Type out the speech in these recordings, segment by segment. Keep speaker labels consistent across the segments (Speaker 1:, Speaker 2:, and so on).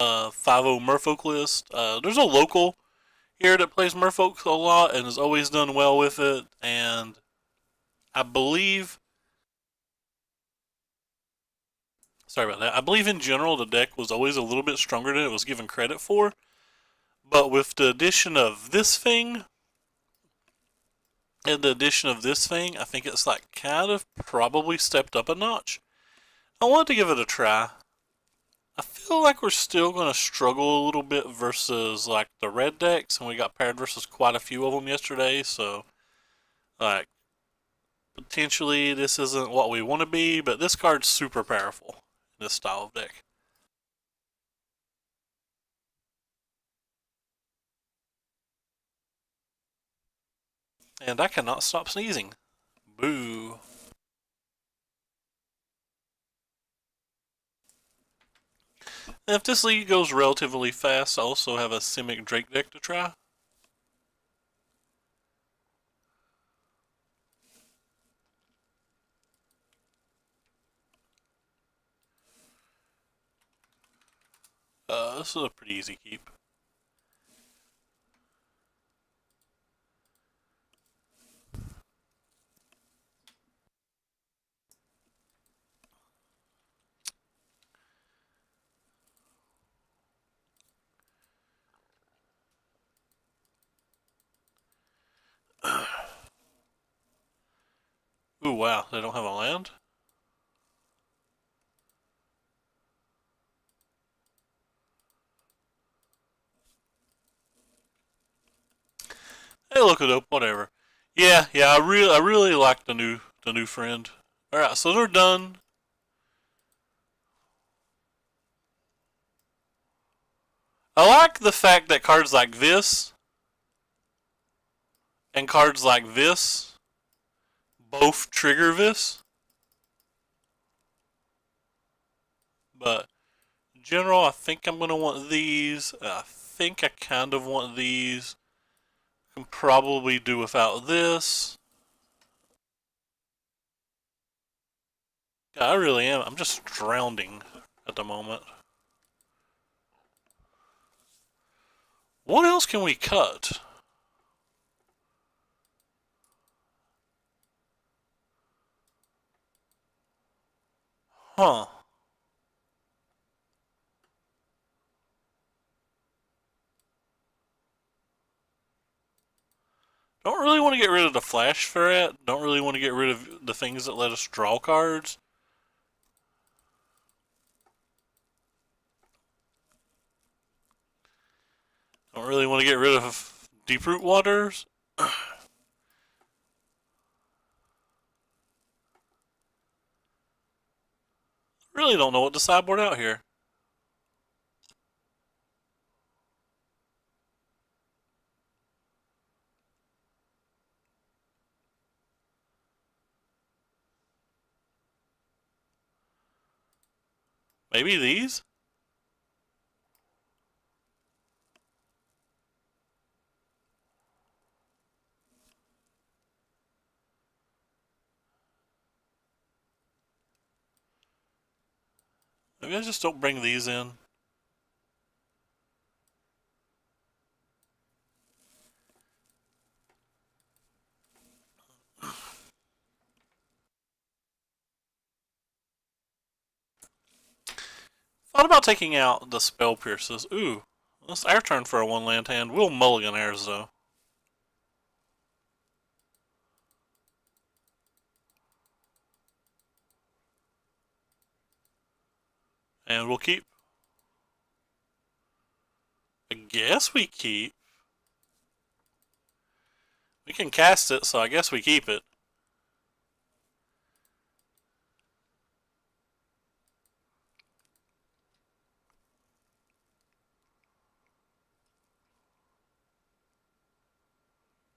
Speaker 1: 5-0 Merfolk list. There's a local here that plays Merfolk a lot and has always done well with it. And I believe, sorry about that. I believe in general the deck was always a little bit stronger than it was given credit for. But with the addition of this thing and the addition of this thing, I think it's like kind of probably stepped up a notch. I wanted to give it a try. I feel like we're still going to struggle a little bit versus like the red decks, and we got paired versus quite a few of them yesterday. So, like, potentially this isn't what we want to be, but this card's super powerful in this style of deck. And I cannot stop sneezing. Boo. And if this league goes relatively fast, I also have a Simic Drake deck to try. This is a pretty easy keep. Ooh, wow, they don't have a land? Hey, look it up, whatever. Yeah, I really like the new friend. Alright, so they're done. I like the fact that cards like this and cards like this both trigger this, but in general, I think I'm gonna want these. I think I kind of want these. Can probably do without this. Yeah, I really am. I'm just drowning at the moment. What else can we cut? Huh. Don't really want to get rid of the flash ferret. Don't really want to get rid of the things that let us draw cards. Don't really want to get rid of deep root waters. Really don't know what to sideboard out here. Maybe these? Maybe I just don't bring these in. Thought about taking out the spell pierces. Ooh, it's our turn for a one land hand. We'll mulligan ours though. And we'll keep. I guess we keep. We can cast it, so I guess we keep it.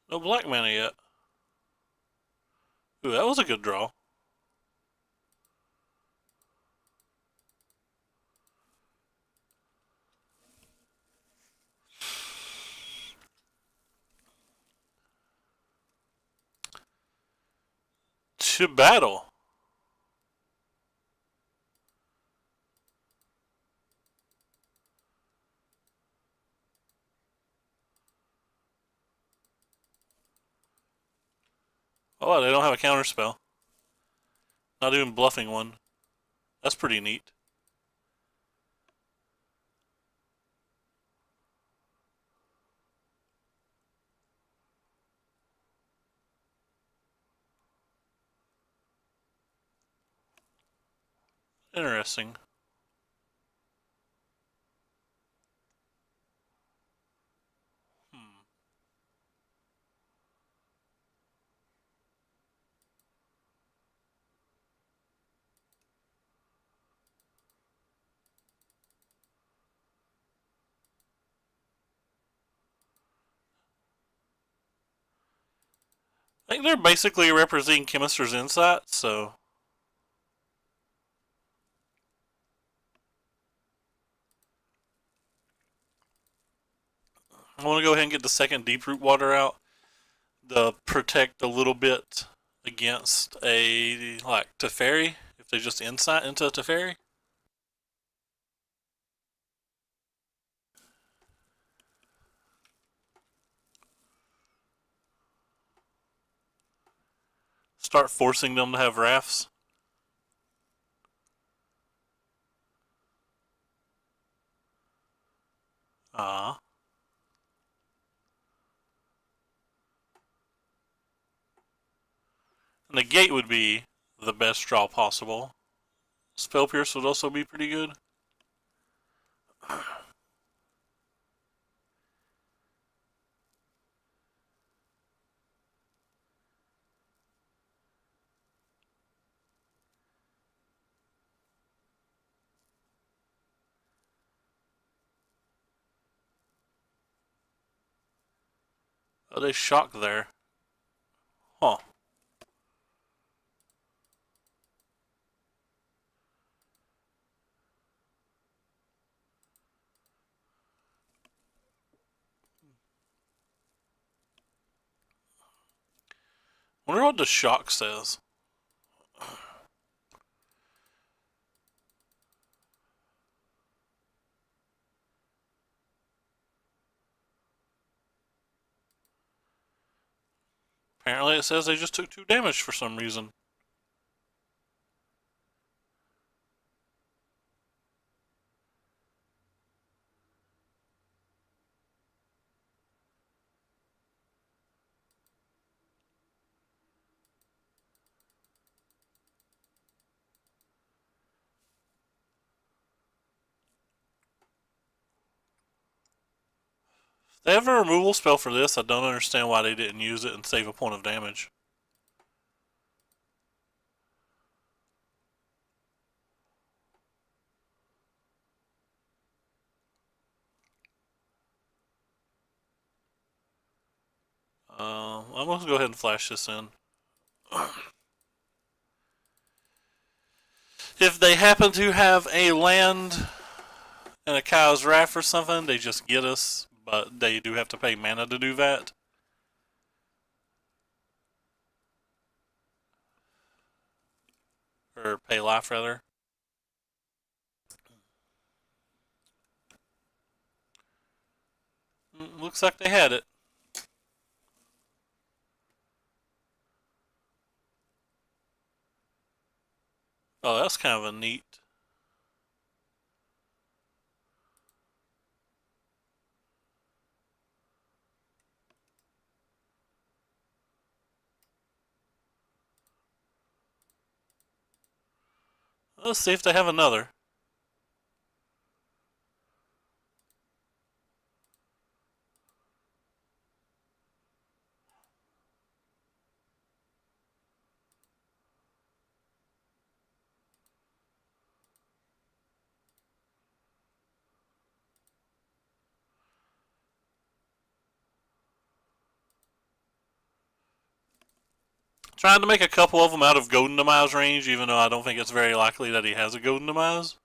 Speaker 1: No black mana yet. Ooh, that was a good draw. To battle. Oh, they don't have a counter spell. Not even bluffing one. That's pretty neat. Interesting. Hmm. I think they're basically representing Chemister's insight, so I want to go ahead and get the second deep root water out to protect a little bit against a like Teferi if they just insight into a Teferi. Start forcing them to have rafts. Ah. And the gate would be the best draw possible. Spell Pierce would also be pretty good. Oh, they shock there. Huh. Wonder what the shock says. Apparently it says they just took 2 damage for some reason. If they have a removal spell for this, I don't understand why they didn't use it and save a point of damage. I'm going to go ahead and flash this in. If they happen to have a land and a Cow's Wrath or something, they just get us, but they do have to pay mana to do that. Or pay life, rather. Looks like they had it. Oh, that's kind of a neat. Let's see if they have another. Trying to make a couple of them out of Golden Demise range, even though I don't think it's very likely that he has a Golden Demise.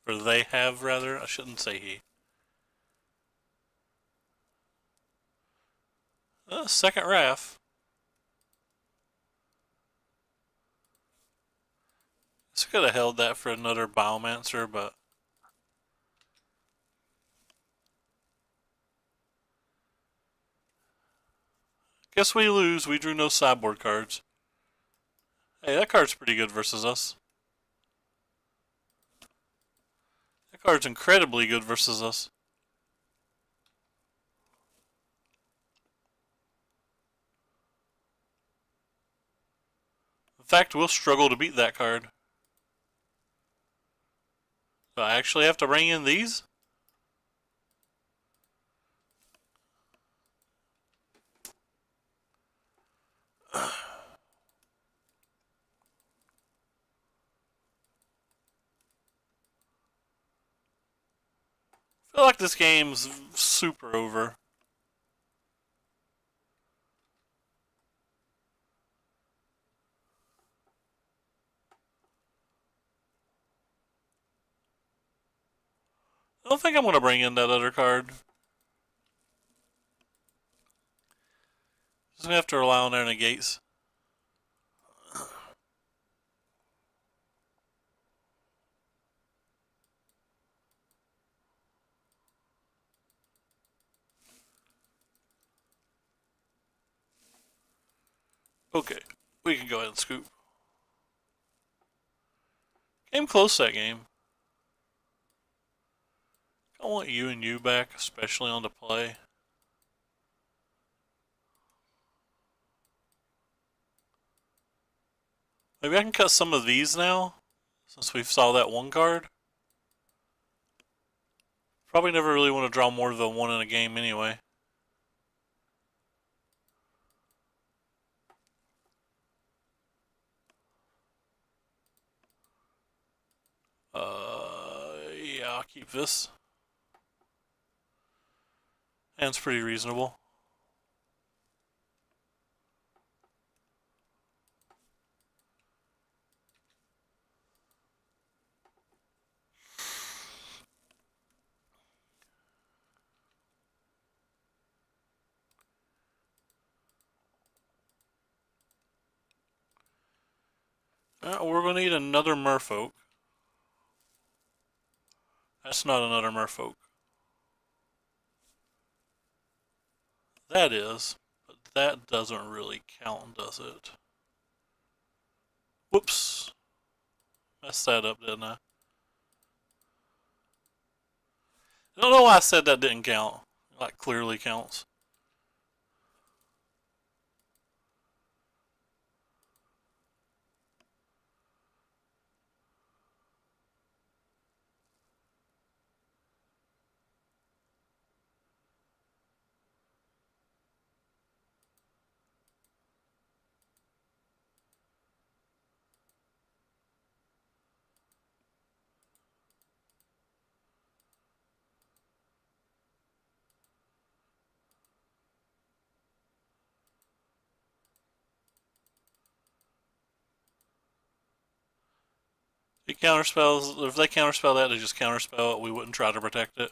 Speaker 1: Or they have, rather. I shouldn't say he. Second Wrath. This could have held that for another Biomancer, but Guess we lose. We drew no sideboard cards. Hey, that card's pretty good versus us. That card's incredibly good versus us. In fact, we'll struggle to beat that card. Do I actually have to bring in these? I feel like this game's super over. I don't think I'm going to bring in that other card. Just going to have to rely on their negates. Okay, we can go ahead and scoop. Came close that game. I want you and you back, especially on the play. Maybe I can cut some of these now, since we saw that one card. Probably never really want to draw more than one in a game anyway. Yeah, I'll keep this. And it's pretty reasonable. We're going to need another Merfolk. That's not another Merfolk. That is, but that doesn't really count, does it? Whoops. Messed that up, didn't I? I don't know why I said that didn't count. Like, clearly counts. If they counterspell that, they just counterspell it. We wouldn't try to protect it.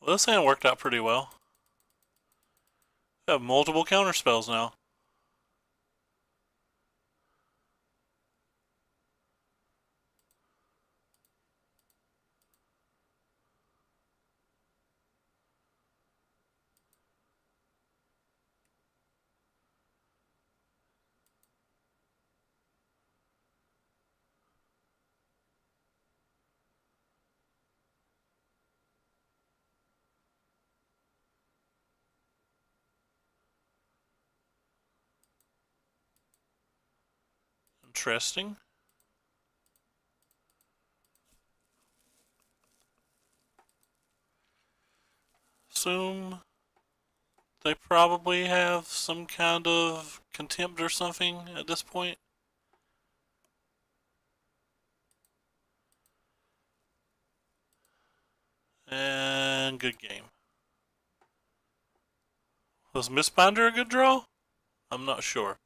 Speaker 1: Well, this hand worked out pretty well. We have multiple counterspells now. Interesting. Assume they probably have some kind of contempt or something at this point. And good game. Was Mistbinder a good draw? I'm not sure.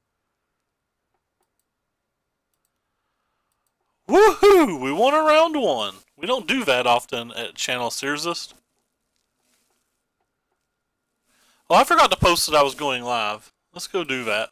Speaker 1: Woohoo! We won a round one. We don't do that often at Channel Searsist. Oh, I forgot to post that I was going live. Let's go do that.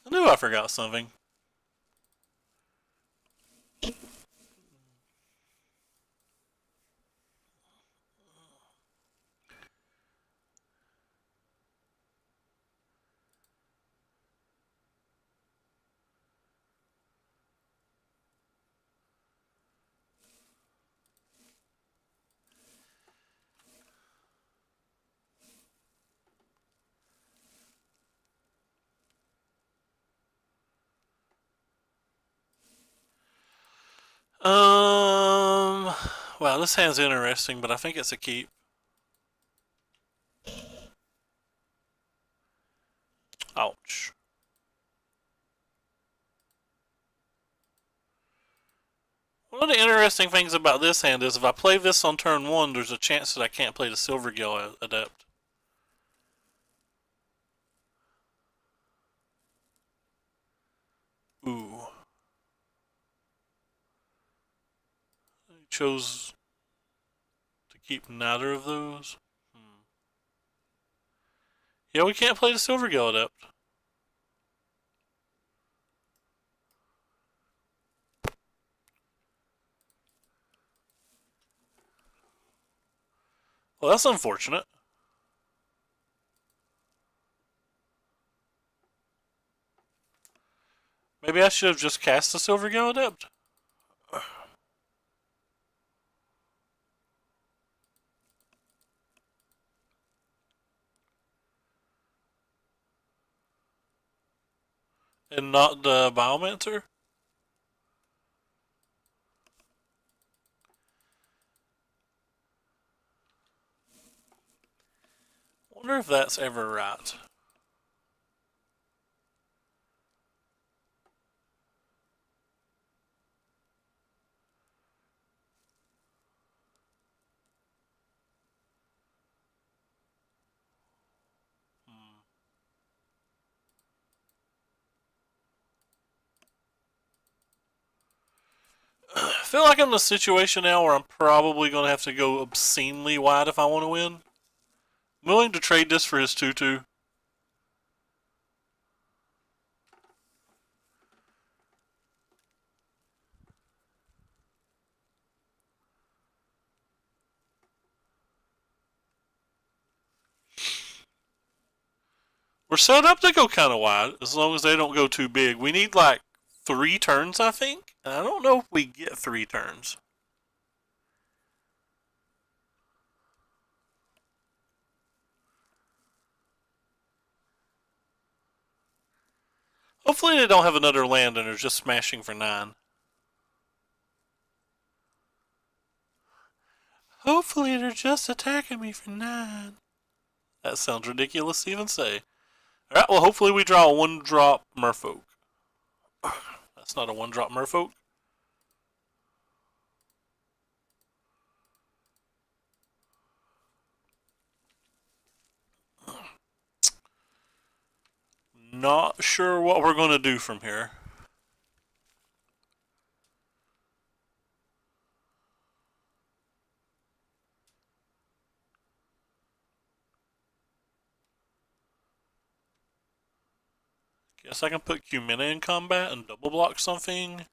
Speaker 1: I knew I forgot something. Wow, this hand's interesting, but I think it's a keep. Ouch. One of the interesting things about this hand is if I play this on turn 1, there's a chance that I can't play the Silvergill Adept. Ooh. I chose to keep neither of those. Yeah, we can't play the Silvergill Adept. Well, that's unfortunate. Maybe I should have just cast the Silvergill Adept. And not the Biomancer? Wonder if that's ever right. I feel like I'm in a situation now where I'm probably going to have to go obscenely wide if I want to win. I'm willing to trade this for his 2/2. We're set up to go kind of wide, as long as they don't go too big. We need like 3 turns, I think. And I don't know if we get 3 turns. Hopefully they don't have another land and they're just smashing for 9. Hopefully they're just attacking me for 9. That sounds ridiculous to even say. Alright, well hopefully we draw a 1-drop Merfolk. That's not a 1-drop Merfolk. Not sure what we're going to do from here. Guess I can put Cumina in combat and double block something.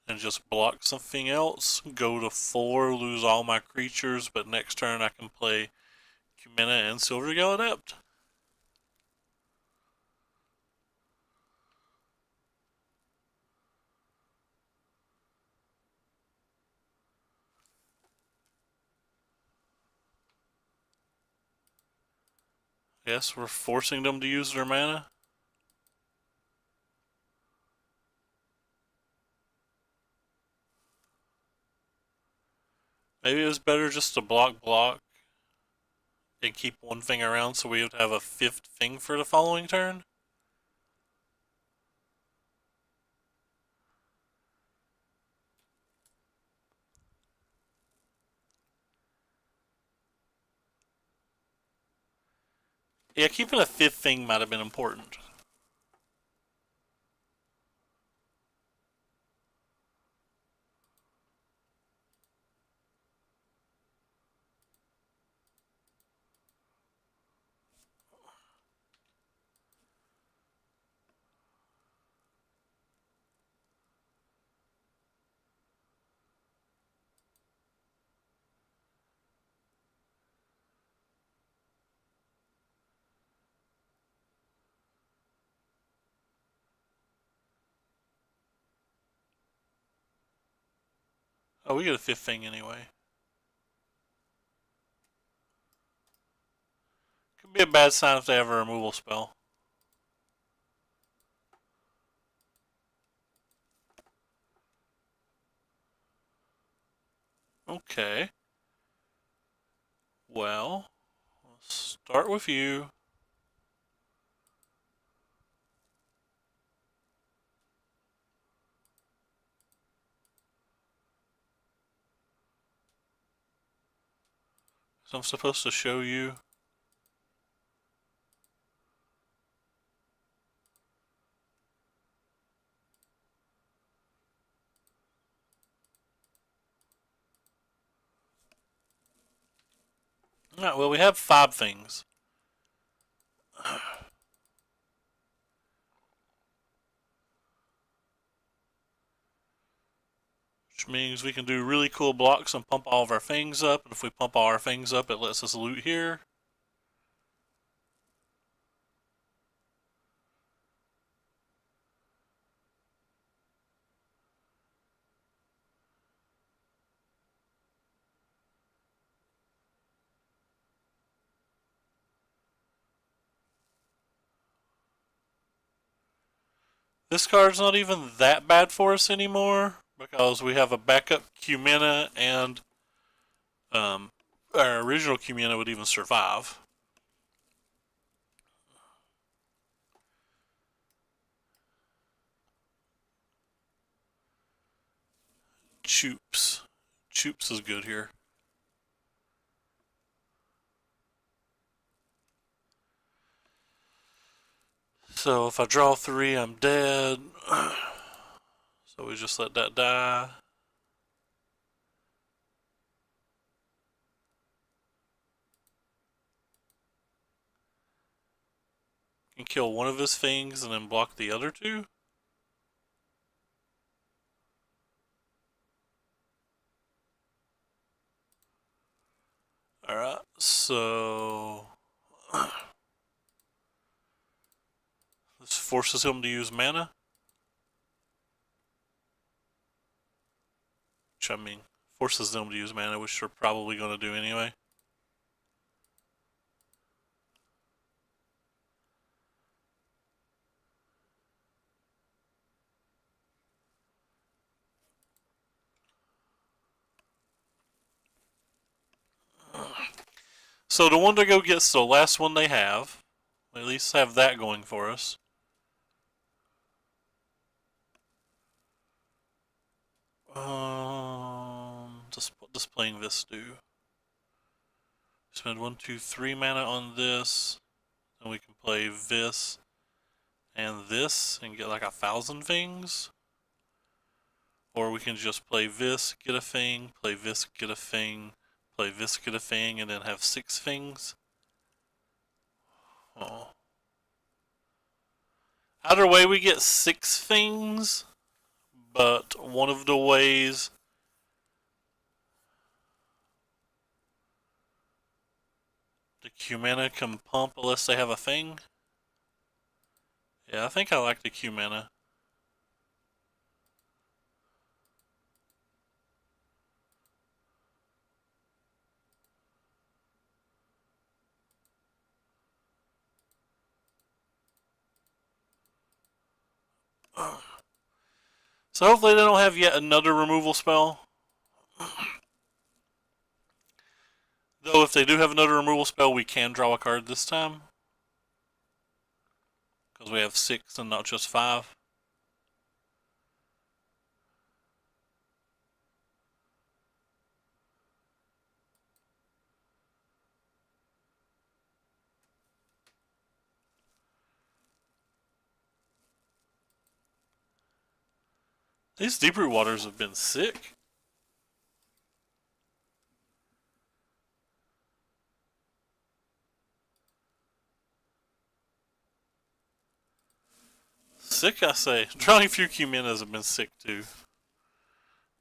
Speaker 1: And just block something else. Go to 4, lose all my creatures, but next turn I can play Cumina and Silvergill Adept. Yes, we're forcing them to use their mana. Maybe it was better just to block and keep one thing around so we would have a fifth thing for the following turn. Yeah, keeping a fifth thing might have been important. Oh, we get a fifth thing anyway. Could be a bad sign if they have a removal spell. Okay. Well, let's start with you. So I'm supposed to show you. Alright, well, we have 5 things. Which means we can do really cool blocks and pump all of our things up. And if we pump all our things up, it lets us loot here. This card's not even that bad for us anymore because we have a backup Cumena and our original Cumena would even survive. Choops. Choops is good here. So if I draw 3, I'm dead. So we just let that die. Can kill one of his things and then block the other 2. Alright, so this forces him to use mana. Which I mean, forces them to use mana, which they're probably going to do anyway. So the Wendigo gets the last one they have. We at least have that going for us. Just what does playing this do? Spend 1, 2, 3 mana on this, and we can play this and this and get like 1,000 things. Or we can just play this, get a thing, play this, get a thing, play this, get a thing, and then have 6 things. Oh. Either way, we get 6 things, but one of the ways the Cumana can pump unless they have a thing. Yeah, I think I like the Cumana. So hopefully they don't have yet another removal spell. Though if they do have another removal spell, we can draw a card this time. Because we have 6 and not just 5. These Deeproot Waters have been sick. Sick, I say. Drawing a few Q-Minas have been sick too.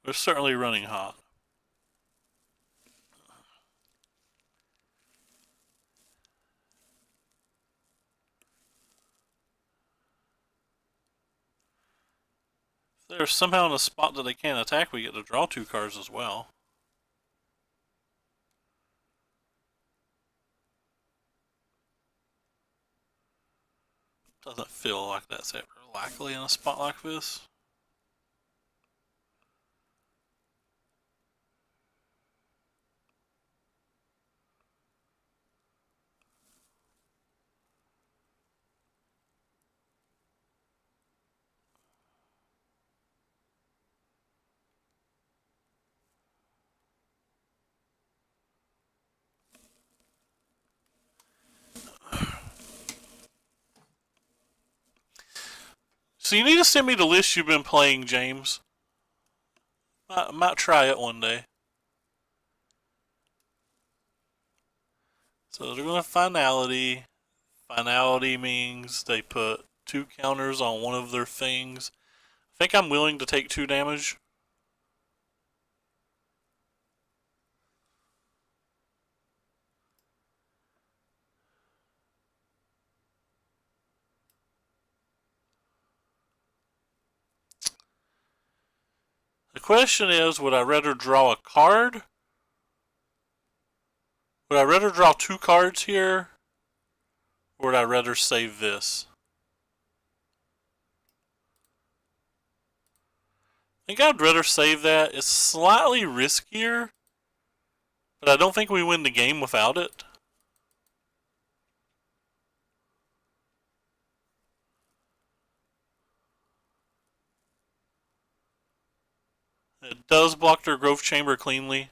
Speaker 1: They're certainly running hot. If they're somehow in a spot that they can't attack, we get to draw 2 cards as well. Doesn't feel like that's ever likely in a spot like this. So you need to send me the list you've been playing, James. I might try it one day. So they're going to finality. Finality means they put 2 counters on one of their things. I think I'm willing to take 2 damage. The question is, would I rather draw a card? Would I rather draw 2 cards here? Or would I rather save this? I think I'd rather save that. It's slightly riskier, but I don't think we win the game without it. It does block their growth chamber cleanly.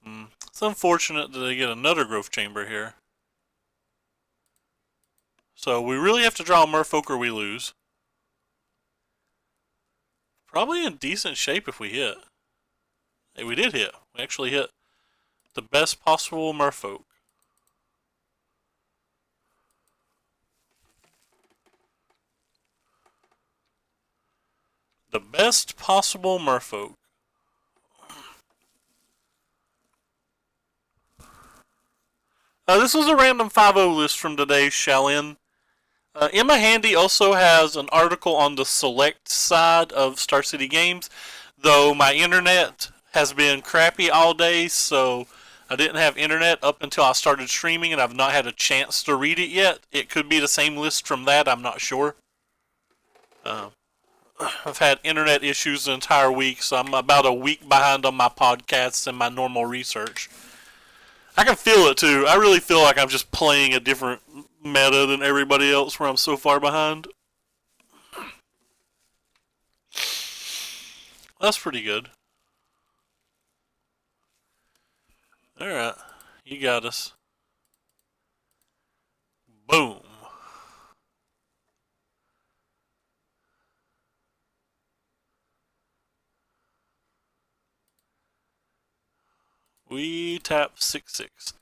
Speaker 1: It's unfortunate that they get another growth chamber here. So we really have to draw a Merfolk or we lose. Probably in decent shape if we hit. Hey, we did hit. We actually hit the best possible Merfolk. The best possible Merfolk. This was a random 5-0 list from today's Shaolin. Emma Handy also has an article on the select side of Star City Games, though my internet has been crappy all day, so I didn't have internet up until I started streaming, and I've not had a chance to read it yet. It could be the same list from that, I'm not sure. I've had internet issues the entire week, so I'm about a week behind on my podcasts and my normal research. I can feel it too. I really feel like I'm just playing a different meta than everybody else where I'm so far behind. That's pretty good. Alright, you got us. Boom. We tap 6/6.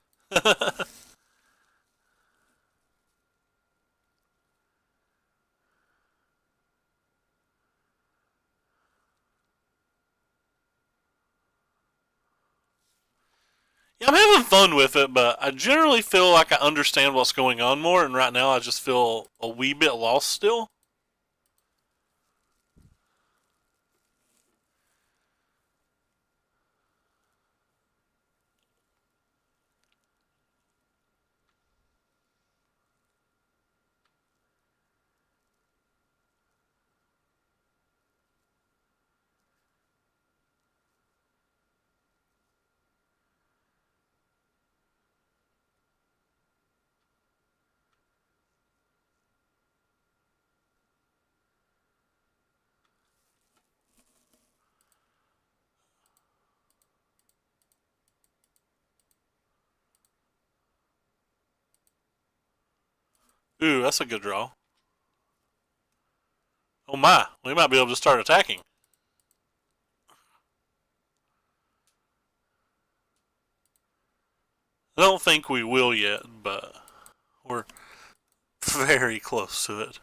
Speaker 1: Yeah, I'm having fun with it, but I generally feel like I understand what's going on more, and right now I just feel a wee bit lost still. Ooh, that's a good draw. Oh my, we might be able to start attacking. I don't think we will yet, but we're very close to it.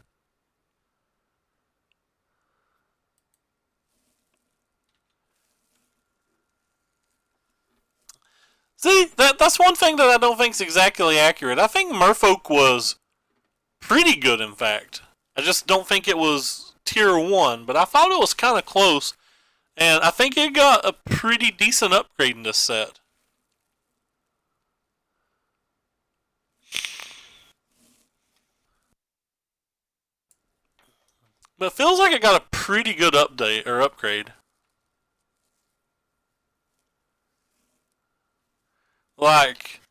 Speaker 1: See, that's one thing that I don't think is exactly accurate. I think Merfolk was pretty good, in fact. I just don't think it was tier 1, but I thought it was kind of close, and I think it got a pretty decent upgrade in this set. But it feels like it got a pretty good update or upgrade. Like,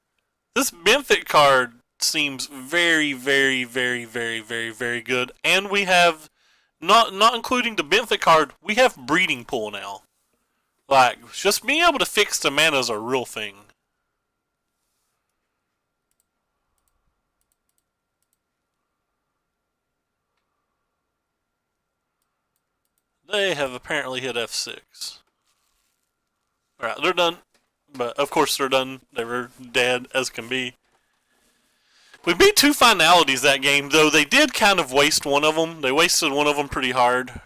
Speaker 1: this Benefit card seems very, very, very, very, very, very good. And we have, not including the Benefit card, we have Breeding Pool now. Like, just being able to fix the mana is a real thing. They have apparently hit F6. Alright, they're done. But of course they're done. They were dead as can be. We beat 2 finalities that game, though they did kind of waste one of them. They wasted one of them pretty hard.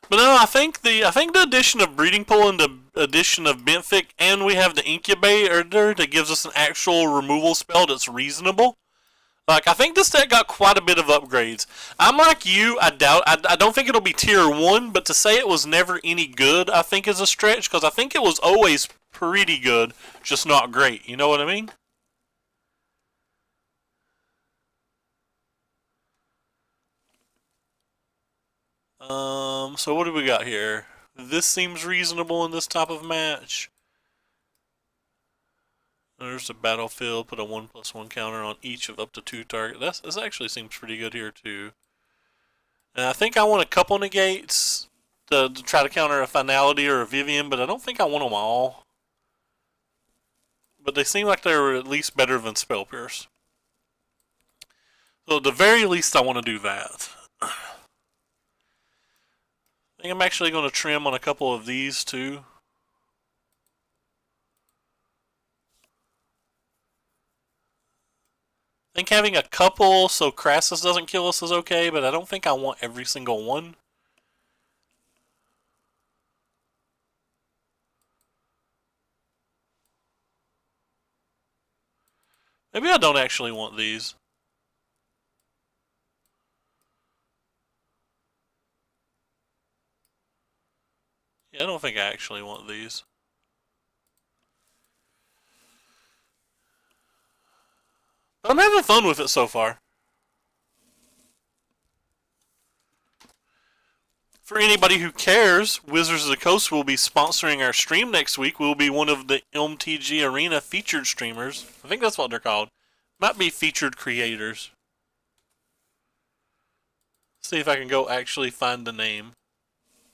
Speaker 1: But no, I think the addition of Breeding Pool and the addition of Benthic, and we have the Incubator that gives us an actual removal spell that's reasonable. Like, I think this deck got quite a bit of upgrades. I'm like you, I don't think it'll be tier 1, but to say it was never any good, I think is a stretch, because I think it was always pretty good, just not great. You know what I mean? So what do we got here? This seems reasonable in this type of match. There's the battlefield. Put a 1/1 counter on each of up to 2 targets. This actually seems pretty good here too. And I think I want a couple negates to try to counter a Finality or a Vivian, but I don't think I want them all. But they seem like they were at least better than Spell Pierce. So at the very least, I want to do that. I think I'm actually going to trim on a couple of these too. I think having a couple so Crassus doesn't kill us is okay, but I don't think I want every single one. Maybe I don't actually want these. Yeah, I don't think I actually want these. But I'm having fun with it so far. For anybody who cares, Wizards of the Coast will be sponsoring our stream next week. We'll be one of the MTG Arena featured streamers. I think that's what they're called. Might be featured creators. See if I can go actually find the name.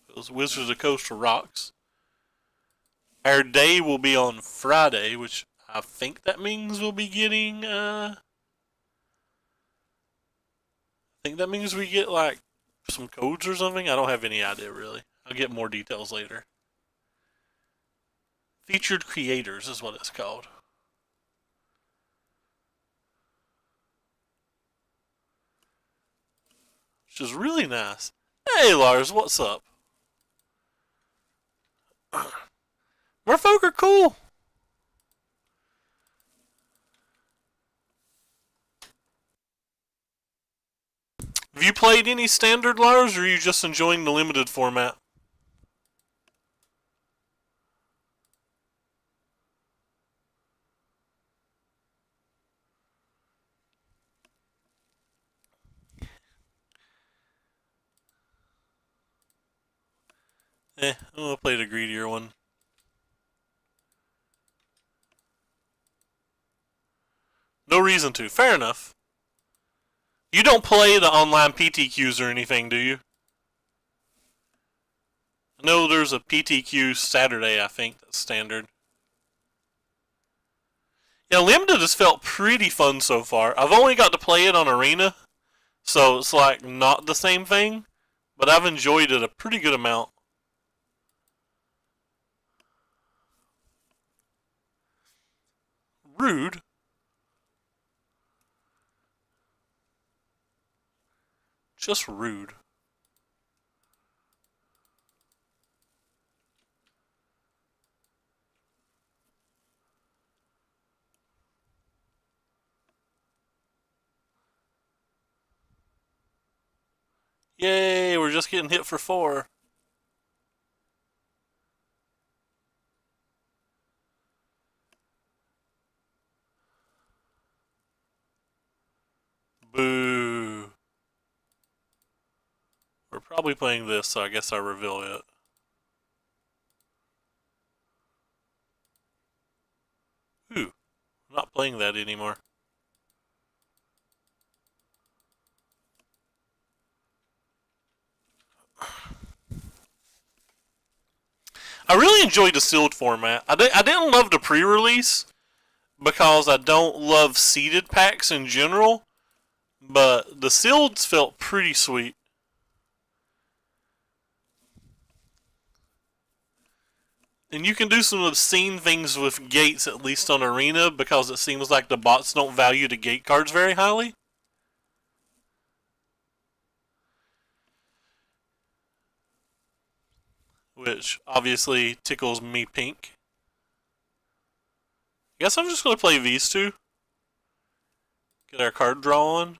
Speaker 1: It was Wizards of the Coast rocks. Our day will be on Friday, which I think that means we'll be getting, I think that means we get like some codes or something. I don't have any idea really. I'll get more details later. Featured creators is what it's called. Which is really nice. Hey Lars, what's up? Merfolk are cool. Have you played any standard Lars, or are you just enjoying the limited format? I'm gonna play the greedier one. No reason to. Fair enough. You don't play the online PTQs or anything, do you? I know there's a PTQ Saturday, I think, that's standard. Yeah, Limited has felt pretty fun so far. I've only got to play it on Arena, so it's like not the same thing, but I've enjoyed it a pretty good amount. Rude. Just rude. Yay, we're just getting hit for 4. Boo. We're probably playing this, so I guess I reveal it. Ooh, I'm not playing that anymore. I really enjoyed the sealed format. I didn't love the pre-release because I don't love seeded packs in general, but the sealeds felt pretty sweet. And you can do some obscene things with gates, at least on Arena, because it seems like the bots don't value the gate cards very highly. Which obviously tickles me pink. Guess I'm just going to play these two. Get our card draw on.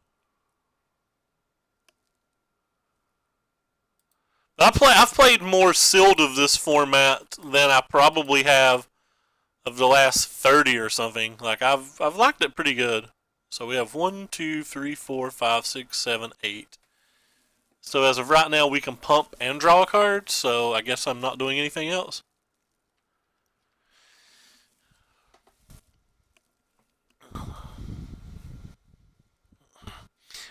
Speaker 1: I've played more sealed of this format than I probably have of the last 30 or something. Like I've liked it pretty good. So we have 1, 2, 3, 4, 5, 6, 7, 8. So as of right now, we can pump and draw a card. So I guess I'm not doing anything else.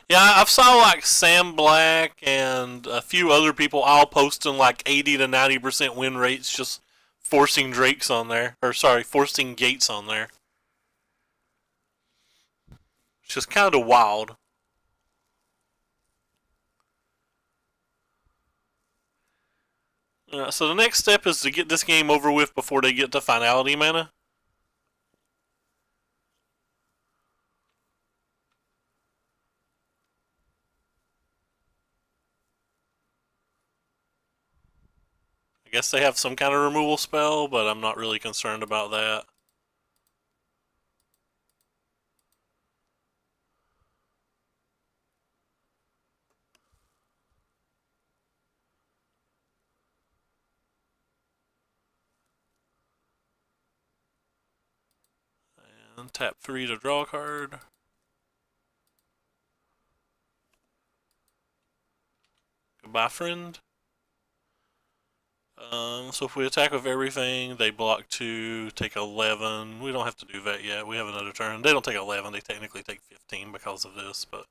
Speaker 1: Yeah, I've saw like Sam Black and a few other people all posting like 80 to 90% win rates just forcing Drakes on there. Or sorry, forcing Gates on there. It's just kind of wild. So the next step is to get this game over with before they get to finality mana. I guess they have some kind of removal spell, but I'm not really concerned about that. And tap 3 to draw a card. Goodbye, friend. So if we attack with everything, they block 2, take 11. We don't have to do that yet. We have another turn. They don't take 11. They technically take 15 because of this, but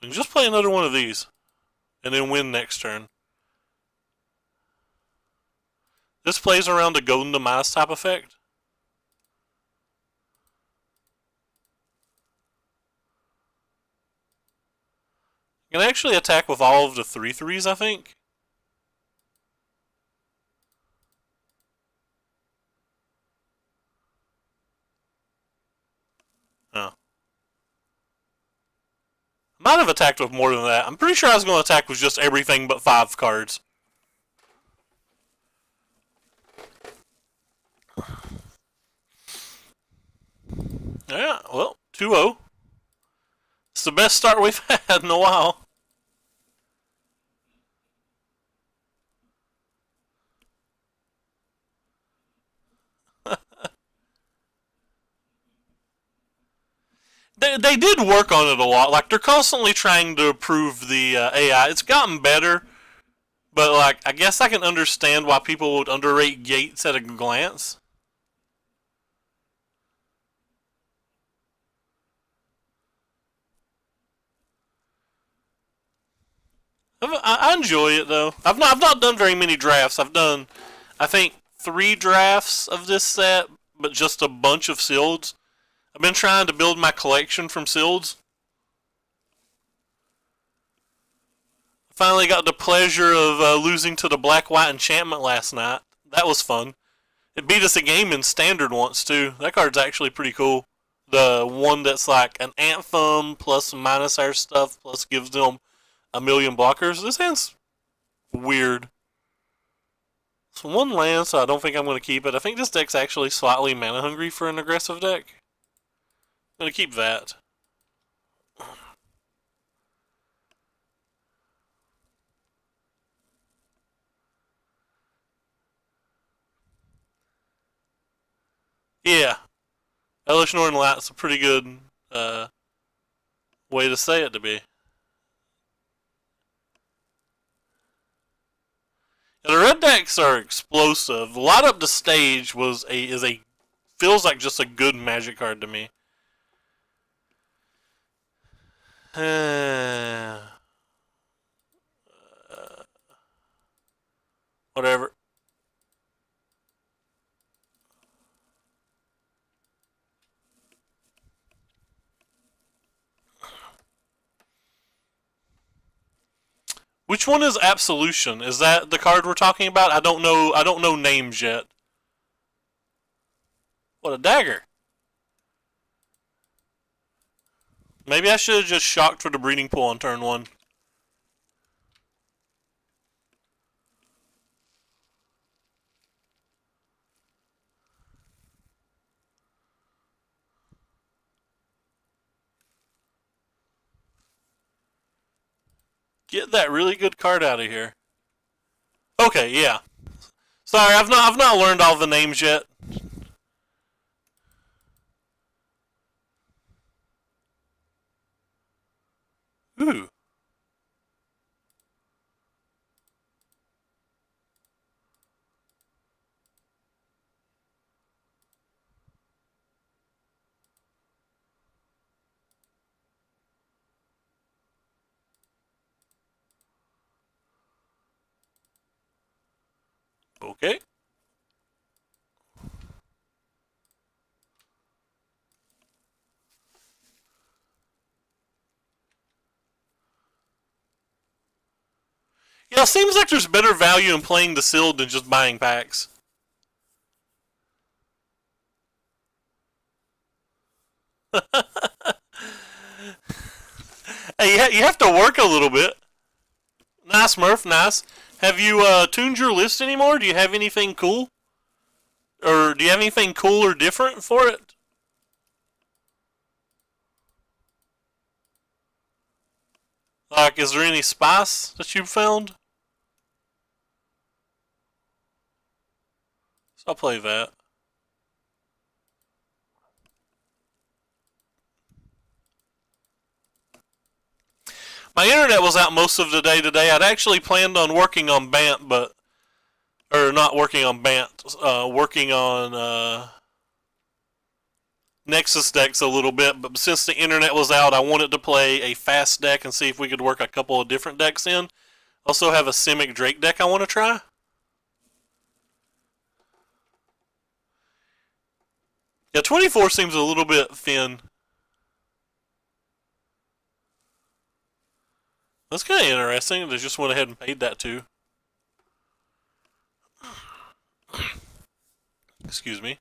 Speaker 1: we can just play another one of these and then win next turn. This plays around a Golden Demise type effect. You can actually attack with all of the 3/3s, I think. Oh. Might have attacked with more than that. I'm pretty sure I was going to attack with just everything but 5 cards. Yeah, well, 2-0. It's the best start we've had in a while. They did work on it a lot. Like, they're constantly trying to improve the AI. It's gotten better, but, like, I guess I can understand why people would underrate Gates at a glance. I enjoy it though. I've not done very many drafts. I've done, I think, 3 drafts of this set, but just a bunch of sealeds. I've been trying to build my collection from sealeds. Finally got the pleasure of losing to the black-white enchantment last night. That was fun. It beat us a game in standard once, too. That card's actually pretty cool. The one that's like an anthem plus minus our stuff plus gives them a million blockers. This hand's weird. It's one land, so I don't think I'm going to keep it. I think this deck's actually slightly mana hungry for an aggressive deck. I'm going to keep that. Yeah. Elish Northern Light's a pretty good way to say it to be. And the red decks are explosive. Light Up the Stage feels like just a good Magic card to me. Whatever. Which one is Absolution? Is that the card we're talking about? I don't know names yet. What a dagger. Maybe I should have just shocked for the breeding pool on turn 1. Get that really good card out of here. Okay, yeah. Sorry, I've not learned all the names yet. Ooh. Okay. Yeah, it seems like there's better value in playing the sealed than just buying packs. Hey, you have to work a little bit. Nice, Murph, nice. Have you tuned your list anymore? Do you have anything cool? Or do you have anything cool or different for it? Like, is there any spice that you've found? So I'll play that. My internet was out most of the day today. I'd actually planned on working on Bant, or not working on Bant, working on Nexus decks a little bit, but since the internet was out, I wanted to play a fast deck and see if we could work a couple of different decks in. Also have a Simic Drake deck I want to try. Yeah, 24 seems a little bit thin. That's kind of interesting. They just went ahead and paid that too. Excuse me.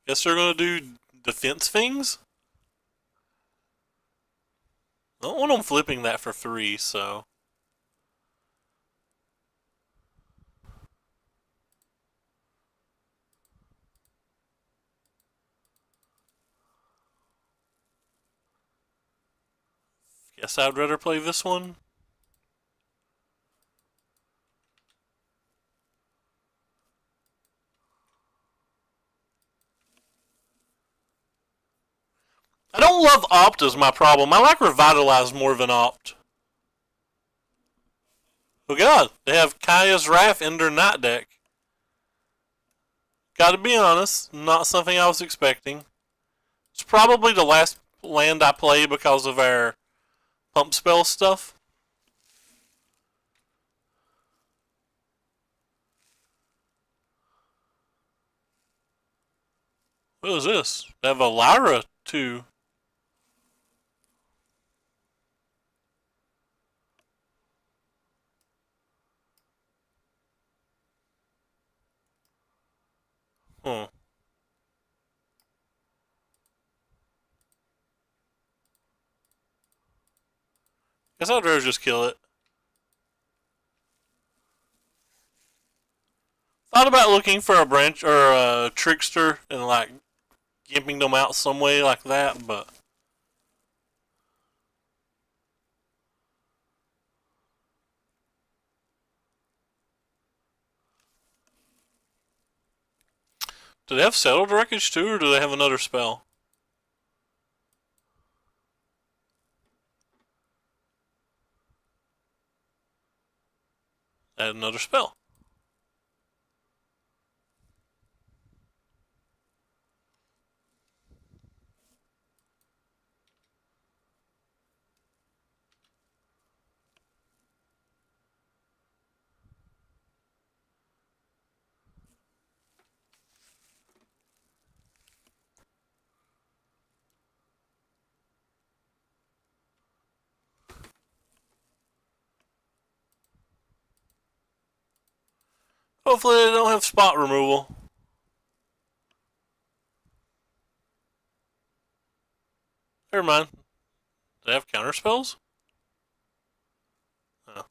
Speaker 1: Guess they're going to do defense things? I don't want them flipping that for 3, so... Guess I'd rather play this one. I don't love Opt as my problem. I like Revitalize more than Opt. Oh god, they have Kaya's Wrath in their night deck. Gotta be honest, not something I was expecting. It's probably the last land I play because of our pump spell stuff. What is this? They have a Lyra too. Huh. Guess I'd rather just kill it. Thought about looking for a branch or a trickster and like gimping them out some way like that, but do they have settled wreckage too, or do they have another spell? Add another spell. Hopefully they don't have spot removal. Never mind. Do they have counter spells? Oh.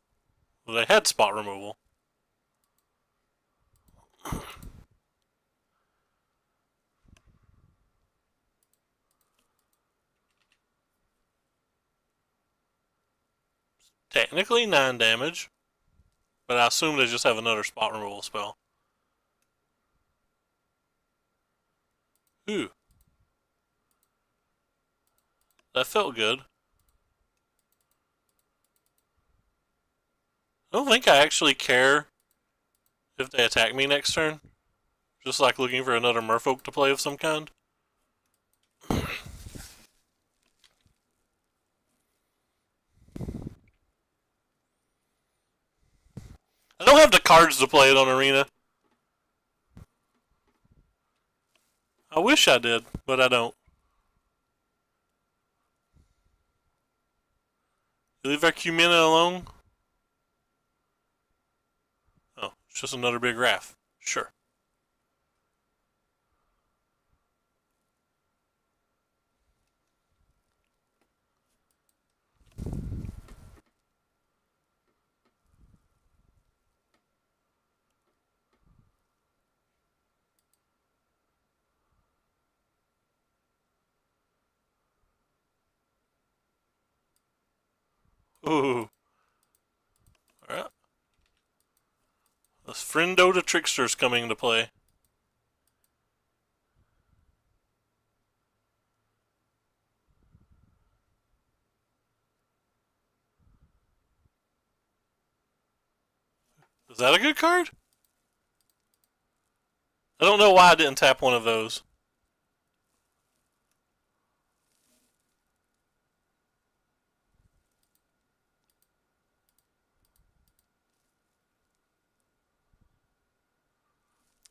Speaker 1: Well, they had spot removal. Technically 9 damage, but I assume they just have another spot removal spell. Ooh. That felt good. I don't think I actually care if they attack me next turn. Just like looking for another Merfolk to play of some kind. I don't have the cards to play it on Arena. I wish I did, but I don't. You leave our Cumina alone? Oh, it's just another big Wrath. Sure. Ooh. Alright. This Friendo the Trickster's coming to play. Is that a good card? I don't know why I didn't tap one of those.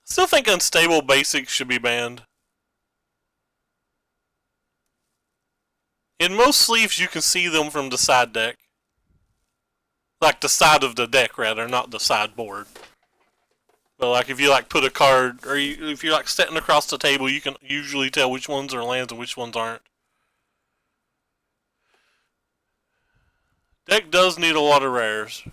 Speaker 1: Still think Unstable Basics should be banned. In most sleeves, you can see them from the side deck. Like the side of the deck, rather, not the sideboard. But like if you like put a card, or if you're like sitting across the table, you can usually tell which ones are lands and which ones aren't. Deck does need a lot of rares.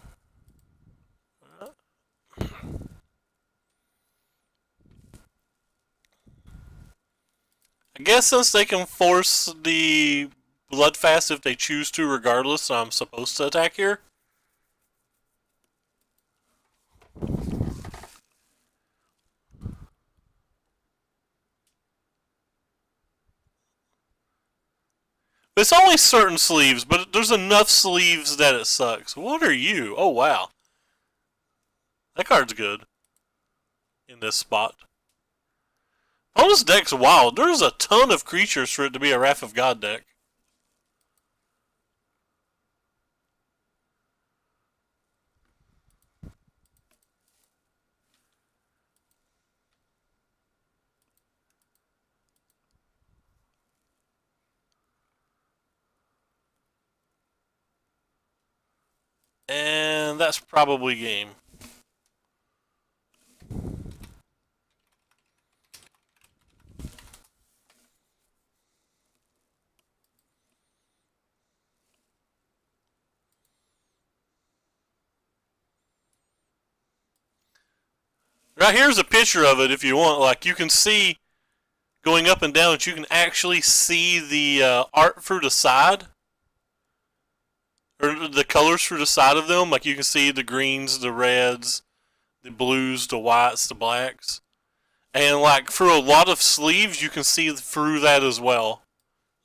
Speaker 1: I guess since they can force the Bloodfast if they choose to, regardless, I'm supposed to attack here. It's only certain sleeves, but there's enough sleeves that it sucks. What are you? Oh, wow. That card's good. In this spot. Oh, this deck's wild. There's a ton of creatures for it to be a Wrath of God deck. And that's probably game. Right here's a picture of it if you want. Like, you can see going up and down that you can actually see the art through the side. Or the colors through the side of them. Like, you can see the greens, the reds, the blues, the whites, the blacks. And, like, for a lot of sleeves, you can see through that as well.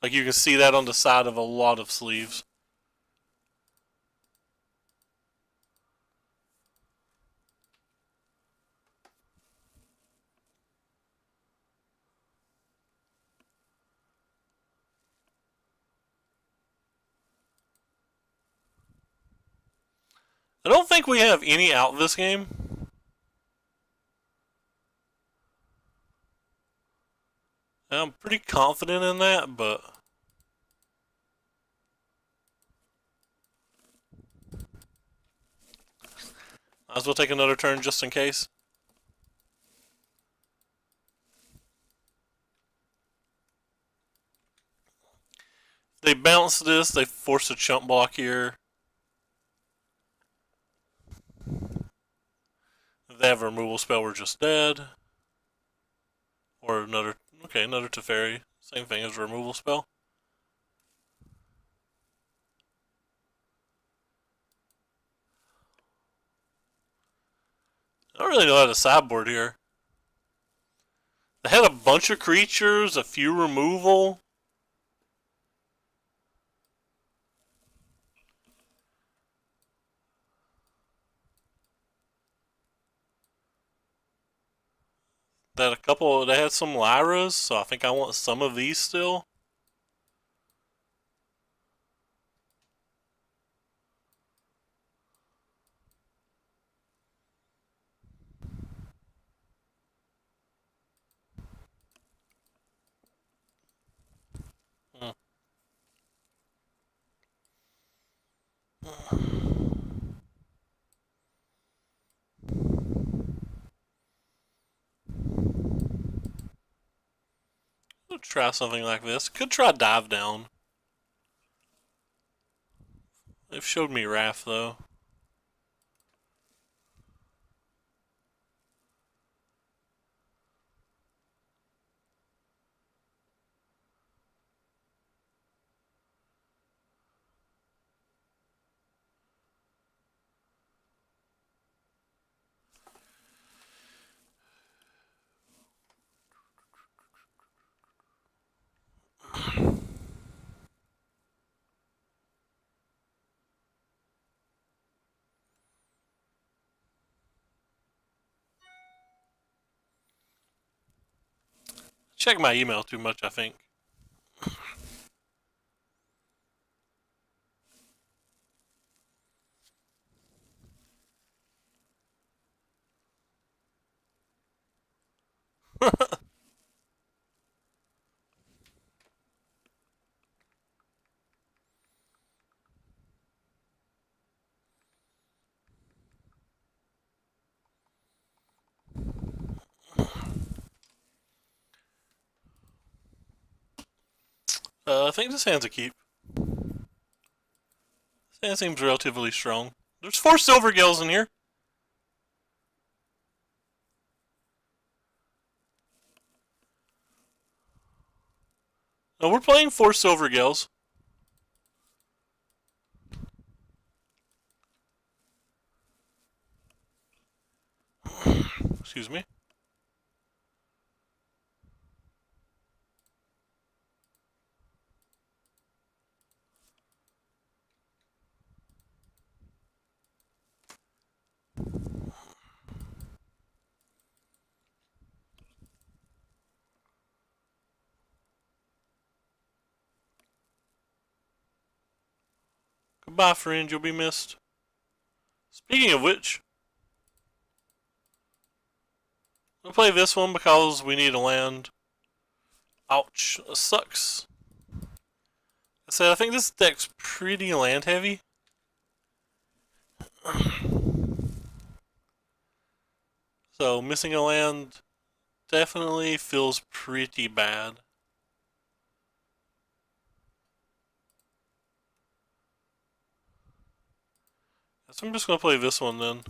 Speaker 1: Like, you can see that on the side of a lot of sleeves. I don't think we have any out this game. I'm pretty confident in that, but might as well take another turn just in case. They bounce this, they force a chump block here. If they have a removal spell, we're just dead. Or another, okay, another Teferi. Same thing as a removal spell. I don't really know how to sideboard here. They had a bunch of creatures, a few removal. They had a couple, they had some Lyras, so I think I want some of these still. Could try something like this. Could try Dive Down. They've showed me Wrath, though. Check my email too much, I think. I think this hand's a keep. This hand seems relatively strong. There's 4 Silver Gills in here. No, we're playing 4 Silver Gills. Excuse me. Goodbye, friend. You'll be missed. Speaking of which, we'll play this one because we need a land. Ouch. That sucks. I said I think this deck's pretty land heavy. So missing a land definitely feels pretty bad. So I'm just gonna play this one then.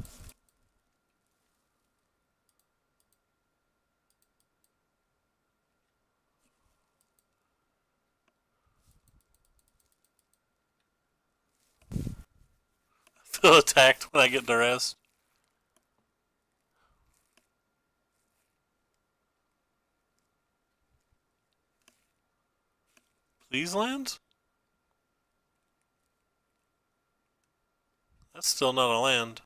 Speaker 1: Feel attacked when I get the rest. Please land? That's still not a land.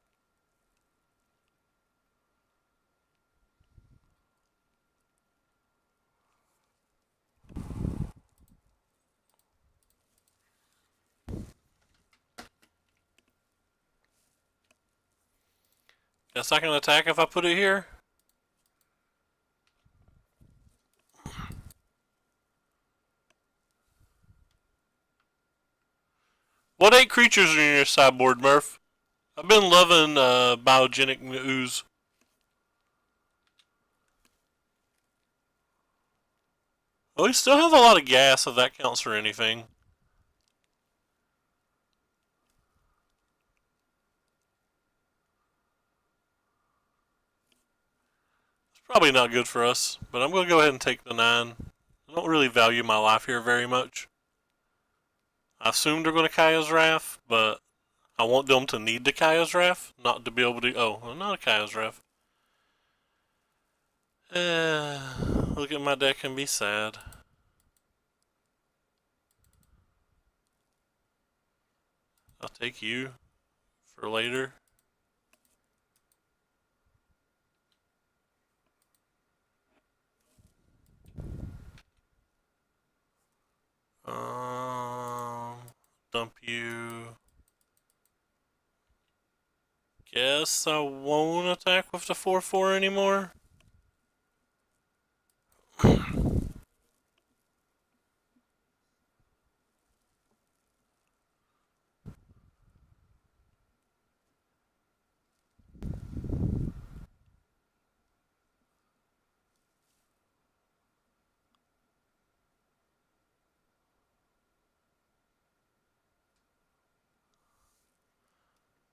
Speaker 1: Guess I can attack if I put it here. What 8 creatures are in your sideboard, Murph? I've been loving biogenic ooze. Well, we still have a lot of gas if that counts for anything. It's probably not good for us, but I'm going to go ahead and take the 9. I don't really value my life here very much. I assume they're going to Kaya's Wrath, but I want them to need the Kaya's Wrath, not to be able to. Oh, well, not a Kaya's Wrath. Look at my deck and be sad. I'll take you for later. Dump you. Guess I won't attack with the 4/4 anymore.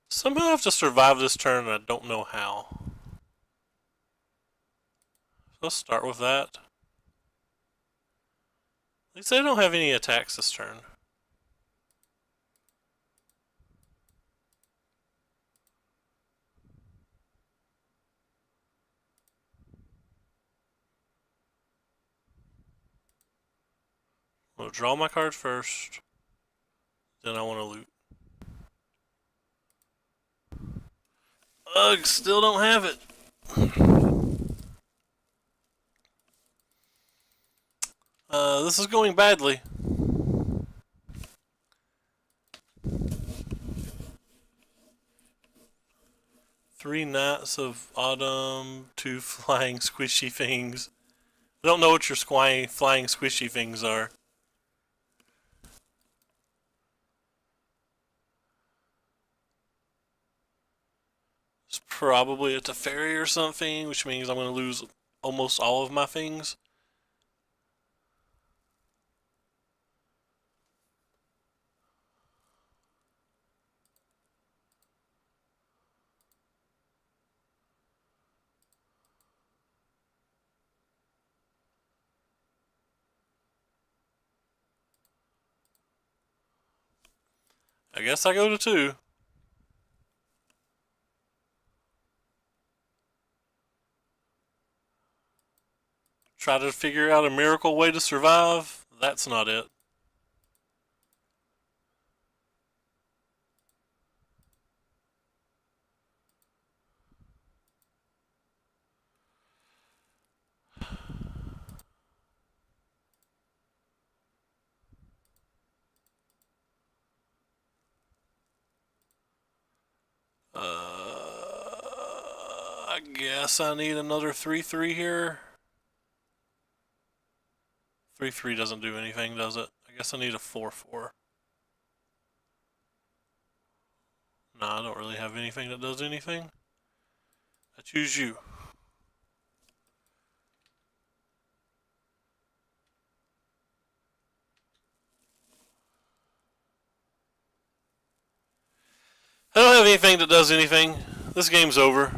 Speaker 1: Somehow I have to survive this turn and I don't know how. So let's start with that. At least I don't have any attacks this turn. I'm gonna draw my card first. Then I want to loot. Ugh, still don't have it. This is going badly. Three Knights of Autumn, 2 Flying Squishy Things. I don't know what your flying squishy things are. It's probably a Teferi or something, which means I'm going to lose almost all of my things. I guess I go to 2. Try to figure out a miracle way to survive. That's not it. I guess I need another 3/3 here. 3/3 doesn't do anything, does it? I guess I need a 4/4. No, I don't really have anything that does anything. I choose you. I don't have anything that does anything. This game's over.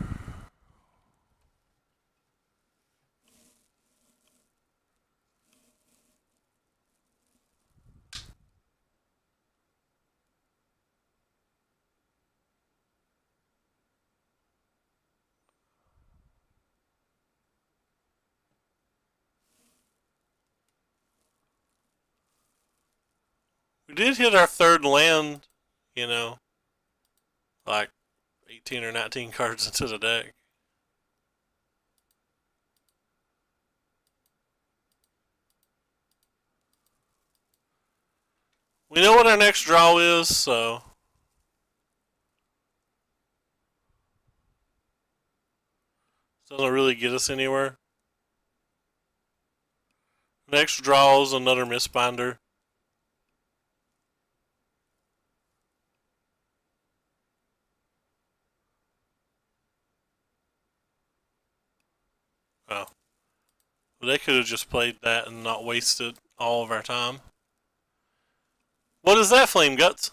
Speaker 1: We did hit our third land, you know, like 18 or 19 cards into the deck. We know what our next draw is, so it doesn't really get us anywhere. Next draw is another Mistbinder. Oh. Well, they could have just played that and not wasted all of our time. What is that, Flame Guts?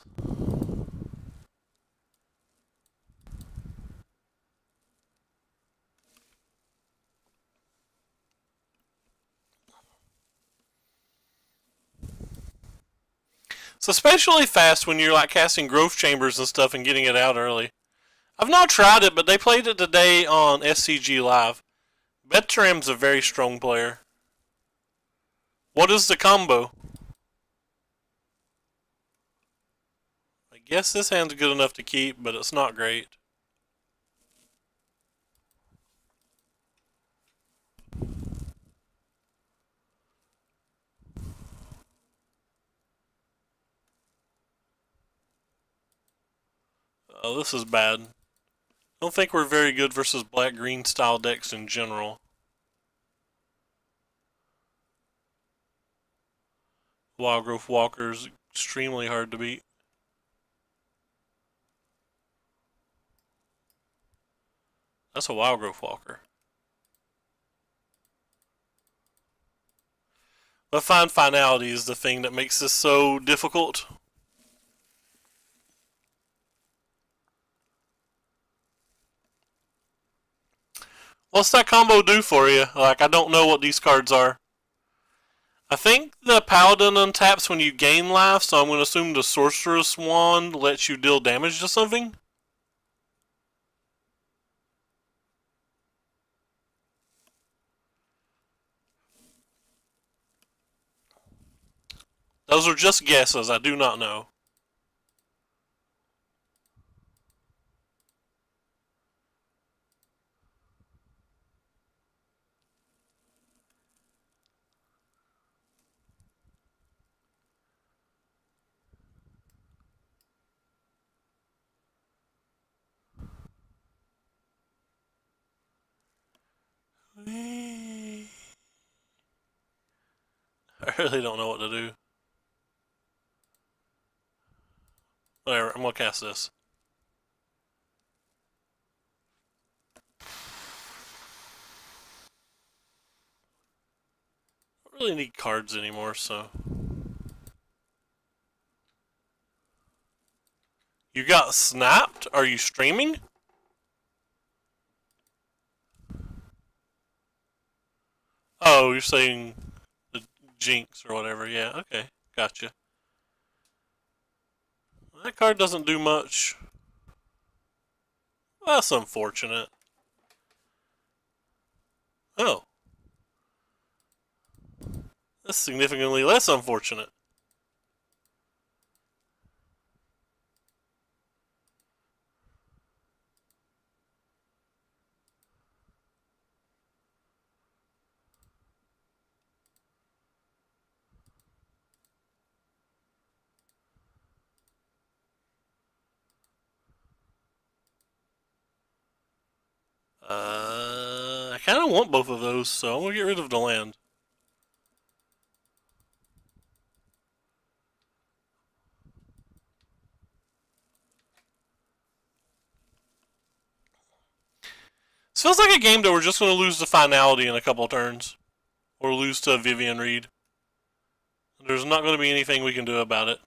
Speaker 1: It's especially fast when you're like casting growth chambers and stuff and getting it out early. I've not tried it, but they played it today on SCG Live. Betram's a very strong player. What is the combo? I guess this hand's good enough to keep, but it's not great. Oh, this is bad. I don't think we're very good versus black-green style decks in general. Wild Growth Walker's extremely hard to beat. That's a Wild Growth Walker. But finality is the thing that makes this so difficult. What's that combo do for you? Like, I don't know what these cards are. I think the Paladin untaps when you gain life, so I'm going to assume the Sorceress Wand lets you deal damage to something. Those are just guesses, I do not know. I really don't know what to do. Whatever, I'm going to cast this. I don't really need cards anymore, so. You got snapped? Are you streaming? Oh, you're saying the Jinx or whatever. Yeah, okay. Gotcha. That card doesn't do much. That's unfortunate. Oh. That's significantly less unfortunate. I kind of want both of those, so I'm going to get rid of the land. feels like a game that we're just going to lose the finality in a couple turns. Or lose to Vivian Reed. There's not going to be anything we can do about it.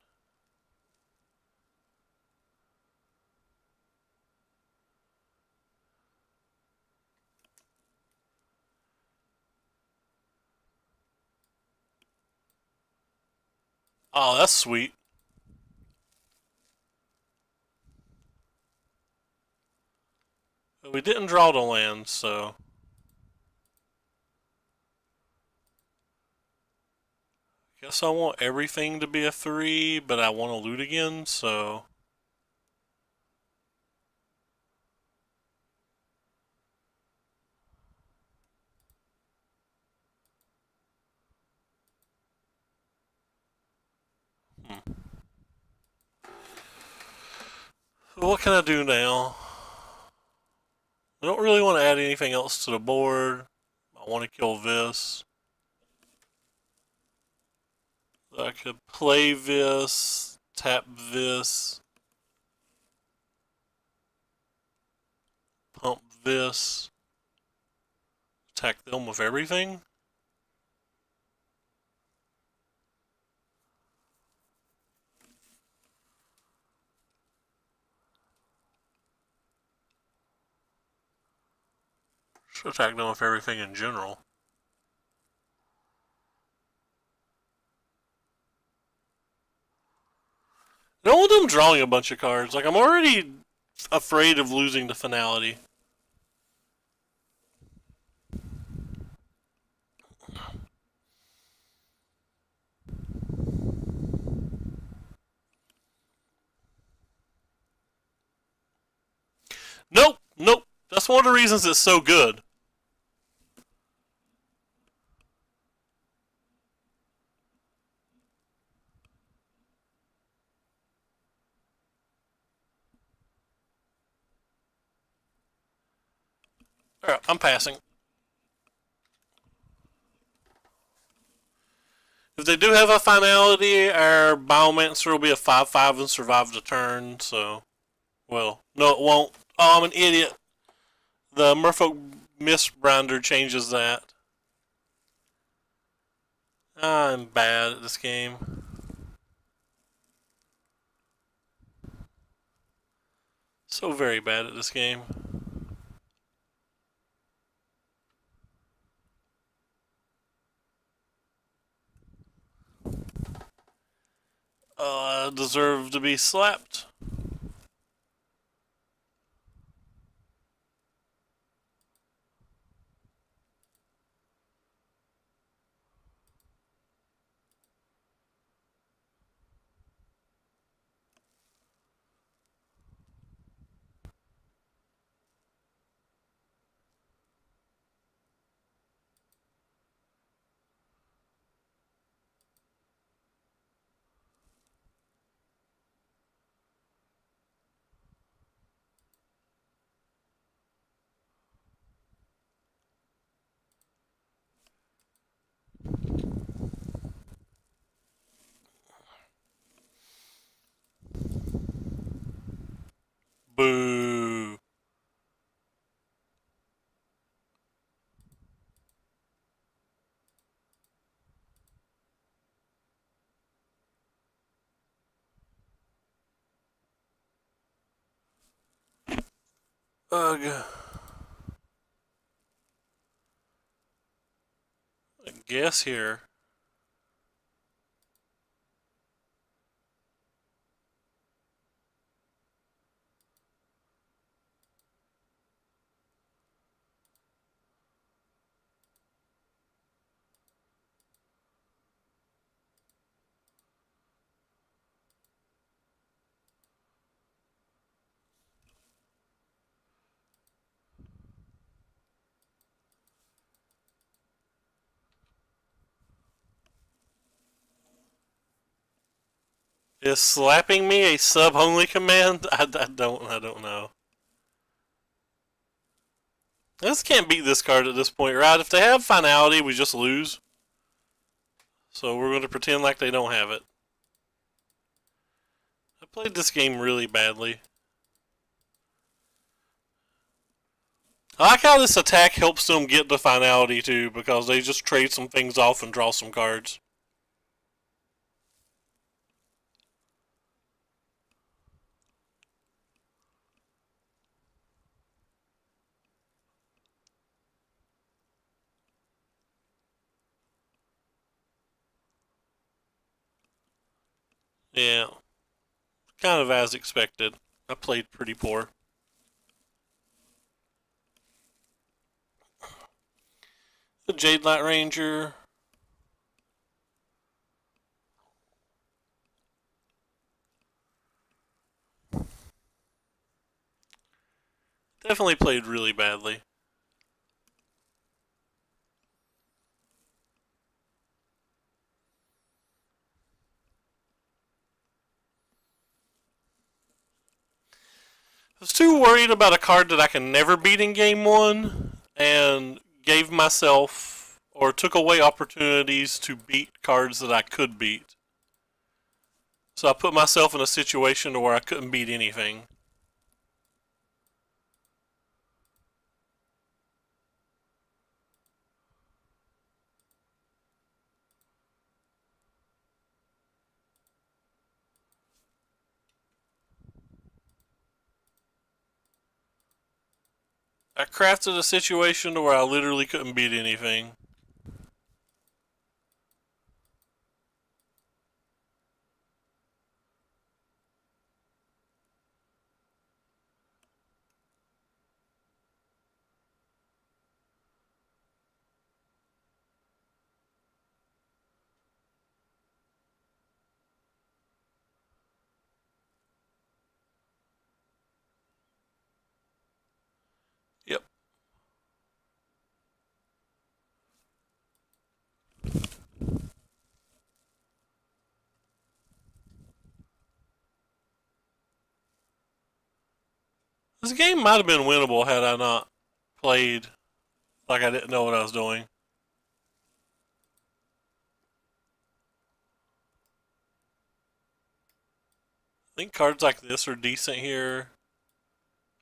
Speaker 1: Oh, that's sweet. But we didn't draw the land, so... Guess I want everything to be a 3, but I want to loot again, so... So what can I do now? I don't really want to add anything else to the board. I want to kill this. I could play this, tap this, pump this, attack them with everything. Should attack them with everything in general. I don't want them drawing a bunch of cards. Like, I'm already afraid of losing the finality. Nope, nope. That's one of the reasons it's so good. Alright, I'm passing. If they do have a finality, our Biomancer will be a 5/5 and survive the turn, so... Well, no it won't. Oh, I'm an idiot. The Merfolk Mistbinder changes that. I'm bad at this game. So very bad at this game. I deserve to be slapped. Boo. Ugh. I guess here. Is slapping me a sub-only command? I don't know. I just can't beat this card at this point, right? If they have finality, we just lose. So we're going to pretend like they don't have it. I played this game really badly. I like how this attack helps them get the finality too, because they just trade some things off and draw some cards. Yeah, kind of as expected. I played pretty poor. The Jade Light Ranger. Definitely played really badly. I was too worried about a card that I can never beat in game one, and gave myself or took away opportunities to beat cards that I could beat. So I put myself in a situation where I couldn't beat anything. I crafted a situation where I literally couldn't beat anything. Yep. This game might have been winnable had I not played like I didn't know what I was doing. I think cards like this are decent here.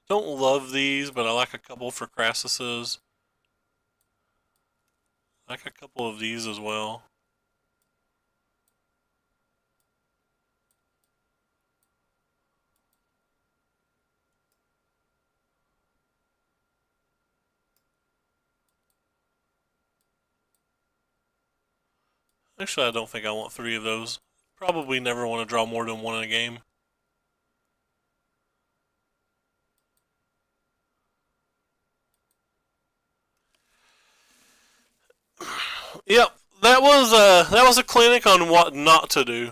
Speaker 1: Don't love these, but I like a couple for Crassuses. I like a couple of these as well. Actually, I don't think I want three of those. Probably never want to draw more than one in a game. Yep, that was a clinic on what not to do.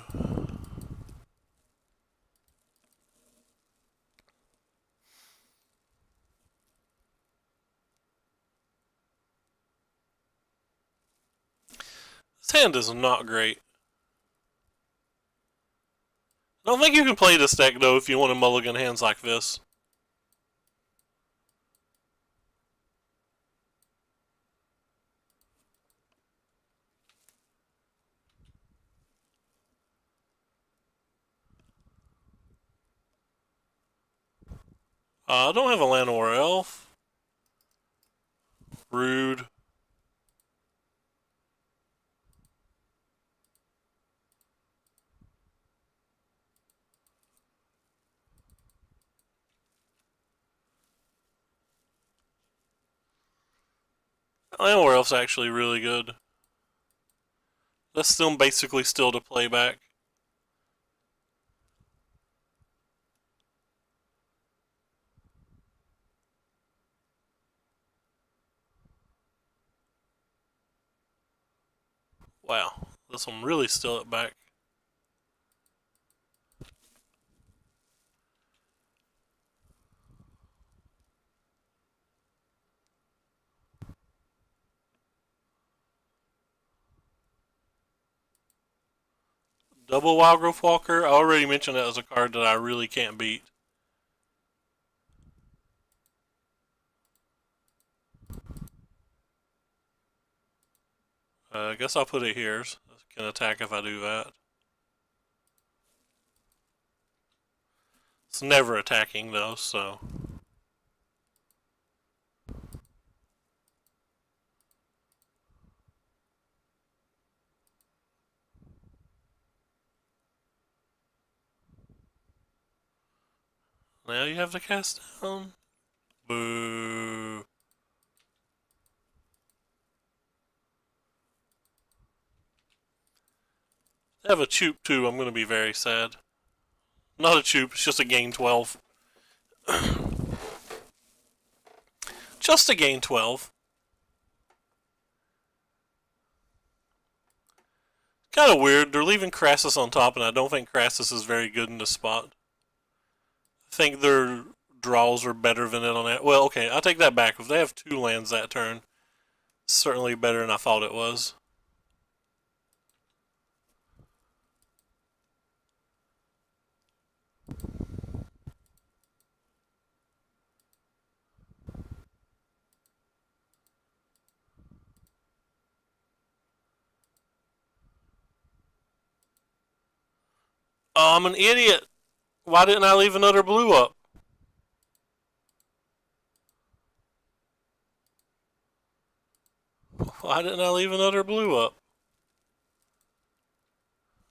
Speaker 1: This hand is not great. I don't think you can play this deck though if you want to mulligan hands like this. I don't have a land or elf. Rude. Land or elf's actually really good. That's still basically still to play back. Wow, this one really still it back. Double Wildgrowth Walker. I already mentioned that as a card that I really can't beat. I guess I'll put it here. So it can attack if I do that. It's never attacking though, so Now you have to cast down. Boo. They have a Choop too, I'm going to be very sad. Not a Choop, it's just a gain 12. Just a gain 12. Kind of weird. They're leaving Crassus on top, and I don't think Crassus is very good in this spot. I think their draws are better than it on that. Well, okay, I'll take that back. If they have 2 lands that turn, it's certainly better than I thought it was. Oh, I'm an idiot. Why didn't I leave another blue up? Why didn't I leave another blue up?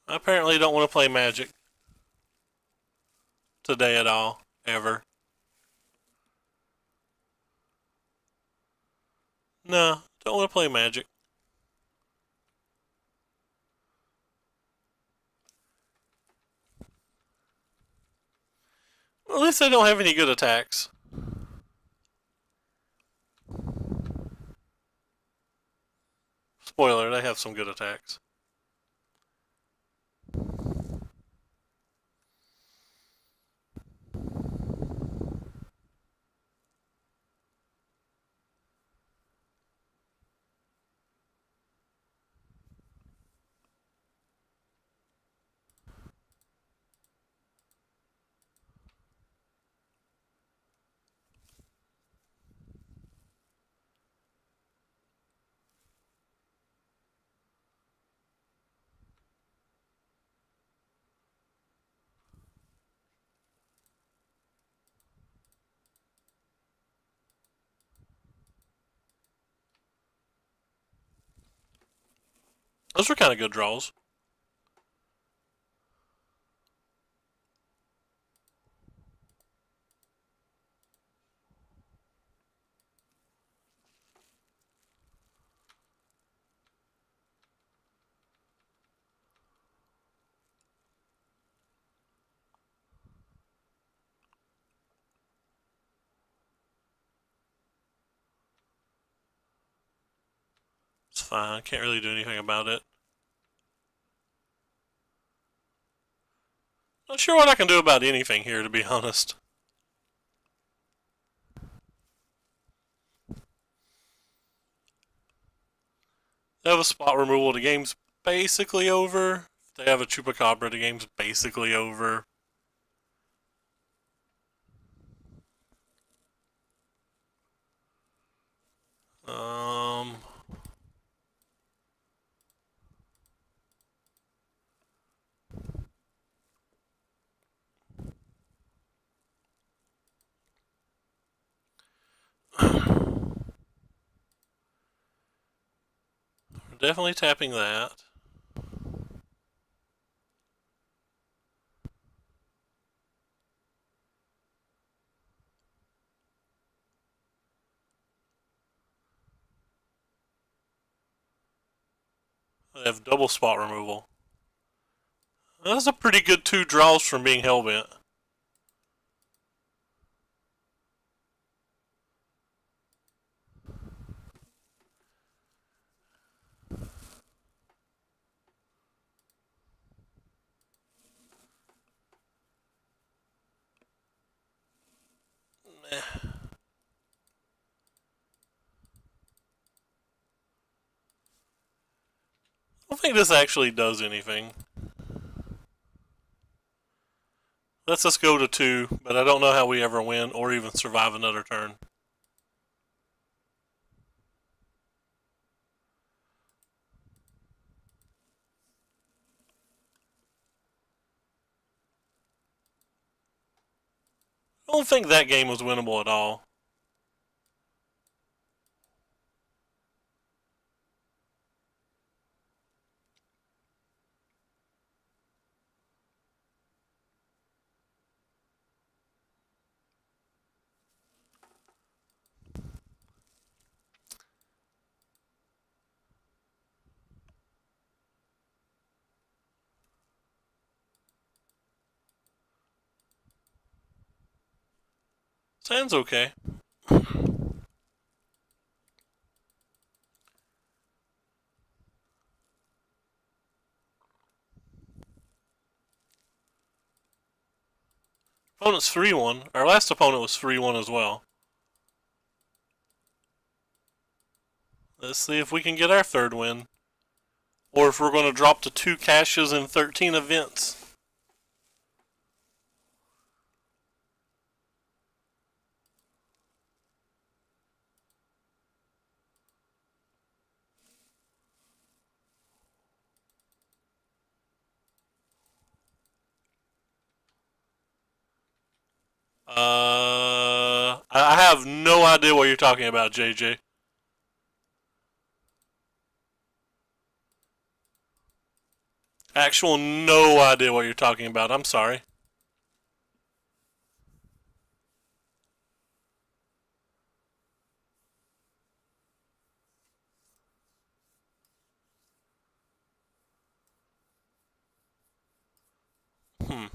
Speaker 1: I apparently don't want to play Magic today at all, ever. No, don't want to play Magic. Well, at least they don't have any good attacks. Spoiler, they have some good attacks. Those were kind of good draws. It's fine. Can't really do anything about it. Not sure what I can do about anything here, to be honest. They have a spot removal. The game's basically over. If they have a Chupacabra, the game's basically over. Um, definitely tapping that. They have double spot removal. That's a pretty good 2 draws from being Hellbent. I don't think this actually does anything. Let's just go to 2, but I don't know how we ever win or even survive another turn. I don't think that game was winnable at all. Sounds okay. Opponent's 3-1. Our last opponent was 3-1 as well. Let's see if we can get our third win. Or if we're going to drop to 2 caches in 13 events. I have no idea what you're talking about, JJ. Actual no idea what you're talking about. I'm sorry. Hmm.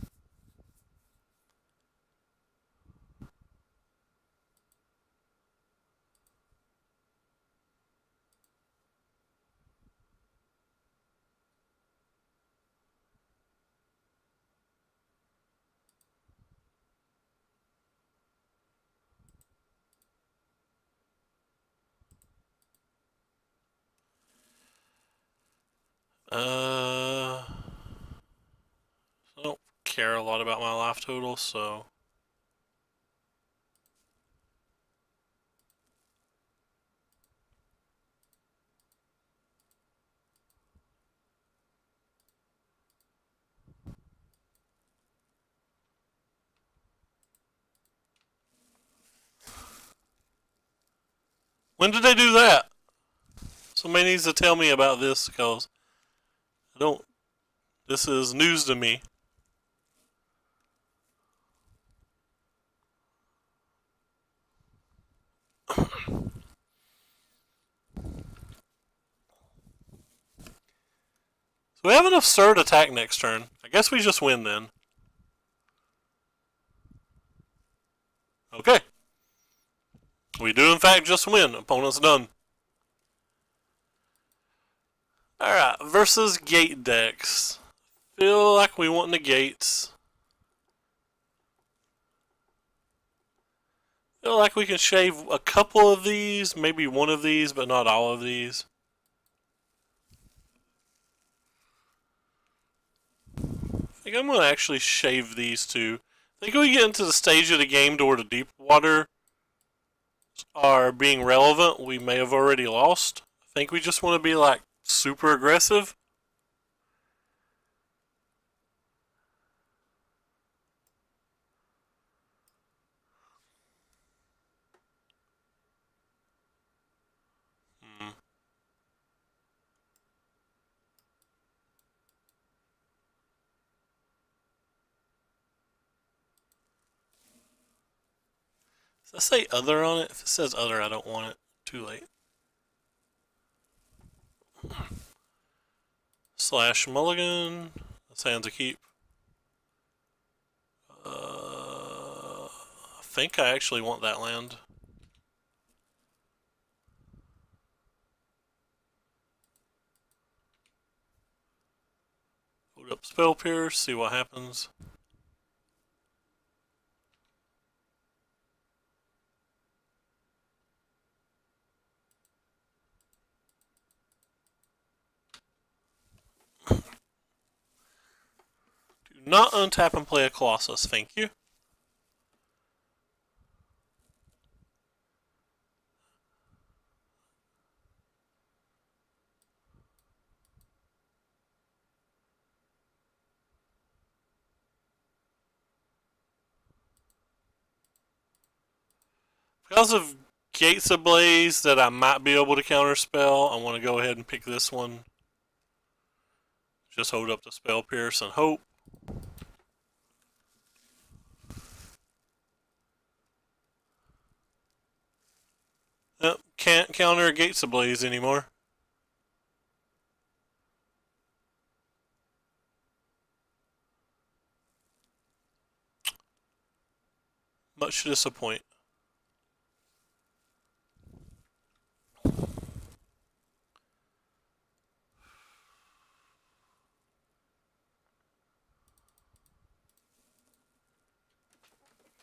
Speaker 1: I don't care a lot about my life total, so. When did they do that? Somebody needs to tell me about this because I don't. This is news to me. So we have an absurd attack next turn. I guess we just win then. Okay. We do in fact just win. Opponent's done. Alright, versus gate decks. Feel like we want negates. Feel like we can shave a couple of these, maybe one of these, but not all of these. I think I'm going to actually shave these two. I think when we get into the stage of the game to where the deep water are being relevant, we may have already lost. I think we just want to be like super aggressive. Hmm. Does that say other on it? If it says other, I don't want it. Too late. Slash mulligan. That's hands a keep. I think I actually want that land. Load up Spell Pierce, see what happens. Do not untap and play a Colossus, thank you. Because of Gates Ablaze that I might be able to counterspell, I want to go ahead and pick this one. Just hold up the Spell Pierce and hope. Yep, can't counter Gates Ablaze anymore. Much to disappoint.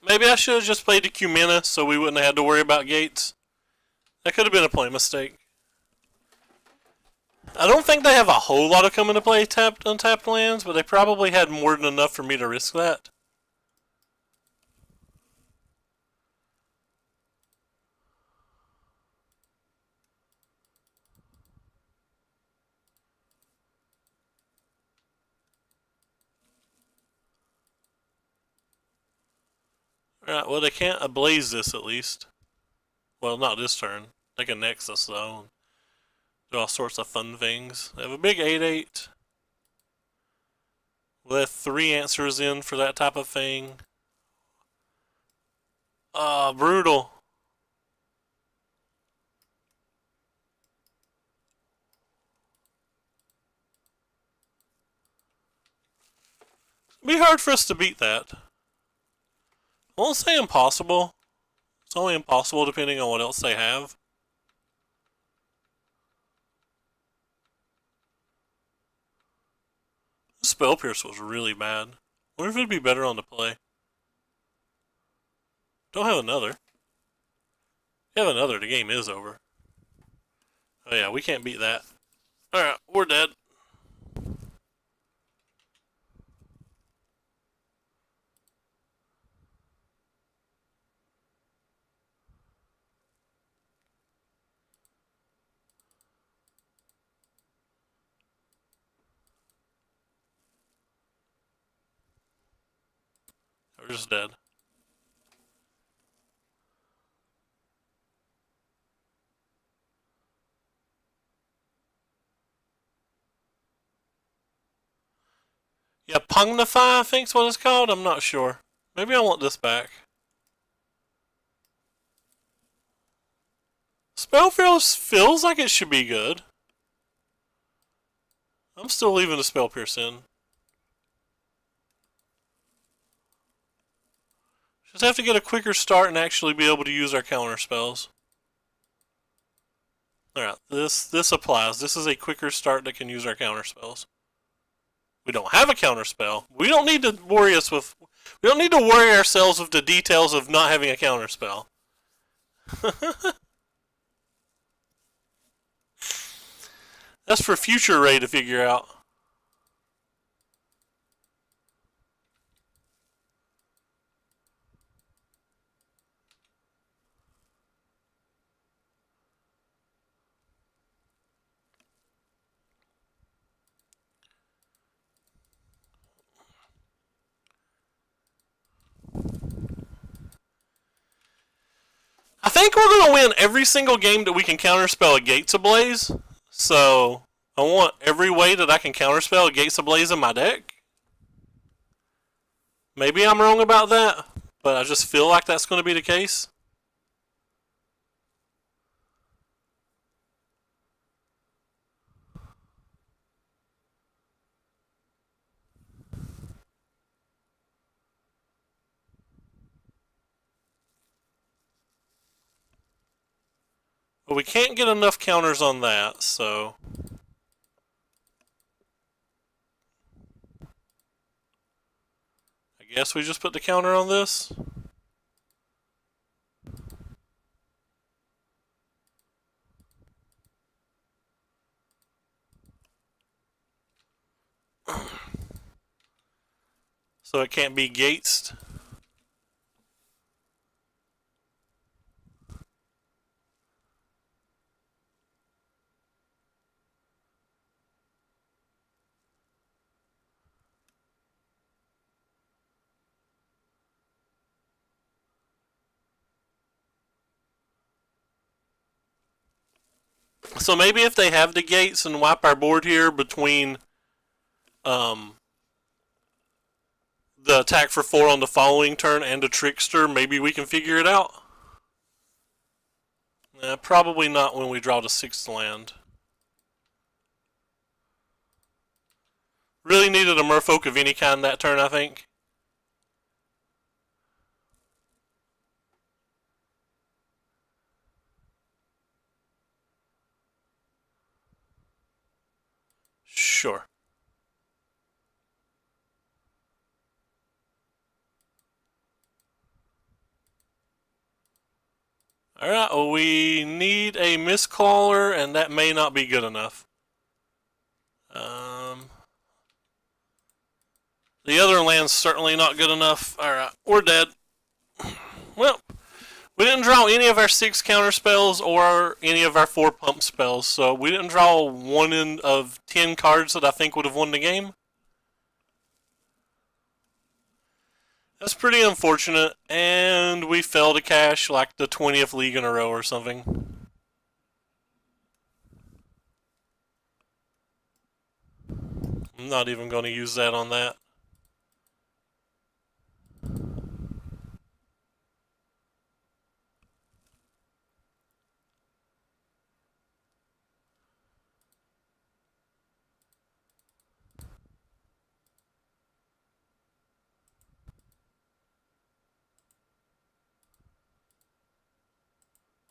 Speaker 1: Maybe I should have just played the Cumina so we wouldn't have had to worry about gates. That could have been a play mistake. I don't think they have a whole lot of come into play tapped untapped lands, but they probably had more than enough for me to risk that. Alright, well they can't ablaze this at least. Well, not this turn. They can Nexus though. Do all sorts of fun things. They have a big 8/8. We'll have 3 answers in for that type of thing. Brutal. It'd be hard for us to beat that. I won't say impossible. It's only impossible depending on what else they have. Spell Pierce was really bad. Wonder if it'd be better on the play. Don't have another. If you have another, the game is over. Oh yeah, we can't beat that. Alright, we're dead. We're just dead. Yeah, Pugnify, I think's what it's called. I'm not sure. Maybe I want this back. Spell feels like it should be good. I'm still leaving the Spell Pierce in. Just have to get a quicker start and actually be able to use our counter spells. Alright, this applies. This is a quicker start that can use our counter spells. We don't have a counter spell. We don't need to worry ourselves with the details of not having a counter spell. That's for future Ray to figure out. I think we're going to win every single game that we can counterspell a Gates Ablaze. So, I want every way that I can counterspell a Gates Ablaze in my deck. Maybe I'm wrong about that, but I just feel like that's going to be the case. But we can't get enough counters on that, so... I guess we just put the counter on this. So it can't be gatesed. So maybe if they have the gates and wipe our board here between the attack for 4 on the following turn and a trickster, maybe we can figure it out. Probably not when we draw the 6th land. Really needed a Merfolk of any kind that turn, I think. Sure. Alright, well, we need a Mistcaller, and that may not be good enough. The other land's certainly not good enough. Alright, we're dead. Well, we didn't draw any of our 6 counter spells or any of our 4 pump spells, so we didn't draw 1 of 10 cards that I think would have won the game. That's pretty unfortunate, and we fell to cash like the 20th league in a row or something. I'm not even going to use that on that.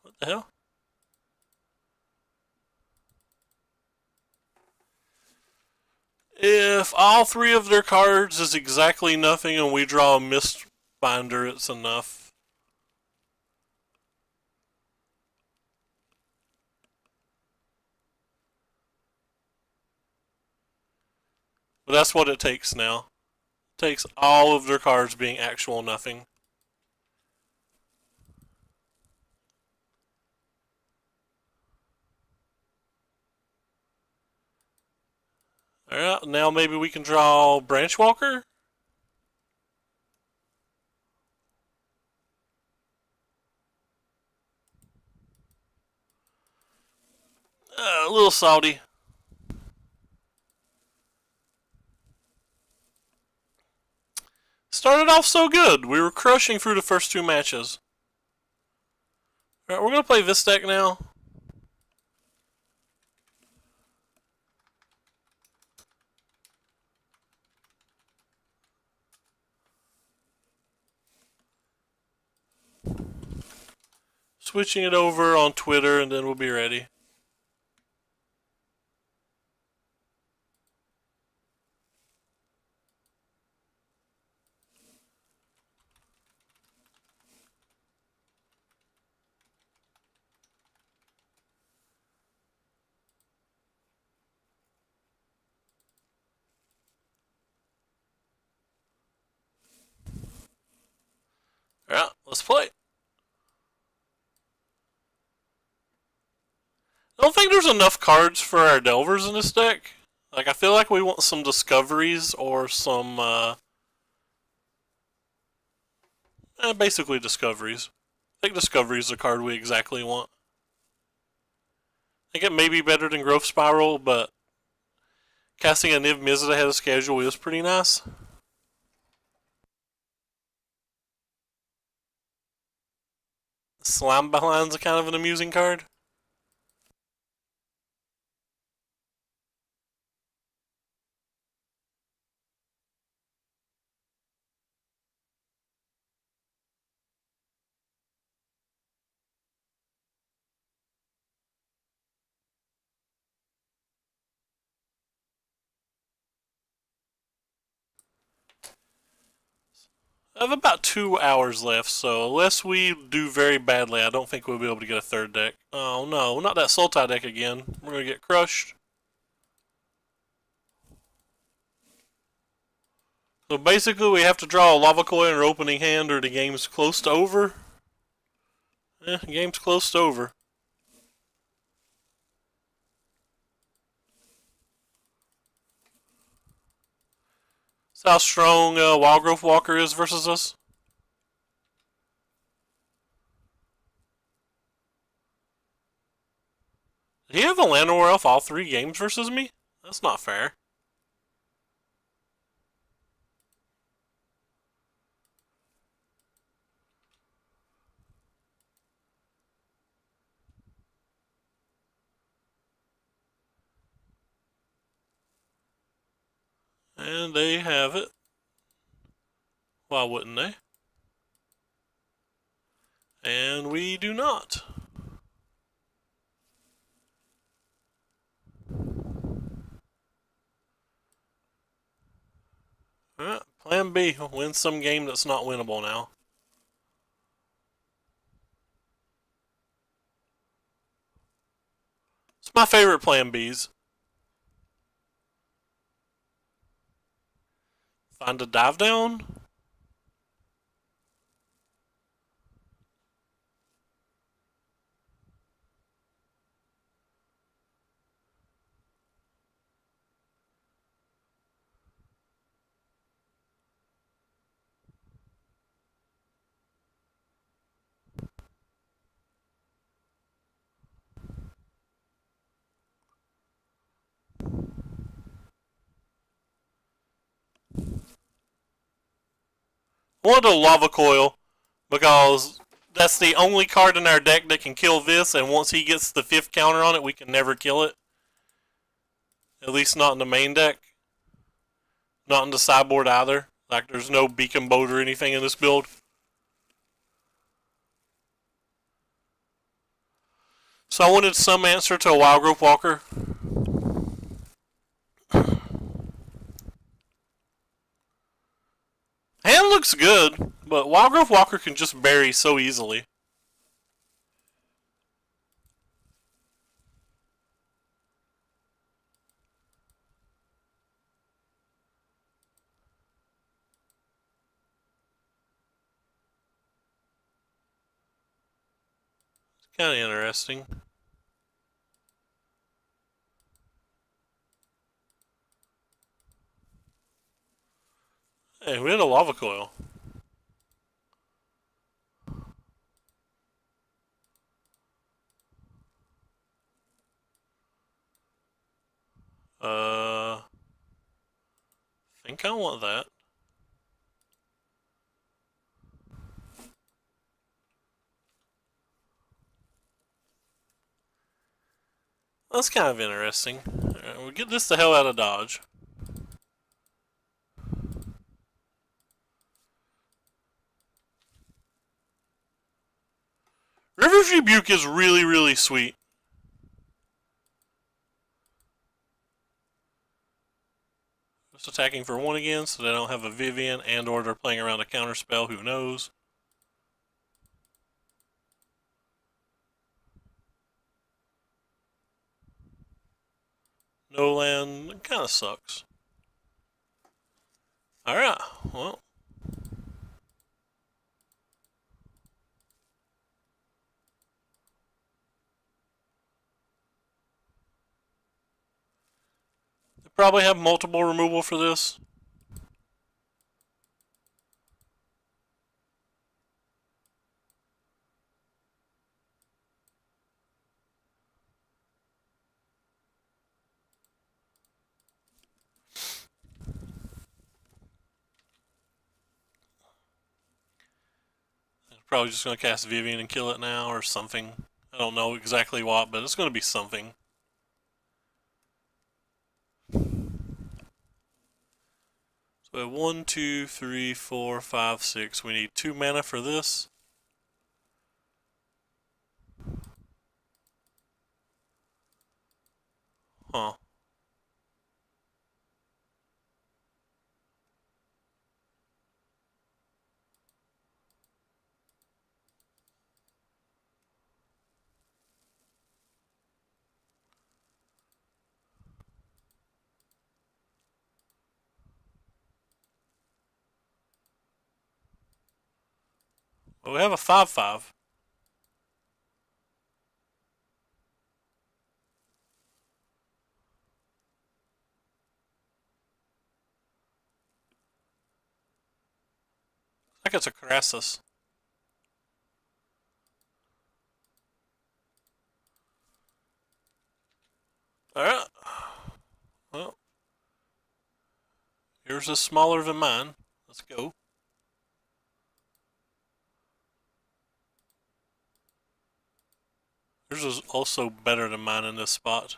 Speaker 1: What the hell? If all 3 of their cards is exactly nothing and we draw a Mist Binder, it's enough. But that's what it takes now. It takes all of their cards being actual nothing. Alright, now maybe we can draw Branchwalker? A little salty. Started off so good. We were crushing through the first 2 matches. Alright, we're going to play this deck now. Switching it over on Twitter and then we'll be ready. Alright, let's play. I don't think there's enough cards for our Delvers in this deck. Like, I feel like we want some Discoveries or some, basically Discoveries. I think Discovery is the card we exactly want. I think it may be better than Growth Spiral, but casting a Niv Mizzet ahead of schedule is pretty nice. Slime Behind's a kind of an amusing card. I have about 2 hours left, so unless we do very badly, I don't think we'll be able to get a 3rd deck. Oh no, not that Sultai deck again. We're going to get crushed. So basically we have to draw a Lava Coin in our opening hand or the game's close to over. Game's close to over. That's how strong Wildgrowth Walker is versus us. Did he have a Llanowar Elf all 3 games versus me? That's not fair. And they have it. Why wouldn't they? And we do not. Alright, plan B. Win some game that's not winnable now. It's my favorite plan Bs. Find a dive down. I wanted a lava coil because that's the only card in our deck that can kill this, and once he gets the 5th counter on it, we can never kill it. At least not in the main deck. Not in the sideboard either. Like, there's no beacon boat or anything in this build. So I wanted some answer to a Wild Growth Walker. Hand looks good, but Wild Growth Walker can just bury so easily. It's kind of interesting. Hey, we had a lava coil. I think I want that. That's kind of interesting. Alright, we'll get this the hell out of Dodge. River's Rebuke is really, really sweet. Just attacking for 1 again, so they don't have a Vivian, and or they're playing around a counter spell, who knows. No land, kind of sucks. Alright, well. They probably have multiple removal for this. Probably just going to cast Vivian and kill it now, or something. I don't know exactly what, but it's going to be something. So we have 1, 2, 3, 4, 5, 6. We need 2 mana for this. Huh. Well, we have a 5/5. I think it's a Crassus. Alright. Well, yours is smaller than mine. Let's go. Yours is also better than mine in this spot.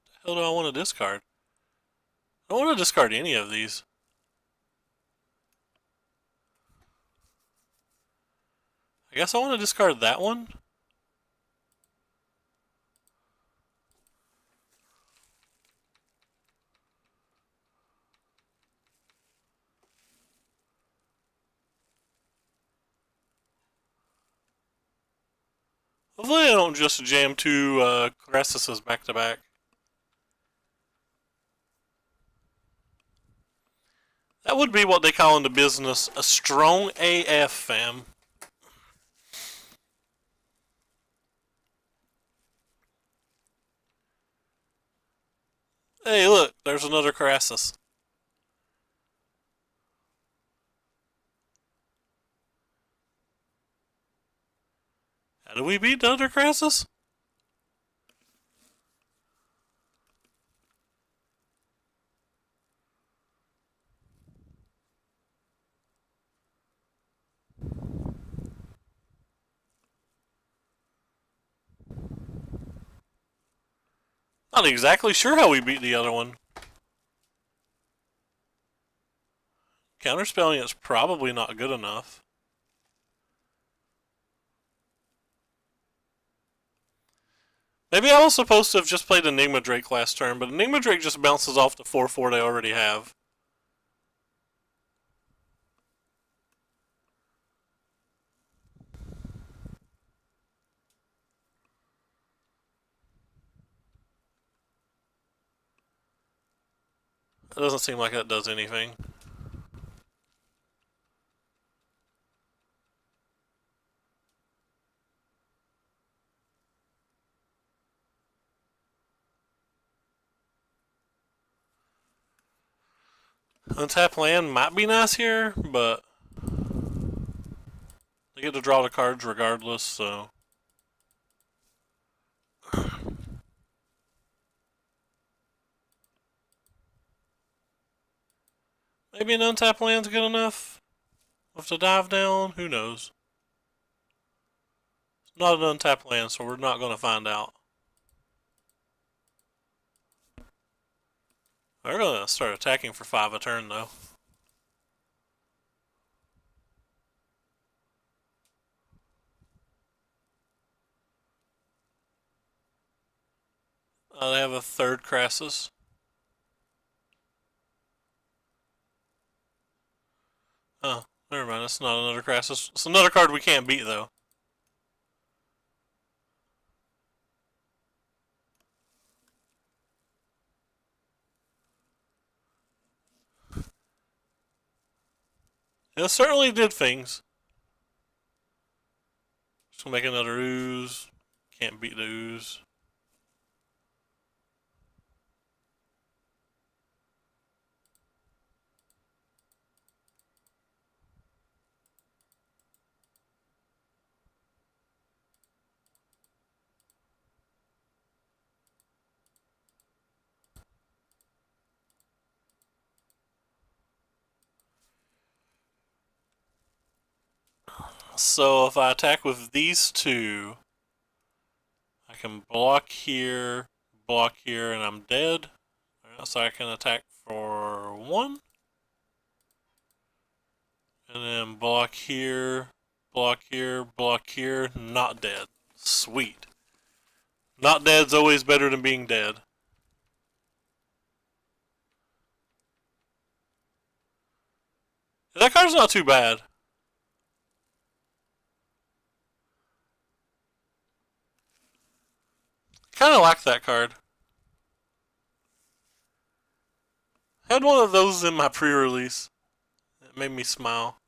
Speaker 1: What the hell do I want to discard? I don't want to discard any of these. I guess I want to discard that one. Hopefully I don't just jam two Crassuses back to back. That would be what they call in the business a strong AF, fam. Hey, look, there's another Crassus. How do we beat the other Crassus? Not exactly sure how we beat the other one. Counterspelling is probably not good enough. Maybe I was supposed to have just played Enigma Drake last turn, but Enigma Drake just bounces off the 4/4 they already have. It doesn't seem like that does anything. Untap land might be nice here, but they get to draw the cards regardless, so. Maybe an untap land's good enough with the dive down. Who knows? It's not an untap land, so we're not going to find out. They're going to start attacking for 5 a turn, though. They have a third Crassus. Oh, never mind. It's not another Crassus. It's another card we can't beat, though. It certainly did things. Just gonna make another ooze. Can't beat the ooze. So if I attack with these two, I can block here, and I'm dead. So I can attack for 1. And then block here, not dead. Sweet. Not dead's always better than being dead. That card's not too bad. Kind of like that card. I had one of those in my pre-release. It made me smile.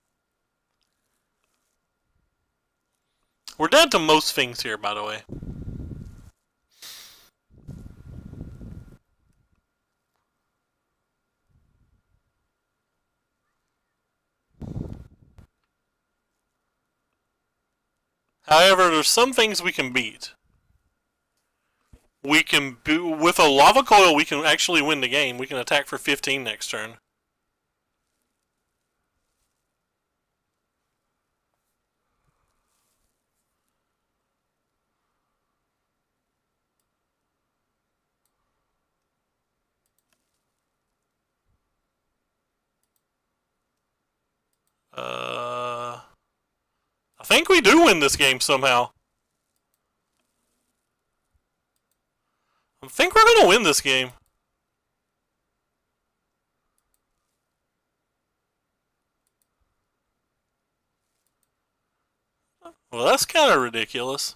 Speaker 1: We're dead to most things here, by the way. However, there's some things we can beat. We can with a lava coil. We can actually win the game. We can attack for 15 next turn. I think we do win this game somehow. I think we're gonna win this game. Well, that's kind of ridiculous.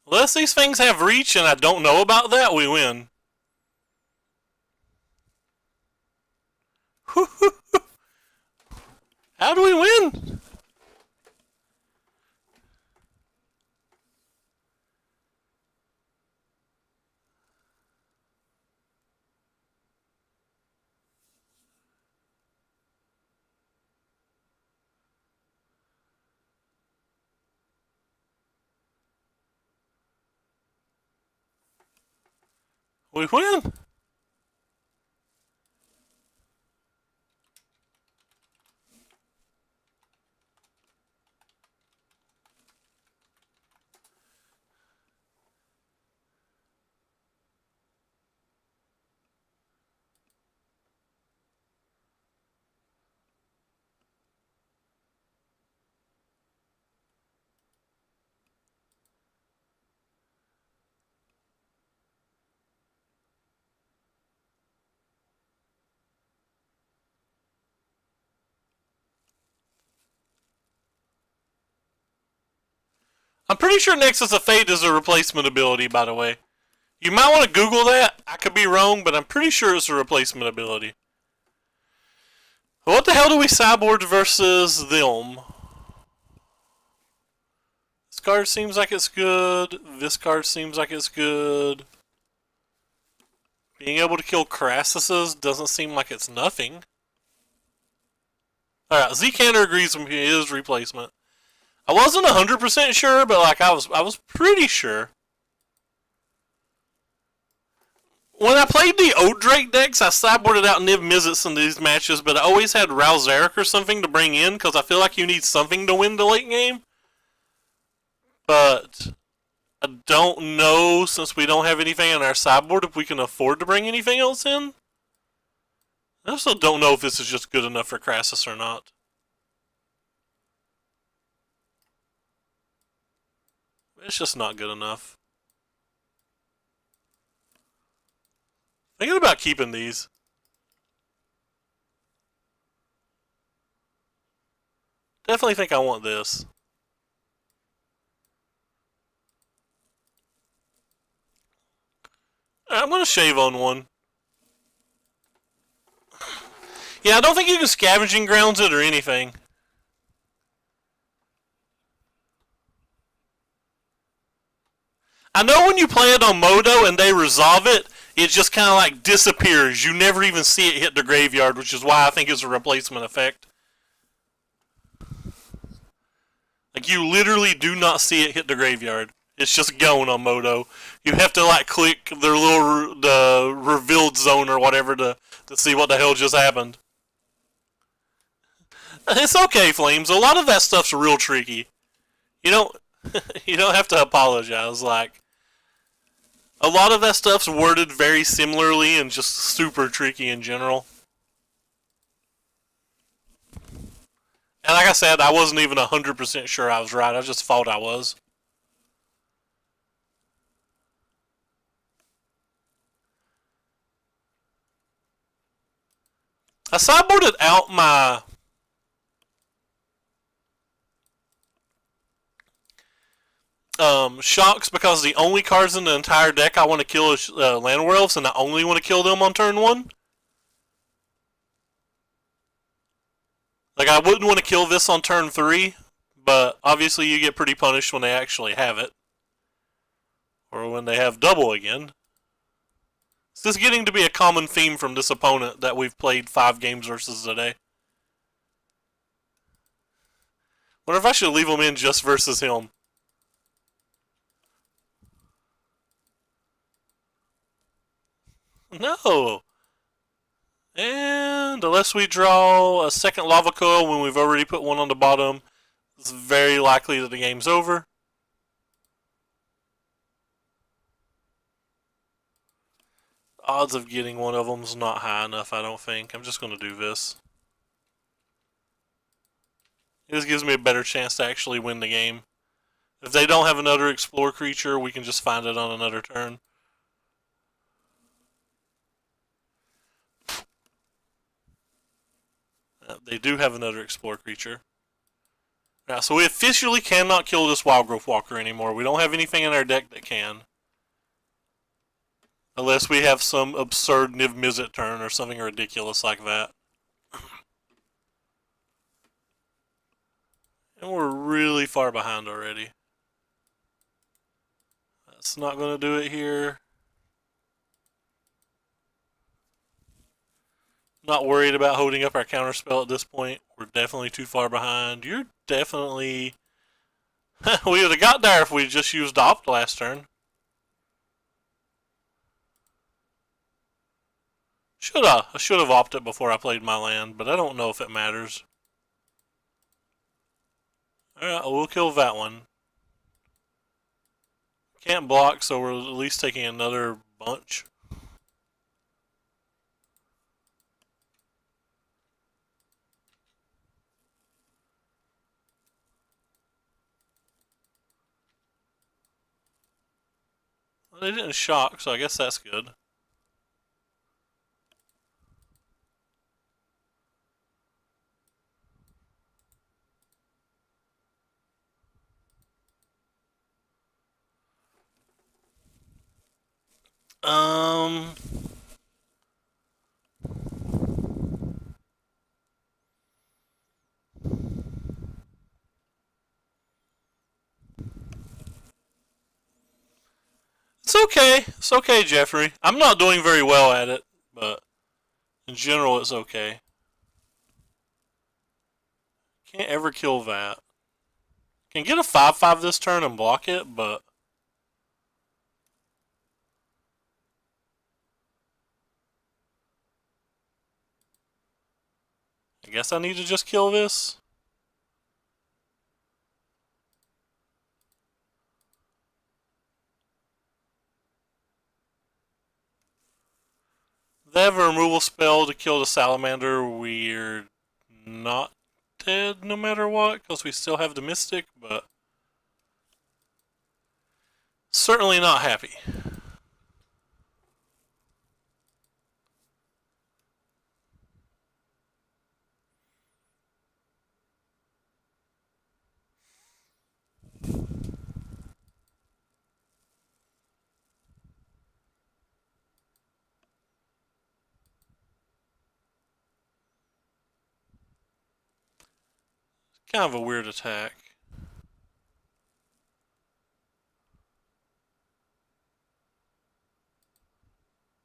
Speaker 1: Unless these things have reach and I don't know about that, we win. How do we win? We win. I'm pretty sure Nexus of Fate is a replacement ability, by the way. You might want to Google that. I could be wrong, but I'm pretty sure it's a replacement ability. What the hell do we sideboard versus them? This card seems like it's good. This card seems like it's good. Being able to kill Crassuses doesn't seem like it's nothing. Alright, Z-Canter agrees with me. It is replacement. I wasn't 100% sure, but like I was pretty sure. When I played the Old Drake decks, I sideboarded out Niv Mizzets in these matches, but I always had Ralzeric or something to bring in, because I feel like you need something to win the late game. But I don't know, since we don't have anything on our sideboard, if we can afford to bring anything else in. I also don't know if this is just good enough for Crassus or not. It's just not good enough. Thinking about keeping these. Definitely think I want this. I'm going to shave on one. Yeah, I don't think you can scavenging grounds it or anything. I know when you play it on Modo and they resolve it, it just kind of like disappears. You never even see it hit the graveyard, which is why I think it's a replacement effect. Like, you literally do not see it hit the graveyard. It's just gone on Modo. You have to like click their little the revealed zone or whatever to see what the hell just happened. It's okay, Flames. A lot of that stuff's real tricky. You don't you don't have to apologize. Like, a lot of that stuff's worded very similarly and just super tricky in general. And like I said, I wasn't even 100% sure I was right. I just thought I was. I sideboarded out my shocks because the only cards in the entire deck I want to kill is Land Werewolves, and I only want to kill them on turn 1. Like, I wouldn't want to kill this on turn 3, but obviously you get pretty punished when they actually have it. Or when they have double again. This is getting to be a common theme from this opponent that we've played 5 games versus today. Wonder if I should leave him in just versus him. No. And unless we draw a second lava coil when we've already put one on the bottom, it's very likely that the game's over. Odds of getting one of them's not high enough, I don't think. I'm just going to do this. This gives me a better chance to actually win the game. If they don't have another explore creature, we can just find it on another turn. They do have another explore creature. Yeah, so we officially cannot kill this Wild Growth Walker anymore. We don't have anything in our deck that can. Unless we have some absurd Niv Mizzet turn or something ridiculous like that. And we're really far behind already. That's not going to do it here. Not worried about holding up our counterspell at this point. We're definitely too far behind. You're definitely... we would have got there if we just used Opt last turn. I should have opted before I played my land, but I don't know if it matters. Alright, we'll kill that one. Can't block, so we're at least taking another bunch. Well, they didn't shock, so I guess that's good. Um... It's okay. It's okay, Jeffrey. I'm not doing very well at it, but in general, it's okay. Can't ever kill that. Can get a 5/5 this turn and block it, but I guess I need to just kill this. They have a removal spell to kill the Salamander. We're not dead no matter what, because we still have the Mystic, but certainly not happy. Kind of a weird attack.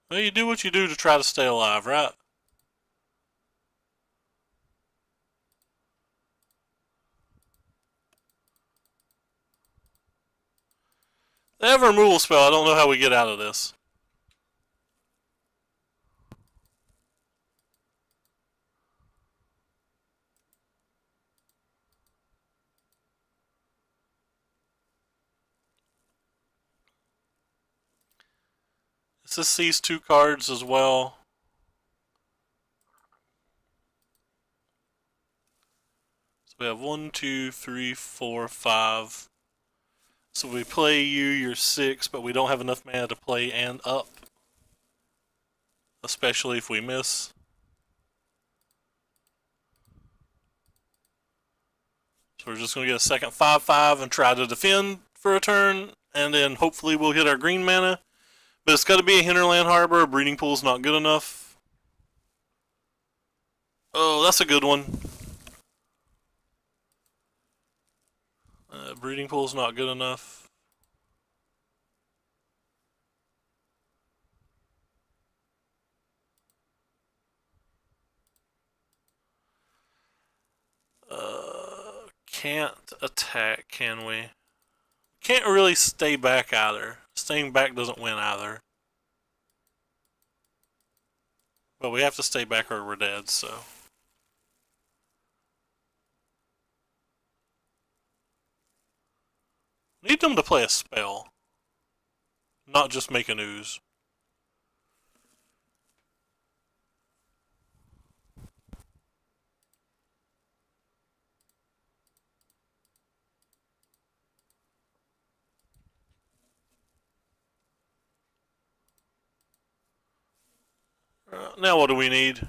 Speaker 1: Well, you do what you do to try to stay alive, right? They have a removal spell. I don't know how we get out of this. This sees 2 cards as well. So we have 1, 2, 3, 4, 5. So we play you, you're 6, but we don't have enough mana to play and up. Especially if we miss. So we're just going to get a second 5/5 and try to defend for a turn, and then hopefully we'll hit our green mana. But it's got to be a hinterland harbor. A breeding pool's not good enough. Oh, that's a good one. Breeding pool's not good enough. Can't attack, can we? Can't really stay back either. Staying back doesn't win either. But we have to stay back or we're dead, so. Need them to play a spell. Not just make an ooze. Now what do we need?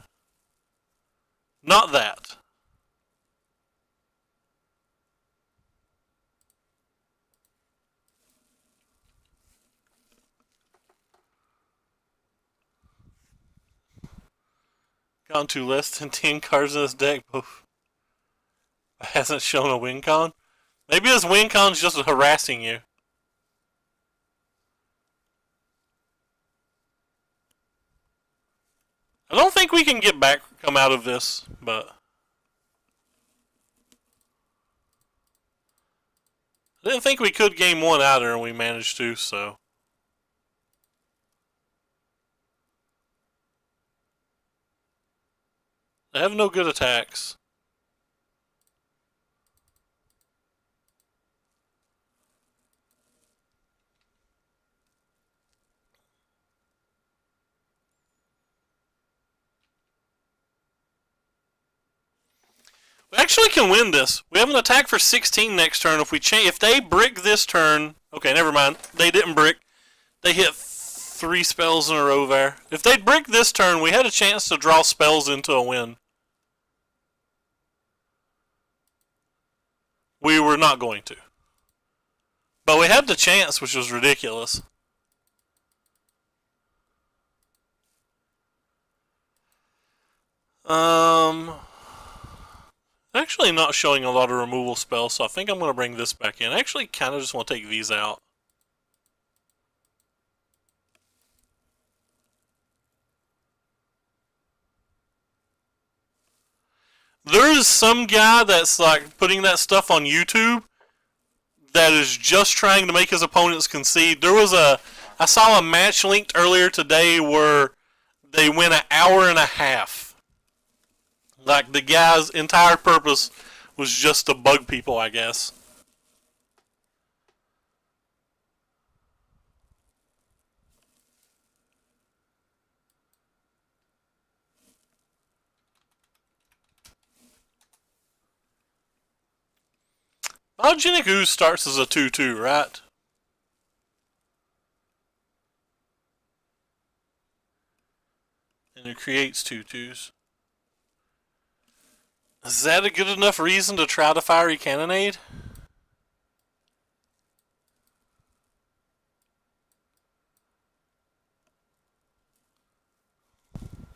Speaker 1: Not that. Gone to less than 10 cards in this deck, but hasn't shown a win con. Maybe this win con's just harassing you. I don't think we can come out of this, but I didn't think we could game one out there, and we managed to, so. They have no good attacks. We actually can win this. We have an attack for 16 next turn. If they brick this turn, okay, never mind. They didn't brick. They hit 3 spells in a row there. If they'd brick this turn, we had a chance to draw spells into a win. We were not going to. But we had the chance, which was ridiculous. Actually not showing a lot of removal spells, so I think I'm going to bring this back in. I actually kind of just want to take these out. There is some guy that's like putting that stuff on YouTube that is just trying to make his opponents concede. I saw a match linked earlier today where they went an hour and a half. Like, the guy's entire purpose was just to bug people, I guess. Biogenic Ooze starts as a 2-2, right? And it creates 2-2s. Is that a good enough reason to try the Fiery Cannonade?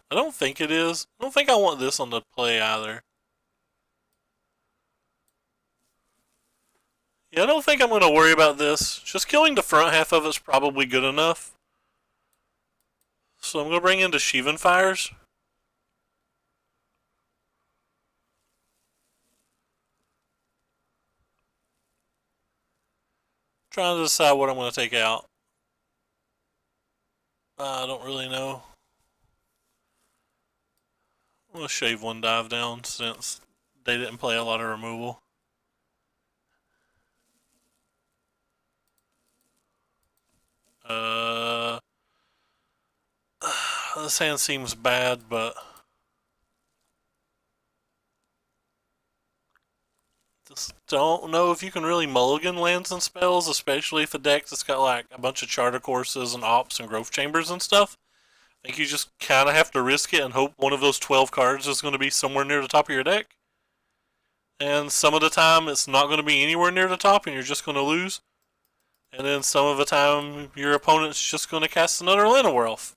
Speaker 1: I don't think it is. I don't think I want this on the play either. Yeah, I don't think I'm going to worry about this. Just killing the front half of it's probably good enough. So I'm going to bring in the Shivan Fires. Trying to decide what I'm going to take out. I don't really know. I'm going to shave one dive down since they didn't play a lot of removal. This hand seems bad, but just don't know if you can really mulligan lands and spells, especially if a deck that's got like a bunch of charter courses and ops and growth chambers and stuff. I think you just kind of have to risk it and hope one of those 12 cards is going to be somewhere near the top of your deck. And some of the time it's not going to be anywhere near the top and you're just going to lose. And then some of the time your opponent's just going to cast another Llanowar.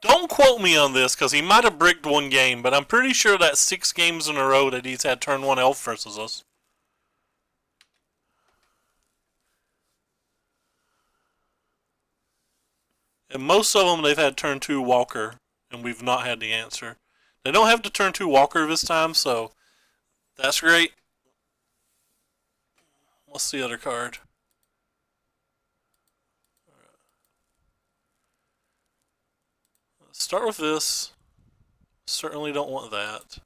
Speaker 1: Don't quote me on this, because he might have bricked one game, but I'm pretty sure that's 6 games in a row that he's had turn 1 elf versus us. And most of them they've had turn 2 walker, and we've not had the answer. They don't have the turn 2 walker this time, so that's great. What's the other card? Let's start with this. Certainly don't want that.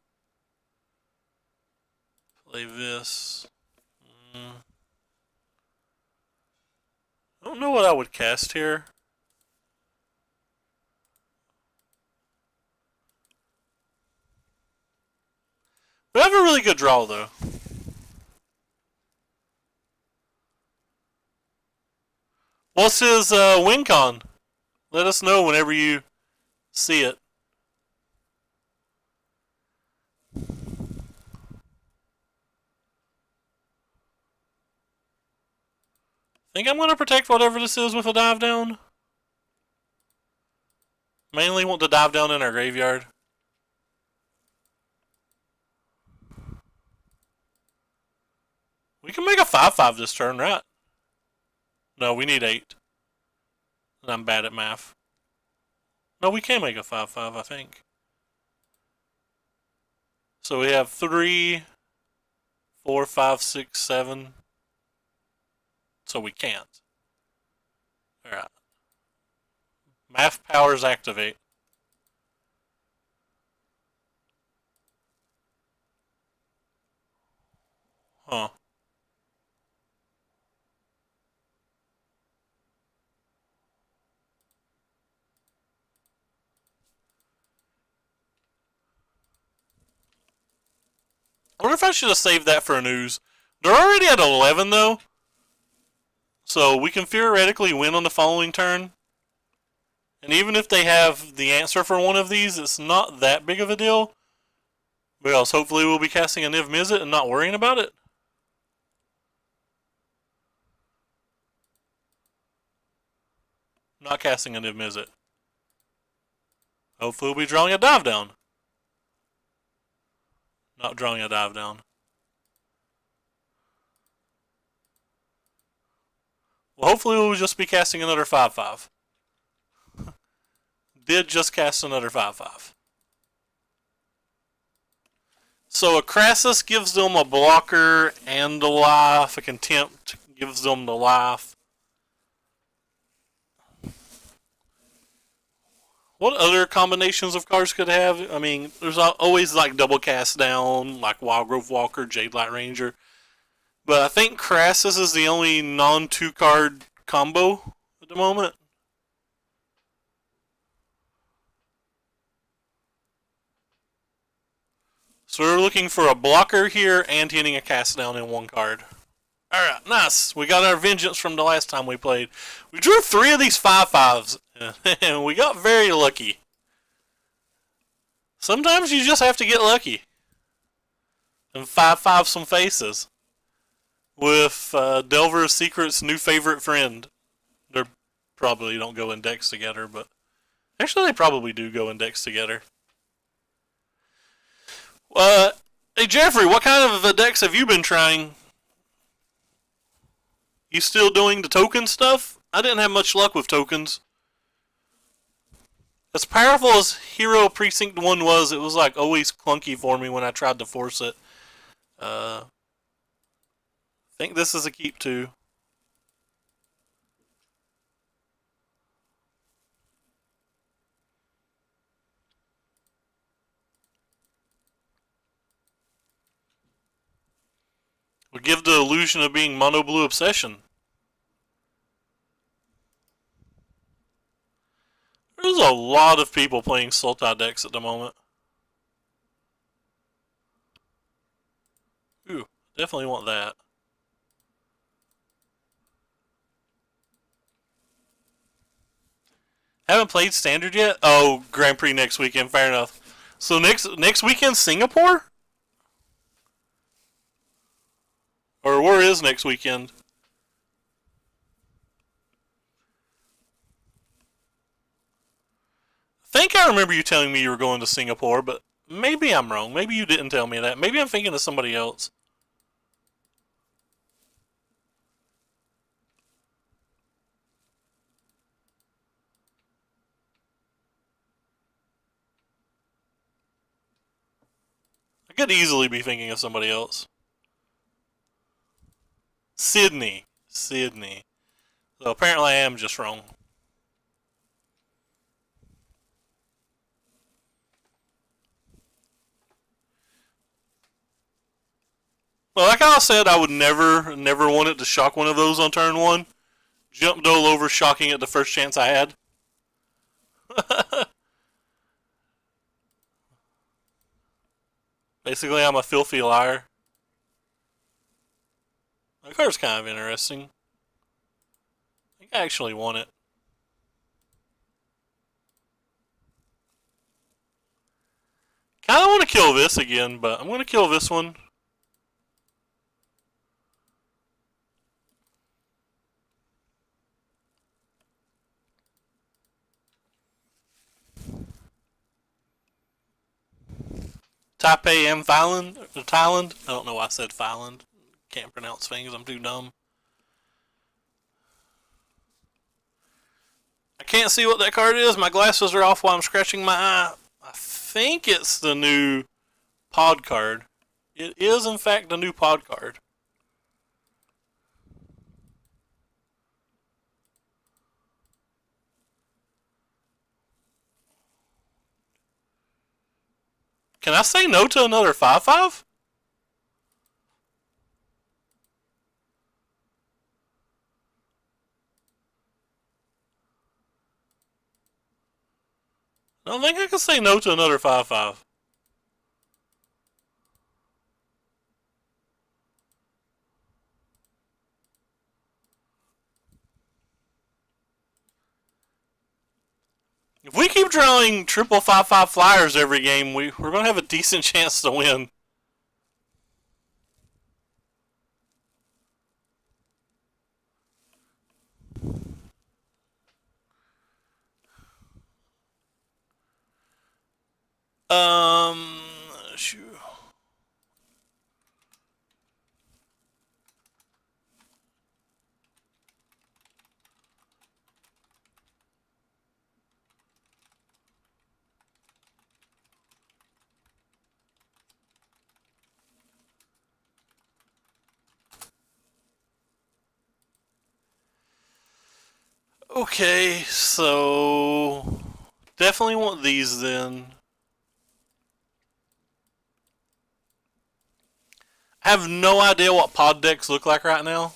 Speaker 1: Play this. I don't know what I would cast here. We have a really good draw, though. What's his win con? Let us know whenever you see it. Think I'm going to protect whatever this is with a dive down? Mainly want to dive down in our graveyard. We can make a 5/5 this turn, right? No, we need 8. And I'm bad at math. No, we can make a 5/5, I think. So we have 3, 4, 5, 6, 7. So we can't. Alright. Math powers activate. Huh. I wonder if I should have saved that for news. They're already at 11, though. So we can theoretically win on the following turn. And even if they have the answer for one of these, it's not that big of a deal. Because hopefully we'll be casting a Niv Mizzet and not worrying about it. Not casting a Niv Mizzet. Hopefully we'll be drawing a dive down. Not drawing a dive down. Well, hopefully we'll just be casting another 5/5. Did just cast another 5/5. So a Crassus gives them a blocker and a life. A Contempt gives them the life. What other combinations of cards could have? I mean, there's always like double cast down, like Wildgrove Walker, Jade Light Ranger. But I think Crassus is the only non-2 card combo at the moment. So we're looking for a blocker here and hitting a cast down in one card. Alright, nice. We got our vengeance from the last time we played. We drew 3 of these 5/5s, and we got very lucky. Sometimes you just have to get lucky. And 5/5 some faces. With Delver of Secret's new favorite friend. They probably don't go in decks together, but actually they probably do go in decks together. Hey Jeffrey, what kind of decks have you been trying? You still doing the token stuff? I didn't have much luck with tokens. As powerful as Hero Precinct 1 was, it was like always clunky for me when I tried to force it. I think this is a keep too. Would give the illusion of being mono blue obsession. There's a lot of people playing Sultai decks at the moment. Ooh, definitely want that. Haven't played Standard yet? Oh, Grand Prix next weekend, fair enough. So next weekend, Singapore? Or where is next weekend? I think I remember you telling me you were going to Singapore, but maybe I'm wrong. Maybe you didn't tell me that. Maybe I'm thinking of somebody else. I could easily be thinking of somebody else. Sydney. Sydney. So apparently I am just wrong. Well, like I said, I would never want it to shock one of those on turn 1. Jumped all over shocking it the first chance I had. Basically, I'm a filthy liar. That card's kind of interesting. I think I actually want it. Kind of want to kill this again, but I'm going to kill this one. Taipei and Thailand. I don't know why I said Thailand. Can't pronounce things. I'm too dumb. I can't see what that card is. My glasses are off while I'm scratching my eye. I think it's the new pod card. It is, in fact, the new pod card. Can I say no to another 5/5? I don't think I can say no to another 5/5. If we keep drawing triple 5/5 flyers every game, we're going to have a decent chance to win. Shoot. Okay, so definitely want these then. I have no idea what pod decks look like right now. I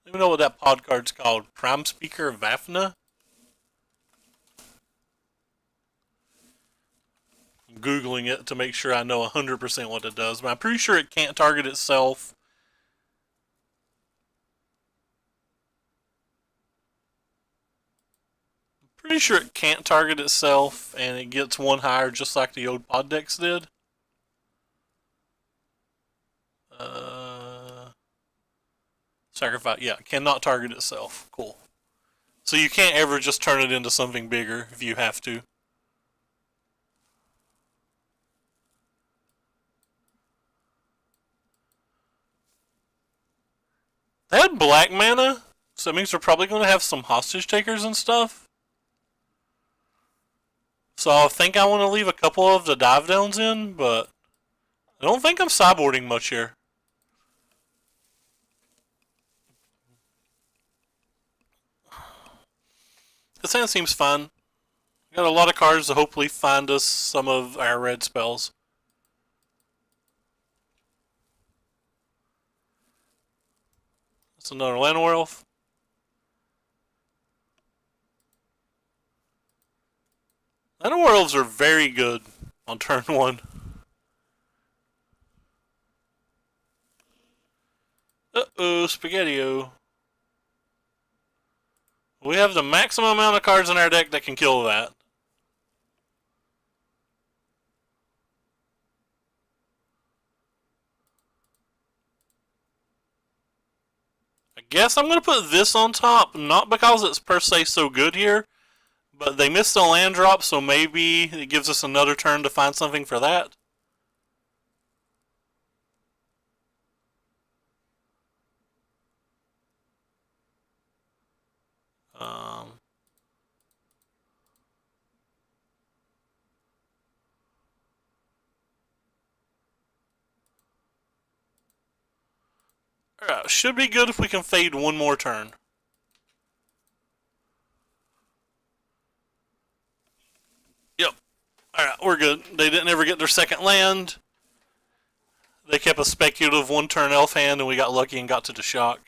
Speaker 1: don't even know what that pod card's called. Prime Speaker Vafna? I'm Googling it to make sure I know 100% what it does, but I'm pretty sure it can't target itself. Pretty sure it can't target itself, and it gets one higher just like the old pod decks did. Sacrifice, yeah, cannot target itself. Cool. So you can't ever just turn it into something bigger if you have to. They had black mana, so it means they're probably going to have some hostage takers and stuff. So I think I want to leave a couple of the dive downs in, but I don't think I'm sideboarding much here. This hand seems fun. We got a lot of cards to hopefully find us some of our red spells. That's another Llanowar. Llanowar are very good on turn 1. Uh-oh, Spaghetti-O. We have the maximum amount of cards in our deck that can kill that. I guess I'm going to put this on top, not because it's per se so good here, but they missed a land drop, so maybe it gives us another turn to find something for that. Alright, should be good if we can fade one more turn. Yep. Alright, we're good. They didn't ever get their second land. They kept a speculative one-turn elf hand, and we got lucky and got to the shock.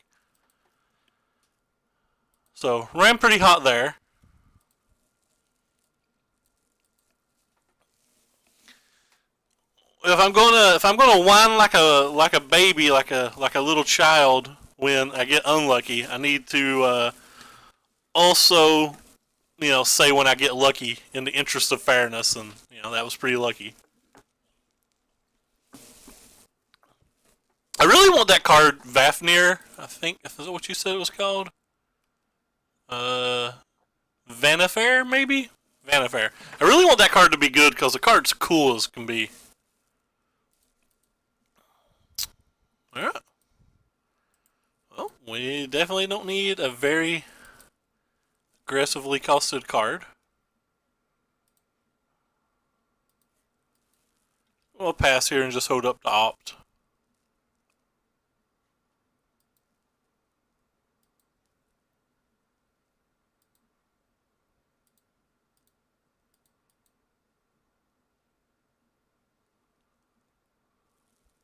Speaker 1: So, ran pretty hot there. If I'm gonna whine like a baby, like a little child when I get unlucky, I need to also, say when I get lucky in the interest of fairness, and that was pretty lucky. I really want that card, Vafnir. I think is that what you said it was called? Vanifair, maybe. Vanifair. I really want that card to be good because the card's cool as can be. Alright. Well, we definitely don't need a very aggressively costed card. We'll pass here and just hold up to opt.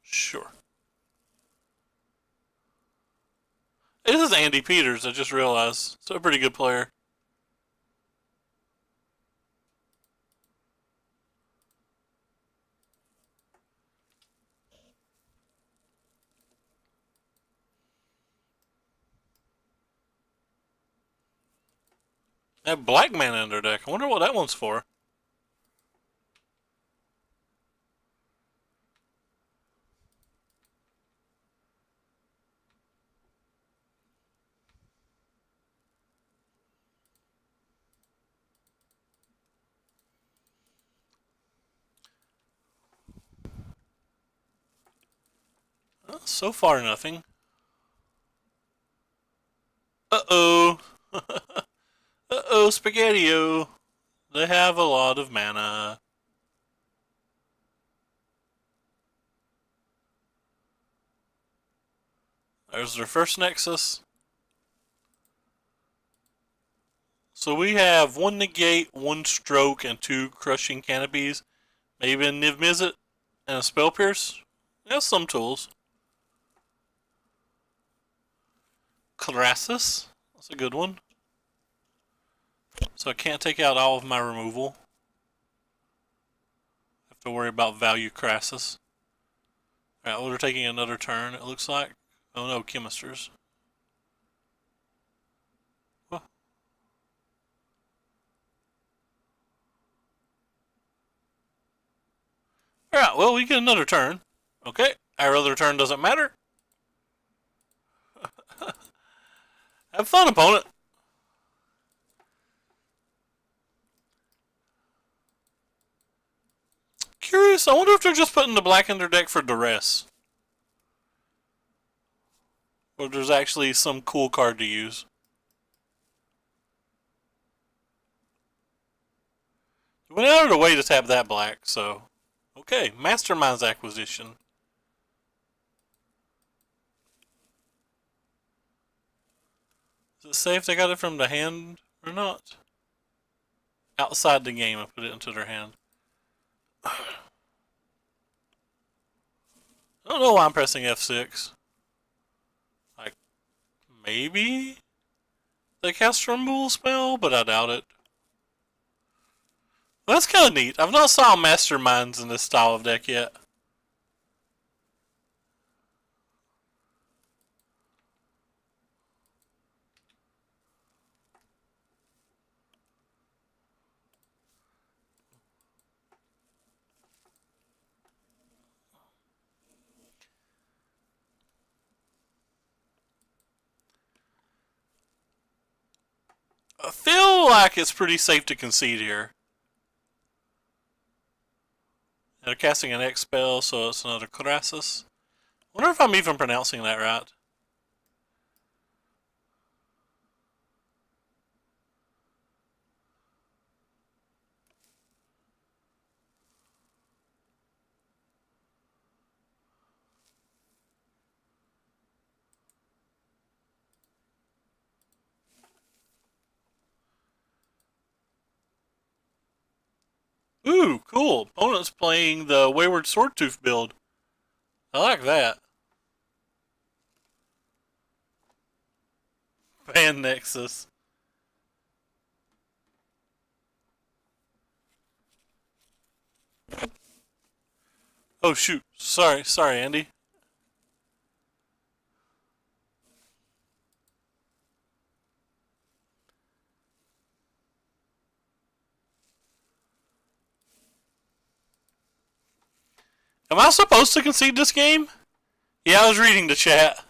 Speaker 1: Sure. This is Andy Peters, I just realized. So a pretty good player. That black mana in their deck. I wonder what that one's for. So far, nothing. Uh-oh. Uh-oh, Spaghetti-O. They have a lot of mana. There's their first Nexus. So we have one Negate, one Stroke, and two Crushing Canopies. Maybe a Niv Mizzet and a Spell Pierce. That's some tools. Crassus. That's a good one. So I can't take out all of my removal. Have to worry about value Crassus. Alright, well, they're taking another turn, it looks like. Oh no, Chemisters. Well. Alright, well, we get another turn. Okay, our other turn doesn't matter. Have fun, opponent. Curious, I wonder if they're just putting the black in their deck for duress. Or there's actually some cool card to use. They went out of their way to tap that black, so... Okay, Mastermind's acquisition. Does it say if they got it from the hand or not? Outside the game, I put it into their hand. I don't know why I'm pressing F6. Like, maybe they cast a removal spell, but I doubt it. Well, that's kind of neat. I've not saw Masterminds in this style of deck yet. I feel like it's pretty safe to concede here. They're casting an X spell, so it's another Crassus. I wonder if I'm even pronouncing that right. Ooh, cool. Opponent's playing the Wayward Swordtooth build. I like that. Ban Nexus. Oh shoot. Sorry, Andy. Am I supposed to concede this game? Yeah, I was reading the chat.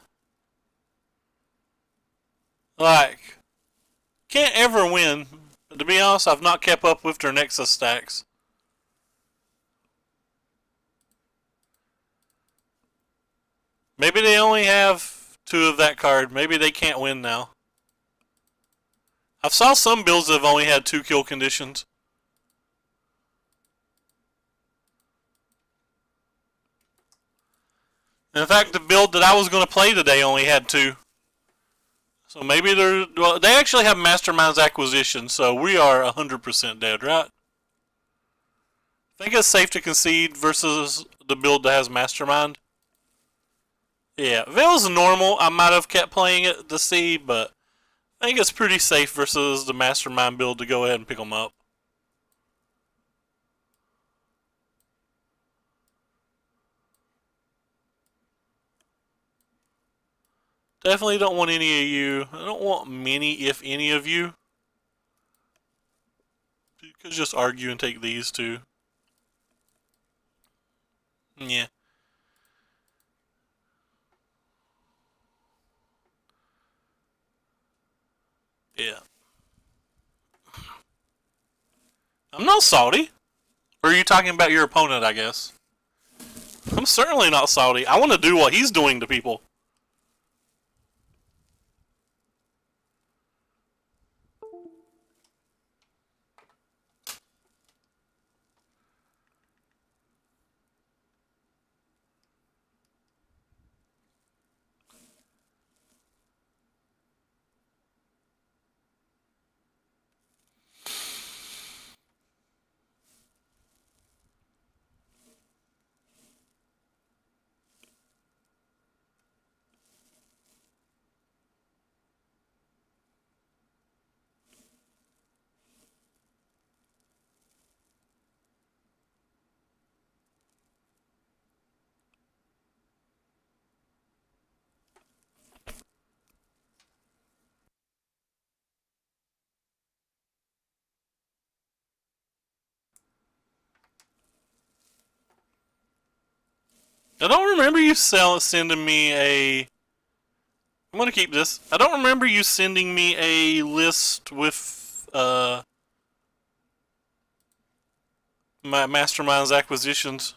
Speaker 1: Like, can't ever win, To be honest, I've not kept up with their Nexus stacks. Maybe they only have 2 of that card. Maybe they can't win now. I've saw some builds that have only had 2 kill conditions. In fact, the build that I was going to play today only had 2. So maybe they're... Well, they actually have Mastermind's Acquisition, so we are 100% dead, right? I think it's safe to concede versus the build that has Mastermind. Yeah, if it was normal, I might have kept playing it to see, but I think it's pretty safe versus the Mastermind build to go ahead and pick them up. Definitely don't want any of you. I don't want many, if any of you. You could just argue and take these 2. Yeah. Yeah. I'm not salty. Or are you talking about your opponent, I guess? I'm certainly not salty. I want to do what he's doing to people. I don't remember you sending me a... I'm going to keep this. I don't remember you sending me a list with my Mastermind's acquisitions.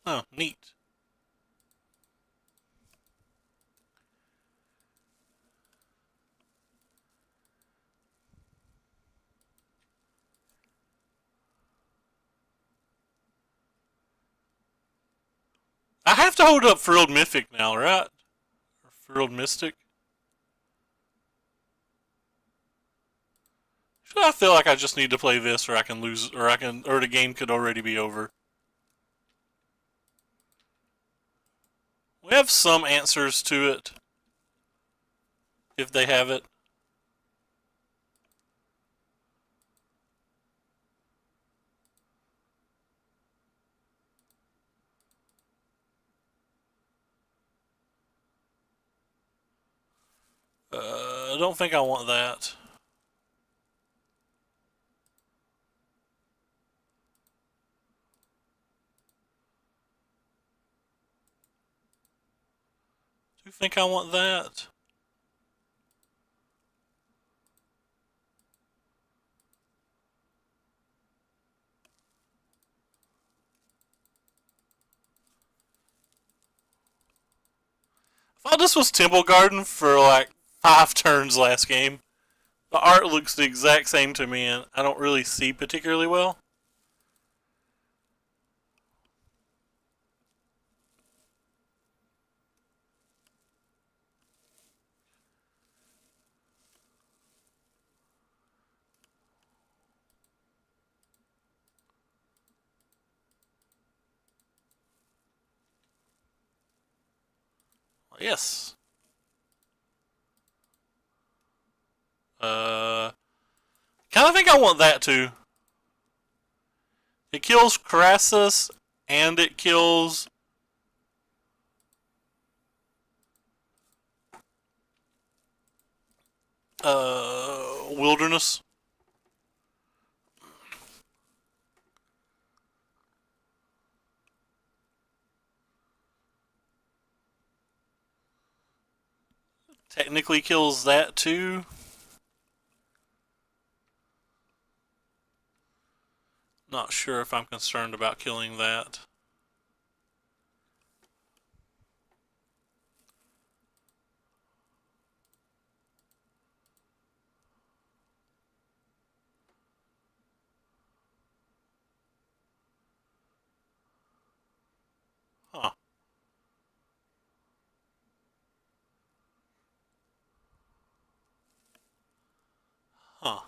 Speaker 1: Oh, neat. I have to hold up Frilled Mythic now, right? Or Frilled Mystic? I feel like I just need to play this, or I can lose, or the game could already be over. We have some answers to it, if they have it. I don't think I want that. Do you think I want that? I thought this was Temple Garden for like 5 turns last game. The art looks the exact same to me, and I don't really see particularly well. Yes. Kind of think I want that too. It kills Crassus and it kills Wilderness. Technically kills that too. Not sure if I'm concerned about killing that. Huh. Huh.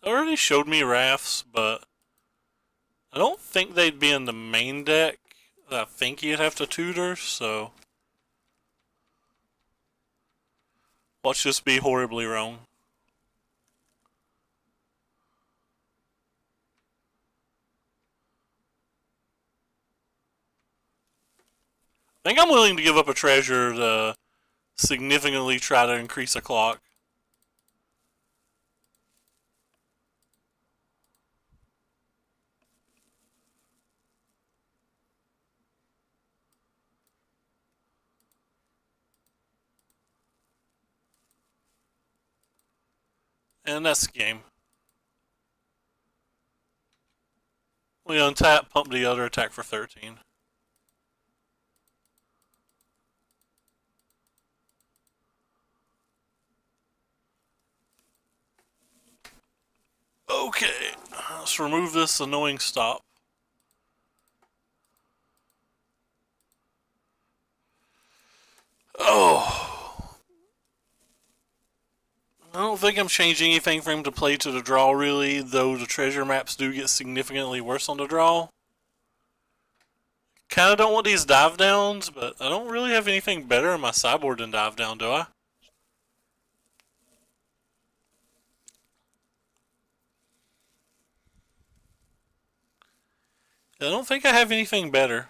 Speaker 1: It already showed me rafts, but I don't think they'd be in the main deck. I think you'd have to tutor, so watch this be horribly wrong. I think I'm willing to give up a treasure to significantly try to increase a clock. And that's the game. We untap, pump the other, attack for 13. Okay, let's remove this annoying stop. Oh, I don't think I'm changing anything for him to play to the draw, really, though the treasure maps do get significantly worse on the draw. Kinda don't want these dive downs, but I don't really have anything better in my sideboard than dive down, do I? I don't think I have anything better.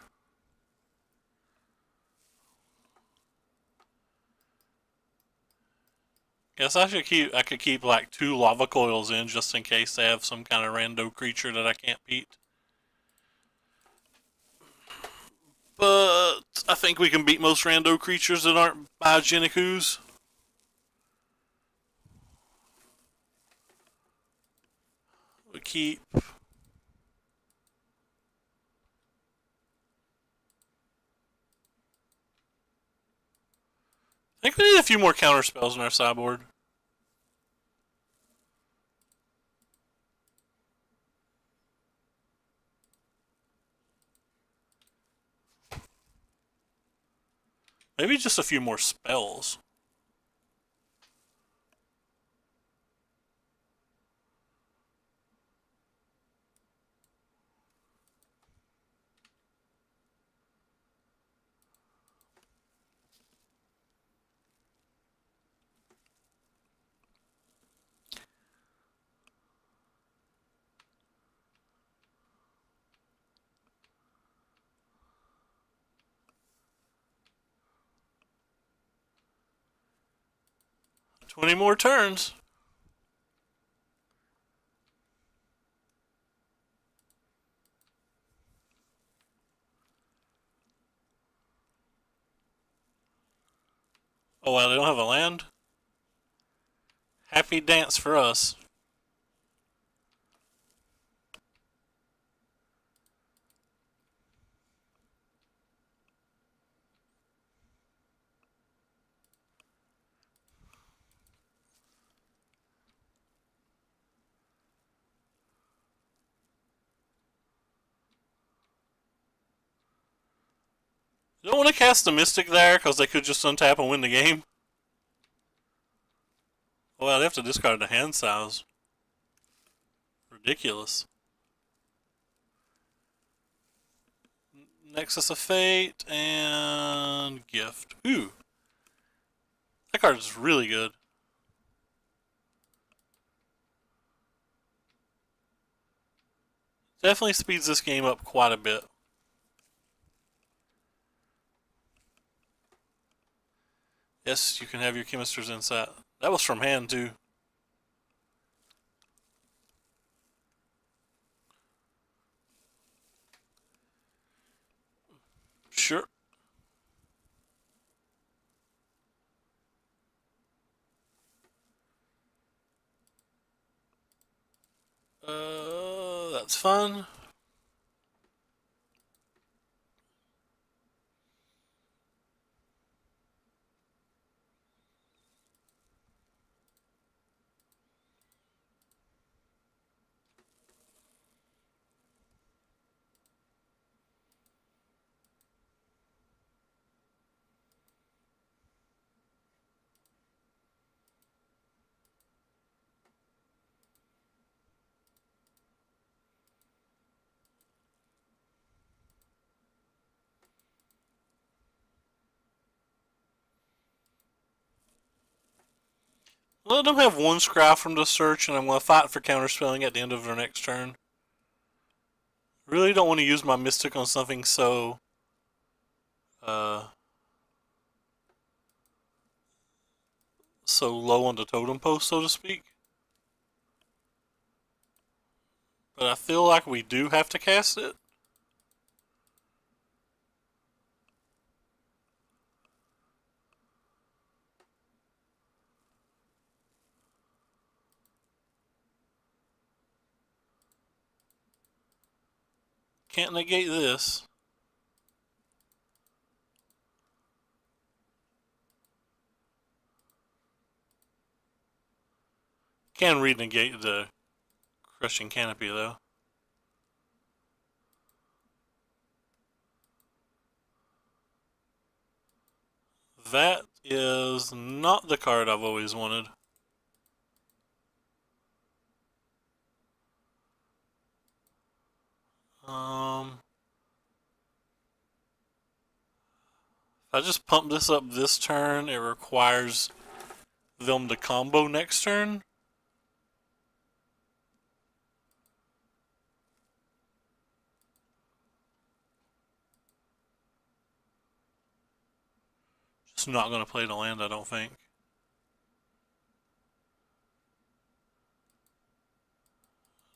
Speaker 1: Guess I could keep like 2 lava coils in just in case they have some kind of rando creature that I can't beat. But I think we can beat most rando creatures that aren't biogenic ooze. We keep. I think we need a few more counter spells in our sideboard. Maybe just a few more spells. $20 more turns. Oh wow, they don't have a land? Happy dance for us. You don't want to cast the Mystic there because they could just untap and win the game. Oh wow, they have to discard the hand size. Ridiculous. Nexus of Fate and Gift. Ooh, that card is really good. Definitely speeds this game up quite a bit. Yes, you can have your Chemister's Insight. That was from hand, too. Sure. That's fun. Let them have one scry from the search, and I'm going to fight for counterspelling at the end of their next turn. Really don't want to use my Mystic on something so so low on the totem post, so to speak. But I feel like we do have to cast it. Can't negate this. Can renegate the Crushing Canopy, though. That is not the card I've always wanted. If I just pump this up this turn, it requires them to combo next turn. Just not going to play the land, I don't think.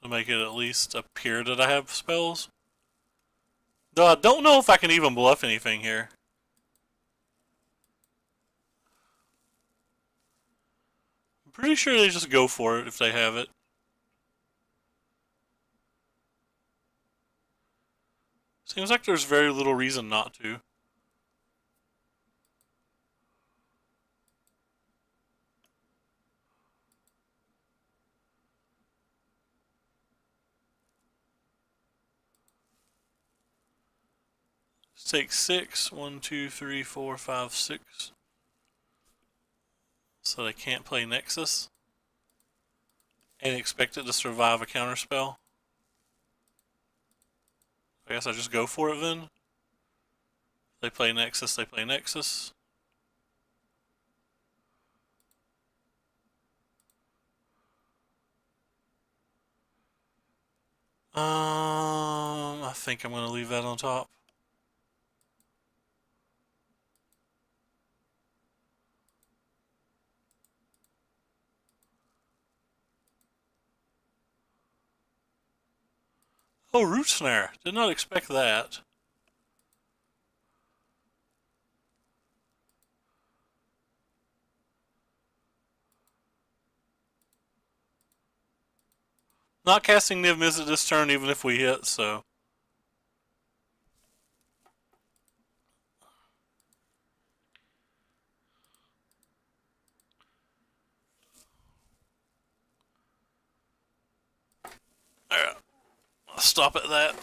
Speaker 1: To make it at least appear that I have spells. Though I don't know if I can even bluff anything here. I'm pretty sure they just go for it if they have it. Seems like there's very little reason not to. Let's take 6. 1, 2, 3, 4, 5, 6. So they can't play Nexus. And expect it to survive a counterspell. I guess I just go for it then. They play Nexus, they play Nexus. I think I'm going to leave that on top. Oh, Root Snare. Did not expect that. Not casting Niv Mizzet this turn even if we hit, so. Alright. I'll stop at that.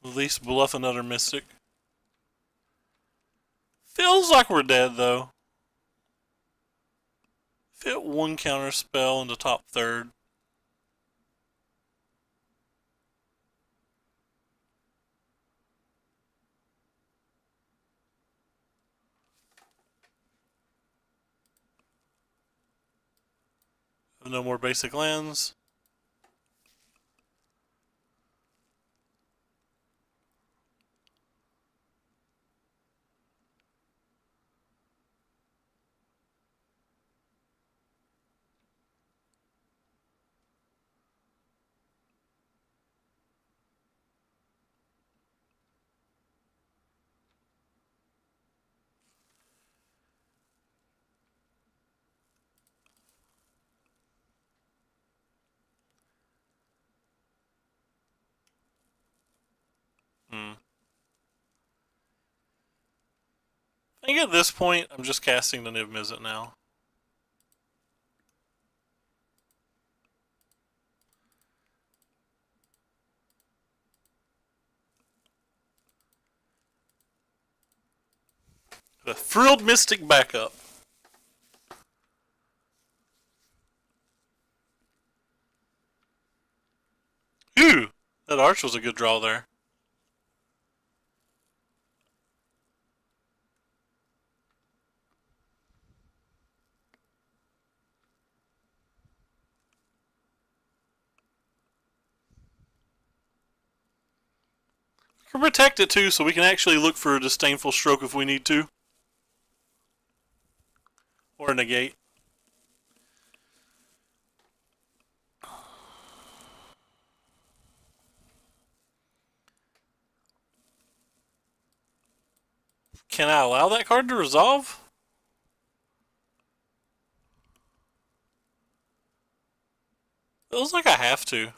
Speaker 1: At least bluff another Mystic. Feels like we're dead, though. Fit one counter spell in the top third. No more basic lands. Hmm. I think at this point, I'm just casting the Niv Mizzet now. The Frilled Mystic backup. Ooh, that Arch was a good draw there. We can protect it too, so we can actually look for a Disdainful Stroke if we need to. Or a negate. Can I allow that card to resolve? Feels like I have to.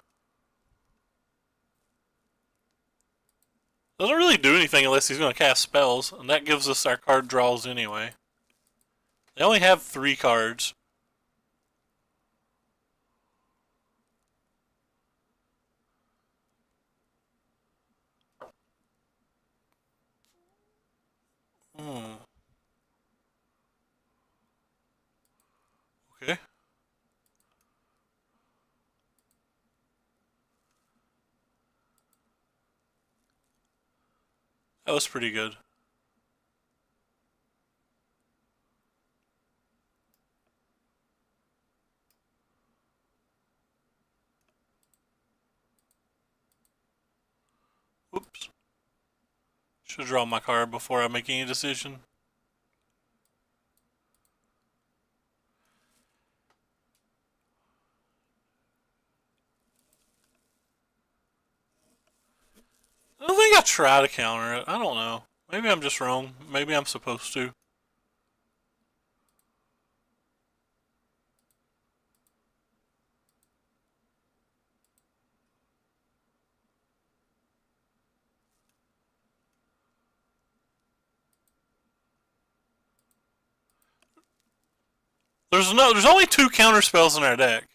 Speaker 1: Doesn't really do anything unless he's going to cast spells, and that gives us our card draws anyway. They only have 3 cards. Hmm. Okay. That was pretty good. Oops. Should draw my card before I make any decision. I don't think I try to counter it. I don't know. Maybe I'm just wrong. Maybe I'm supposed to. There's only 2 counter spells in our deck.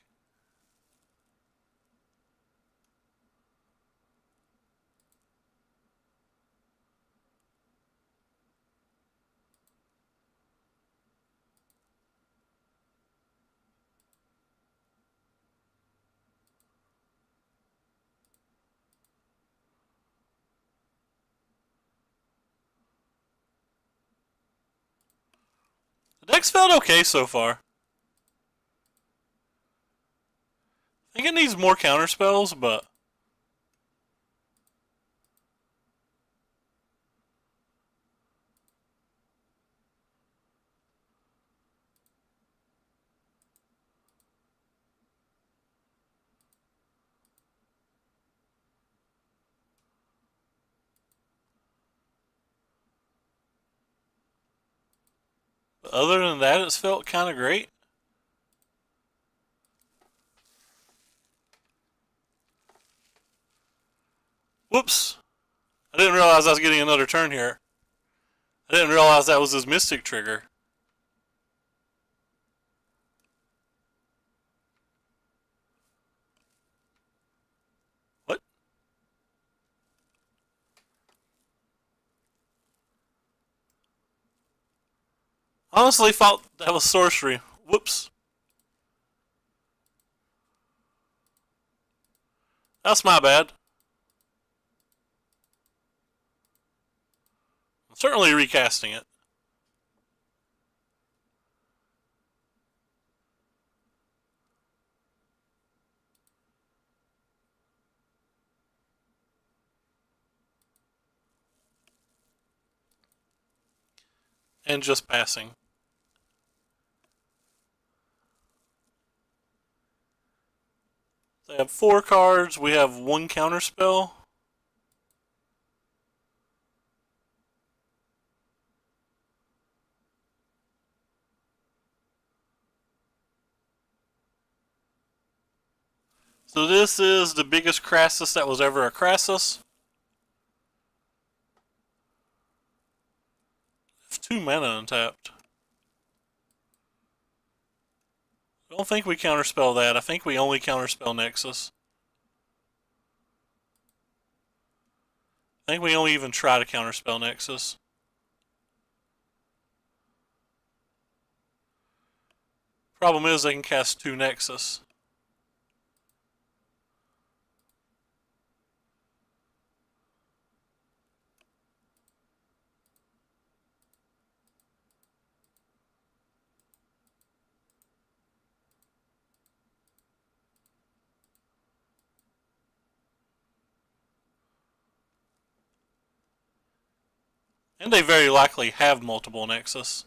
Speaker 1: The deck's felt okay so far. I think it needs more counter spells, but other than that, it's felt kind of great. Whoops. I didn't realize I was getting another turn here. I didn't realize that was his Mystic trigger. What? Honestly thought that was sorcery. Whoops. That's my bad. I'm certainly recasting it. and just passing. They have 4 cards. We have 1 counterspell. So this is the biggest Crassus that was ever a Crassus. 2 mana untapped. I don't think we counterspell that. I think we only counterspell Nexus. I think we only even try to counterspell Nexus. Problem is they can cast 2 Nexus. And they very likely have multiple Nexus.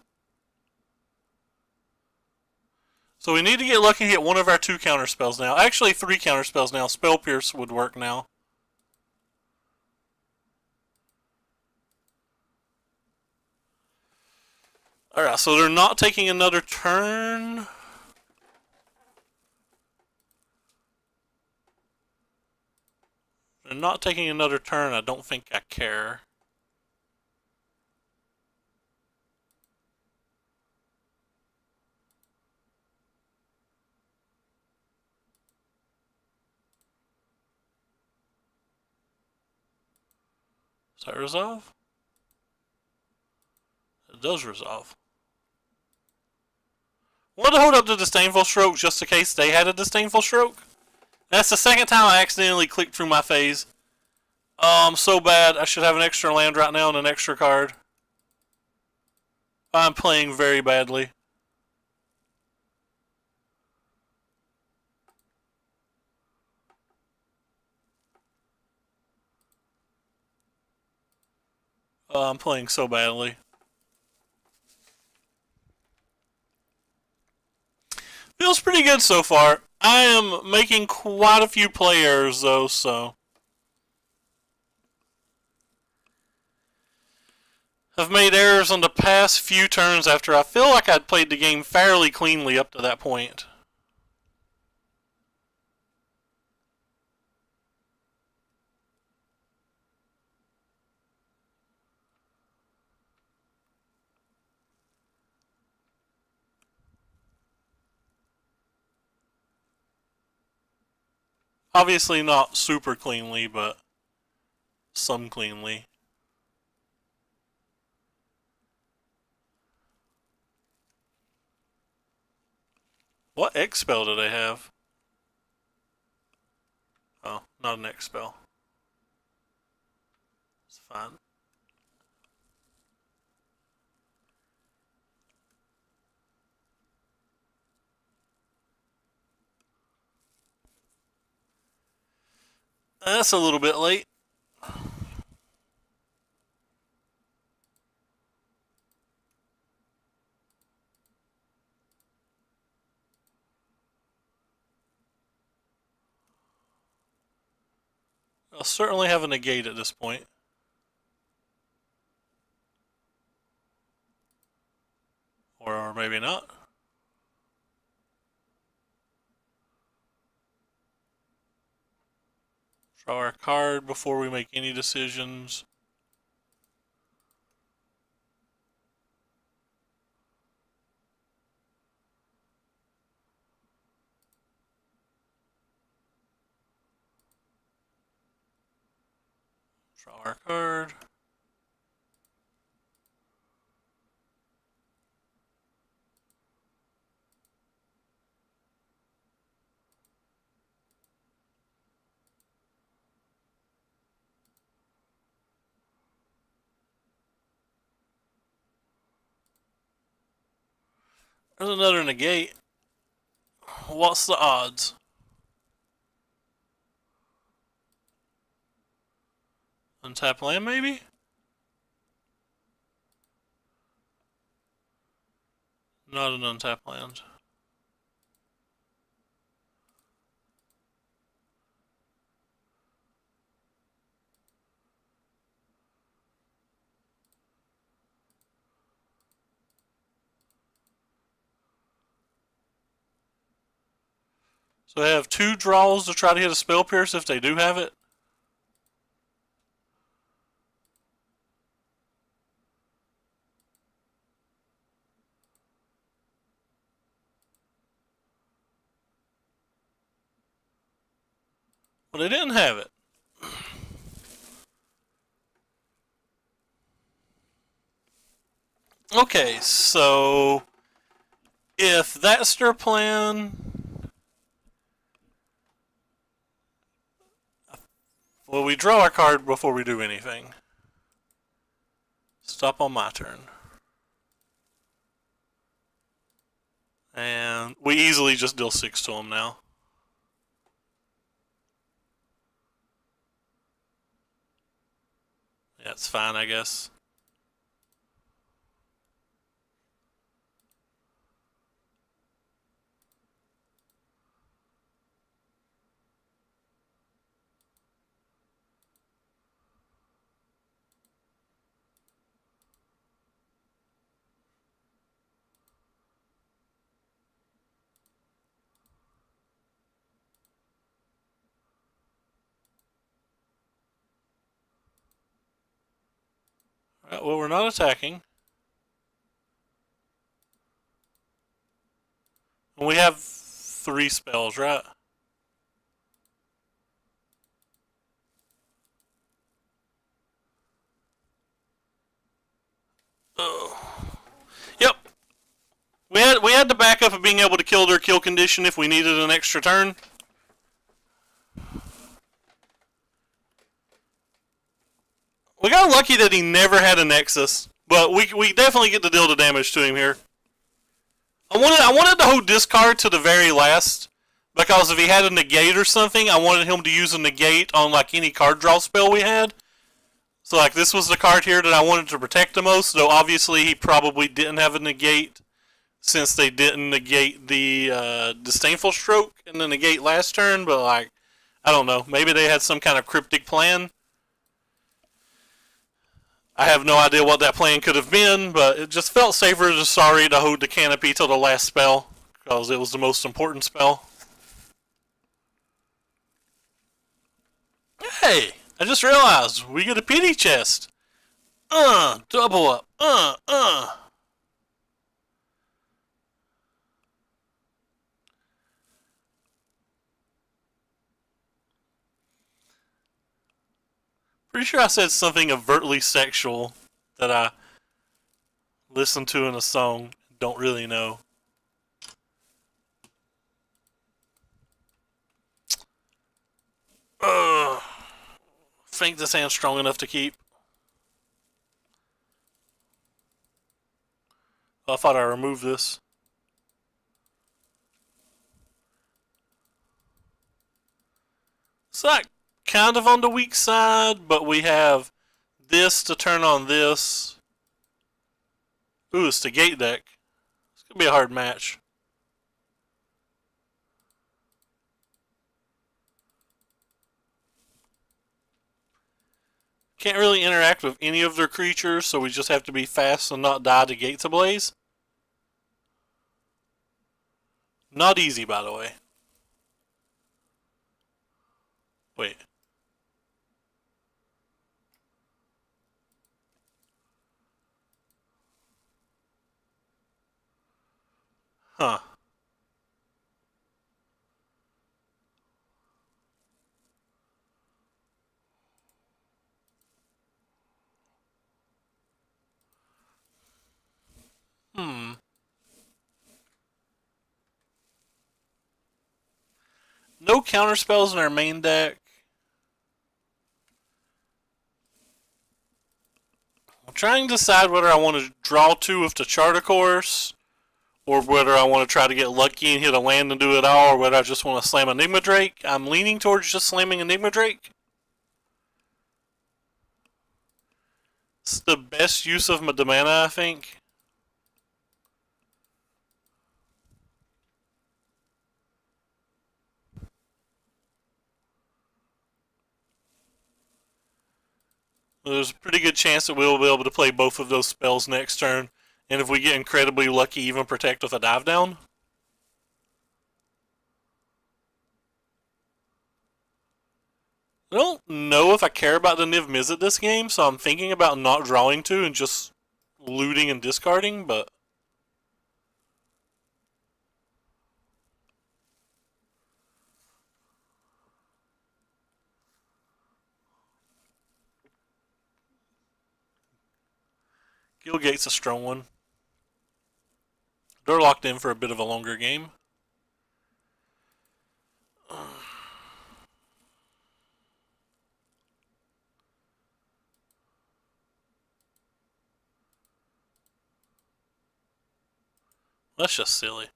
Speaker 1: So we need to get lucky and hit one of our 2 counterspells now. Actually, 3 counterspells now. Spell Pierce would work now. Alright, so they're not taking another turn. They're not taking another turn. I don't think I care. Does that resolve? It does resolve. Wanted to hold up the Disdainful Stroke just in case they had a Disdainful Stroke. That's the second time I accidentally clicked through my phase. Oh, I'm so bad. I should have an extra land right now and an extra card. I'm playing very badly. Oh, I'm playing so badly. Feels pretty good so far. I am making quite a few players though, so I've made errors on the past few turns after I feel like I'd played the game fairly cleanly up to that point. Obviously not super cleanly, but some cleanly. What X spell do they have? Oh, not an X spell. It's fine. That's a little bit late. I'll certainly have a negate at this point. Or maybe not. Draw our card before we make any decisions. Draw our card. There's another negate. What's the odds? Untap land, maybe? Not an untapped land. So they have 2 draws to try to hit a spell pierce if they do have it. Well, they didn't have it. Okay, so if that's their plan, well, we draw our card before we do anything. Stop on my turn. And we easily just deal 6 to them now. Yeah, it's fine, I guess. Alright, well, we're not attacking. And we have 3 spells, right? Oh. Yep. We had the backup of being able to kill their kill condition if we needed an extra turn. We got lucky that he never had a Nexus, but we definitely get to deal the damage to him here. I wanted to hold discard to the very last, because if he had a negate or something, I wanted him to use a negate on like any card draw spell we had. So like this was the card here that I wanted to protect the most, though obviously he probably didn't have a negate since they didn't negate the Disdainful Stroke in the negate last turn, but like, I don't know, maybe they had some kind of cryptic plan. I have no idea what that plan could have been, but it just felt safer to Sorry to hold the canopy till the last spell, because it was the most important spell. Hey, I just realized we get a pity chest. Double up. Pretty sure I said something overtly sexual that I listened to in a song. Don't really know. Think this hand's strong enough to keep. I thought I removed this. It's like kind of on the weak side, but we have this to turn on this. Ooh, it's the gate deck. It's gonna be a hard match. Can't really interact with any of their creatures, so we just have to be fast and not die to Gates Ablaze. Not easy, by the way. Wait. Huh. Hmm. No counter spells in our main deck. I'm trying to decide whether I want to draw 2 with the Charter Course, or whether I want to try to get lucky and hit a land and do it all, or whether I just want to slam Enigma Drake. I'm leaning towards just slamming Enigma Drake. It's the best use of my mana, I think. There's a pretty good chance that we'll be able to play both of those spells next turn. And if we get incredibly lucky, even protect with a dive down. I don't know if I care about the Niv Mizzet this game, so I'm thinking about not drawing 2 and just looting and discarding, but... Guildgate's a strong one. They're locked in for a bit of a longer game. That's just silly.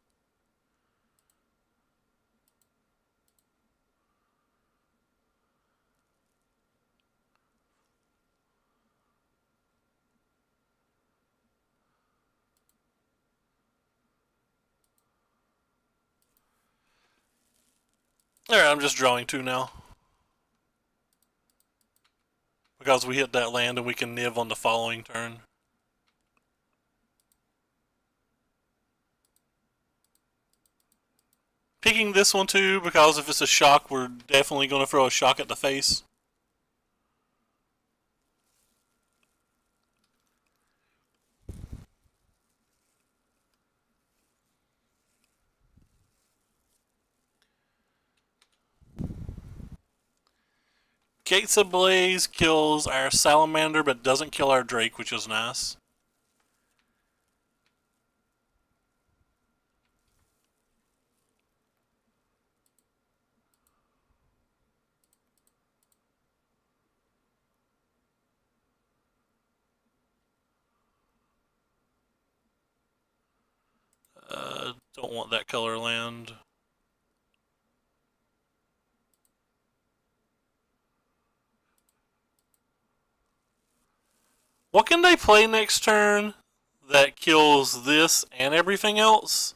Speaker 1: Alright, I'm just drawing 2 now. Because we hit that land and we can Niv on the following turn. Picking this one too, because if it's a shock, we're definitely going to throw a shock at the face. Gates Ablaze kills our Salamander, but doesn't kill our Drake, which is nice. Don't want that color land. What can they play next turn that kills this and everything else?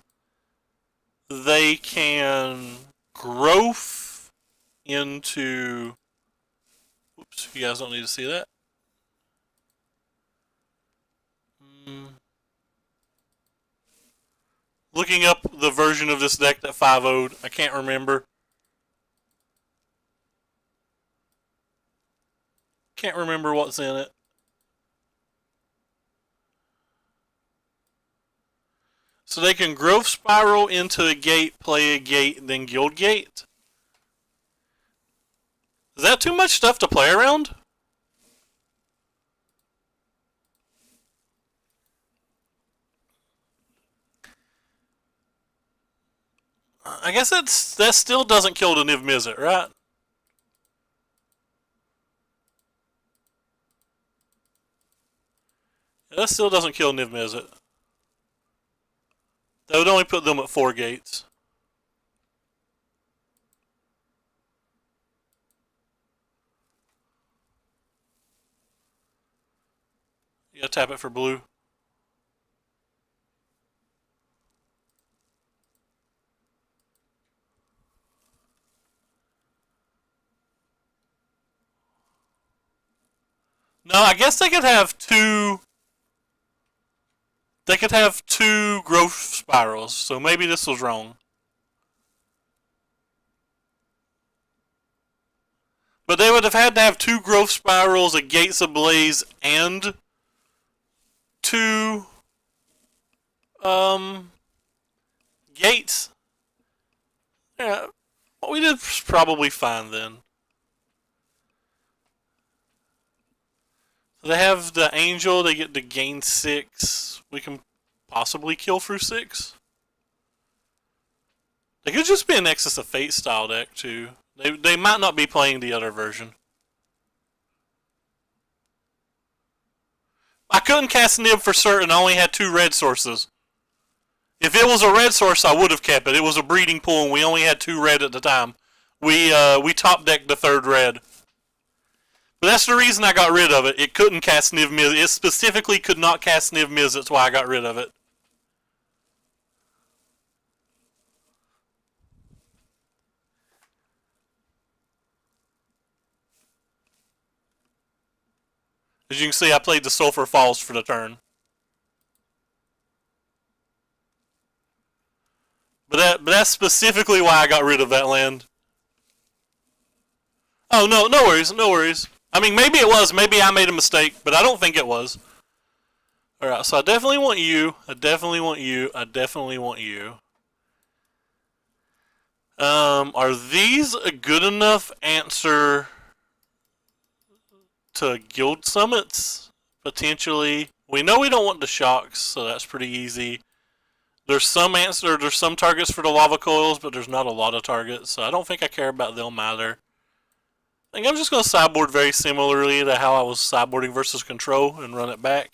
Speaker 1: They can growth into... Oops, you guys don't need to see that. Looking up the version of this deck that 5-0'd, I can't remember. Can't remember what's in it. So they can growth spiral into a gate, play a gate, then guild gate. Is that too much stuff to play around? I guess that still doesn't kill the Niv Mizzet, right? That still doesn't kill Niv Mizzet. That would only put them at 4 gates. You gotta tap it for blue. No, I guess they could have 2... They could have 2 growth spirals, so maybe this was wrong. But they would have had to have 2 growth spirals, a Gates Ablaze, and 2 gates. Yeah, what we did was probably fine then. So they have the Angel, they get to gain 6. We can possibly kill through 6. They could just be a Nexus of Fate style deck too. They might not be playing the other version. I couldn't cast Nib for certain, I only had 2 red sources. If it was a red source, I would have kept it. It was a breeding pool and we only had 2 red at the time. We top decked the 3rd red. But that's the reason I got rid of it. It couldn't cast Niv Mizzet. It specifically could not cast Niv Mizzet. That's why I got rid of it. As you can see, I played the Sulphur Falls for the turn. But that's specifically why I got rid of that land. Oh, no, no worries, no worries. I mean, maybe it was. Maybe I made a mistake, but I don't think it was. Alright, so I definitely want you. I definitely want you. I definitely want you. Are these a good enough answer to guild summits? Potentially. We know we don't want the shocks, so that's pretty easy. There's some targets for the lava coils, but there's not a lot of targets, so I don't think I care about them either. I think I'm just going to sideboard very similarly to how I was sideboarding versus control and run it back.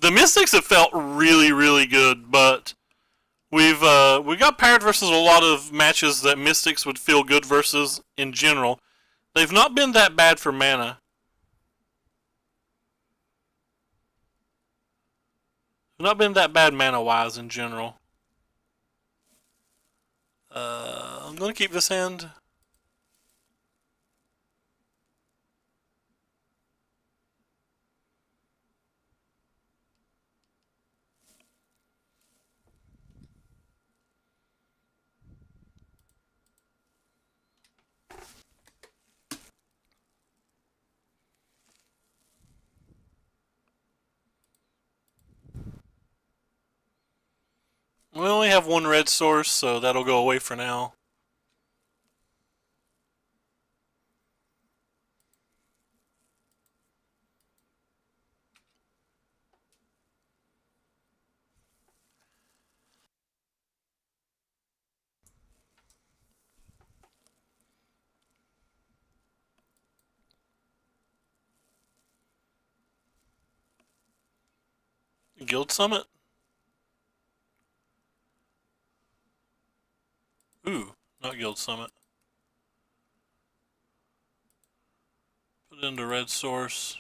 Speaker 1: The Mystics have felt really, really good, but we got paired versus a lot of matches that Mystics would feel good versus in general. They've not been that bad for mana. They've not been that bad mana wise in general. I'm gonna keep this hand. We only have one red source, so that'll go away for now. Guild Summit? Ooh, not Guild Summit. Put it into red source.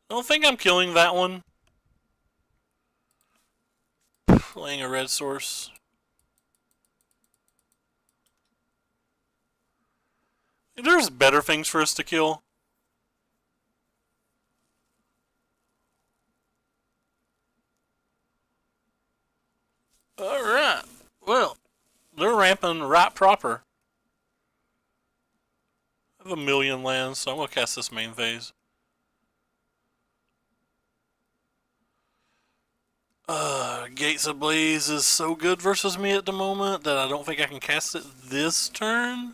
Speaker 1: I don't think I'm killing that one. Playing a red source. There's better things for us to kill. Alright. Well, they're ramping right proper. I have a million lands, so I'm going to cast this main phase. Gates Ablaze is so good versus me at the moment that I don't think I can cast it this turn.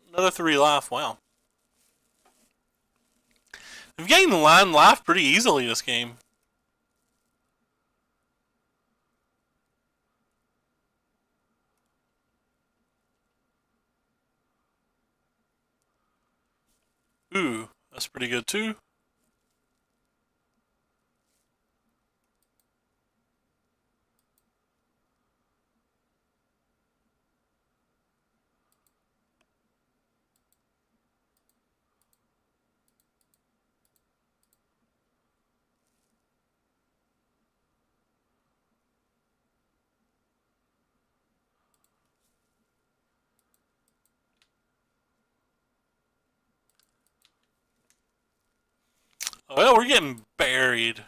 Speaker 1: Another 3 life, wow. I've gained 9 life pretty easily this game. Ooh, that's pretty good too. Oh, well, we're getting buried.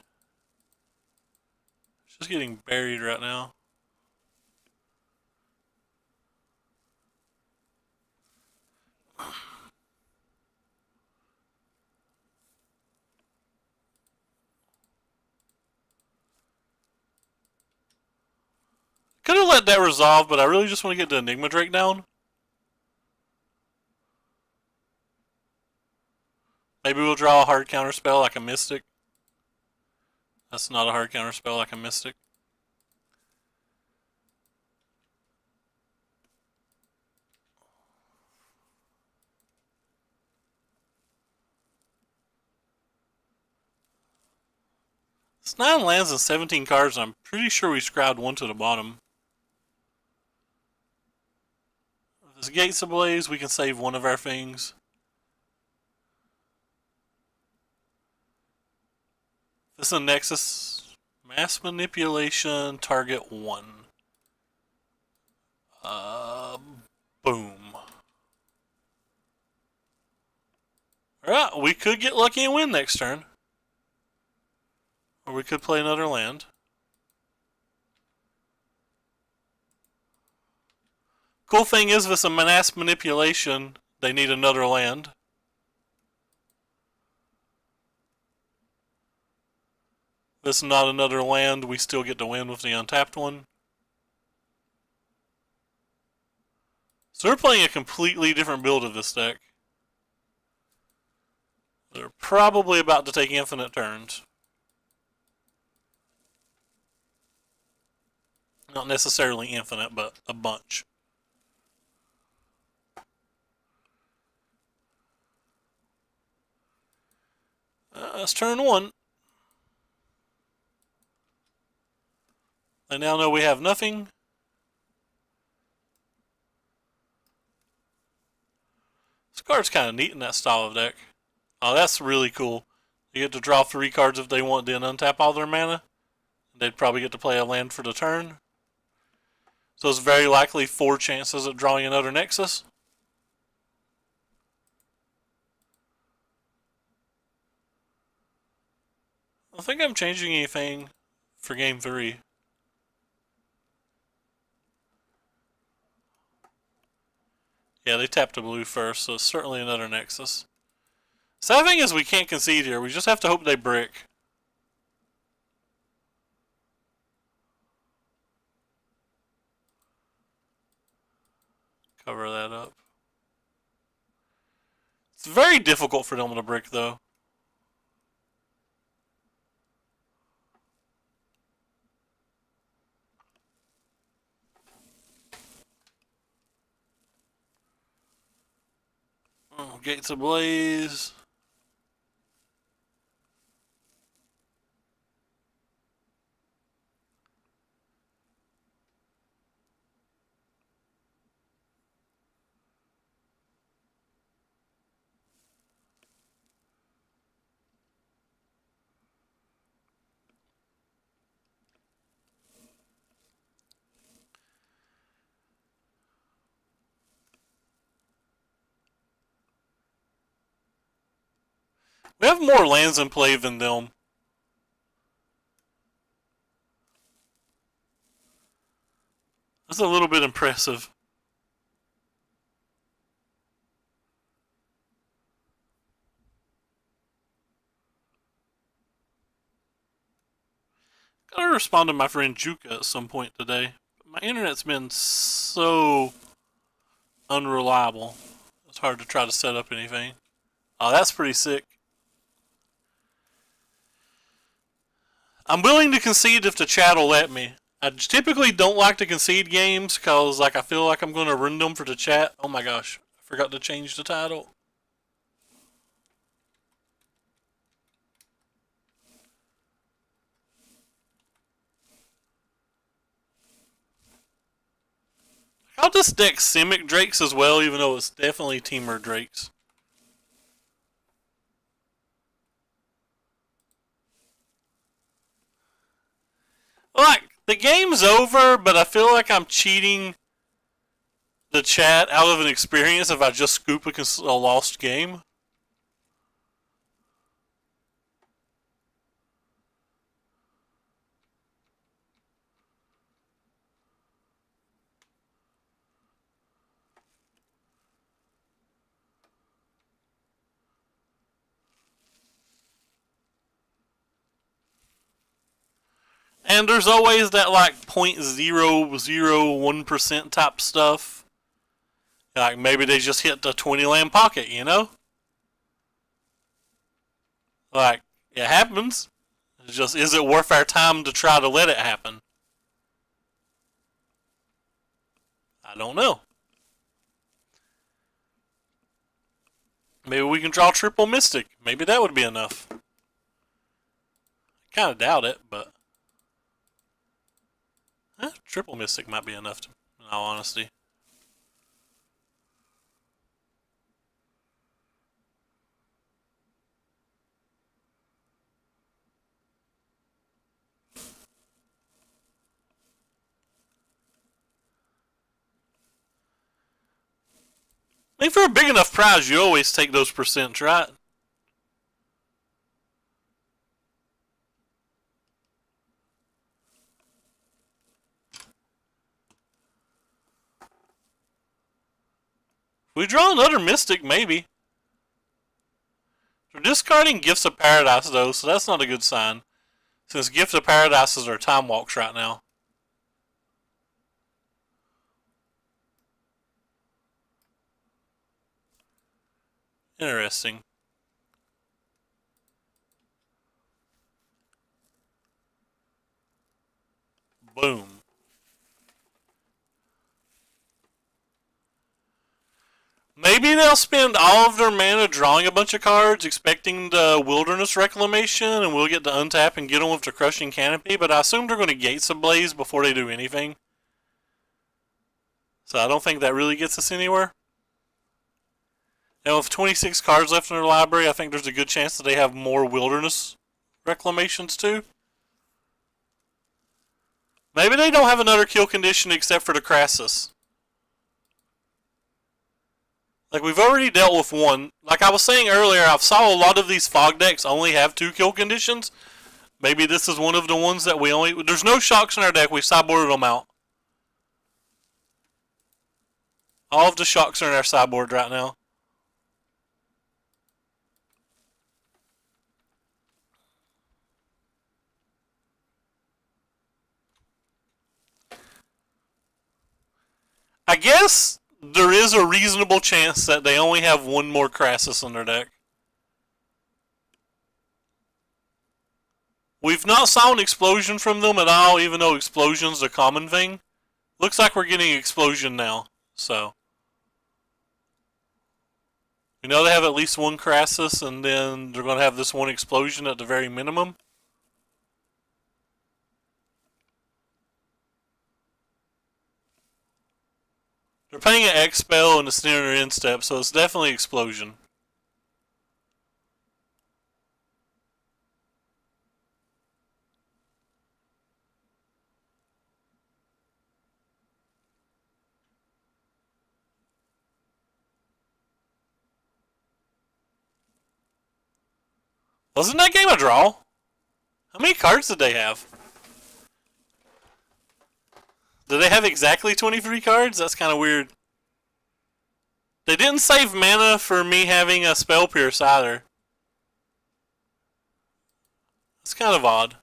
Speaker 1: Just getting buried right now. Could have let that resolve, but I really just want to get the Enigma Drake down. Maybe we'll draw a hard counter spell like a Mystic. That's not a hard counter spell like a Mystic. It's 9 lands and 17 cards, and I'm pretty sure we scribed one to the bottom. If this Gates Ablaze, we can save one of our things. This is a Nexus. Mass Manipulation, target 1. Boom. Alright, we could get lucky and win next turn. Or we could play another land. Cool thing is, with some Mass Manipulation, they need another land. This is not another land, we still get to win with the untapped one. So we're playing a completely different build of this deck. They're probably about to take infinite turns. Not necessarily infinite, but a bunch. That's turn 1. I now know we have nothing. This card's kind of neat in that style of deck. Oh, that's really cool. You get to draw 3 cards if they want, then untap all their mana. They'd probably get to play a land for the turn. So it's very likely 4 chances at drawing another Nexus. I don't think I'm changing anything for game 3. Yeah, they tapped a blue first, so it's certainly another Nexus. Sad thing is we can't concede here. We just have to hope they brick. Cover that up. It's very difficult for them to brick, though. Oh, Gates Ablaze. We have more lands in play than them. That's a little bit impressive. Gotta respond to my friend Juka at some point today. My internet's been so unreliable. It's hard to try to set up anything. Oh, that's pretty sick. I'm willing to concede if the chat will let me. I typically don't like to concede games because I feel like I'm going to ruin them for the chat. Oh my gosh, I forgot to change the title. How this deck Simic Drakes as well, even though it's definitely Temur Drakes. Like, the game's over, but I feel like I'm cheating the chat out of an experience if I just scoop a lost game. And there's always that like 0.001% type stuff. Like maybe they just hit the 20 land pocket, you know? Like, it happens. It's just, is it worth our time to try to let it happen? I don't know. Maybe we can draw triple mystic. Maybe that would be enough. I kind of doubt it, but triple mystic might be enough, in all honesty. I mean, for a big enough prize, you always take those percents, right? We draw another mystic, maybe. We're discarding Gifts of Paradise, though, so that's not a good sign. Since Gift of Paradises are time walks right now. Interesting. Boom. Maybe they'll spend all of their mana drawing a bunch of cards, expecting the Wilderness Reclamation, and we'll get to untap and get them with the Crushing Canopy, but I assume they're going to Gates Ablaze before they do anything. So I don't think that really gets us anywhere. And with 26 cards left in their library, I think there's a good chance that they have more Wilderness Reclamations too. Maybe they don't have another kill condition except for the Crassus. Like, we've already dealt with one. Like I was saying earlier, I've saw a lot of these fog decks only have 2 kill conditions. Maybe this is one of the ones that we only... There's no shocks in our deck. We've sideboarded them out. All of the shocks are in our sideboard right now. I guess there is a reasonable chance that they only have one more Crassus in their deck. We've not saw an explosion from them at all, even though explosion's a common thing. Looks like we're getting explosion now, so. We know they have at least one Crassus, and then they're going to have this one explosion at the very minimum. They're playing an X spell and a Snare End Step, so it's definitely explosion. Wasn't that game a draw? How many cards did they have? Did they have exactly 23 cards? That's kind of weird. They didn't save mana for me having a Spell Pierce either. That's kind of odd.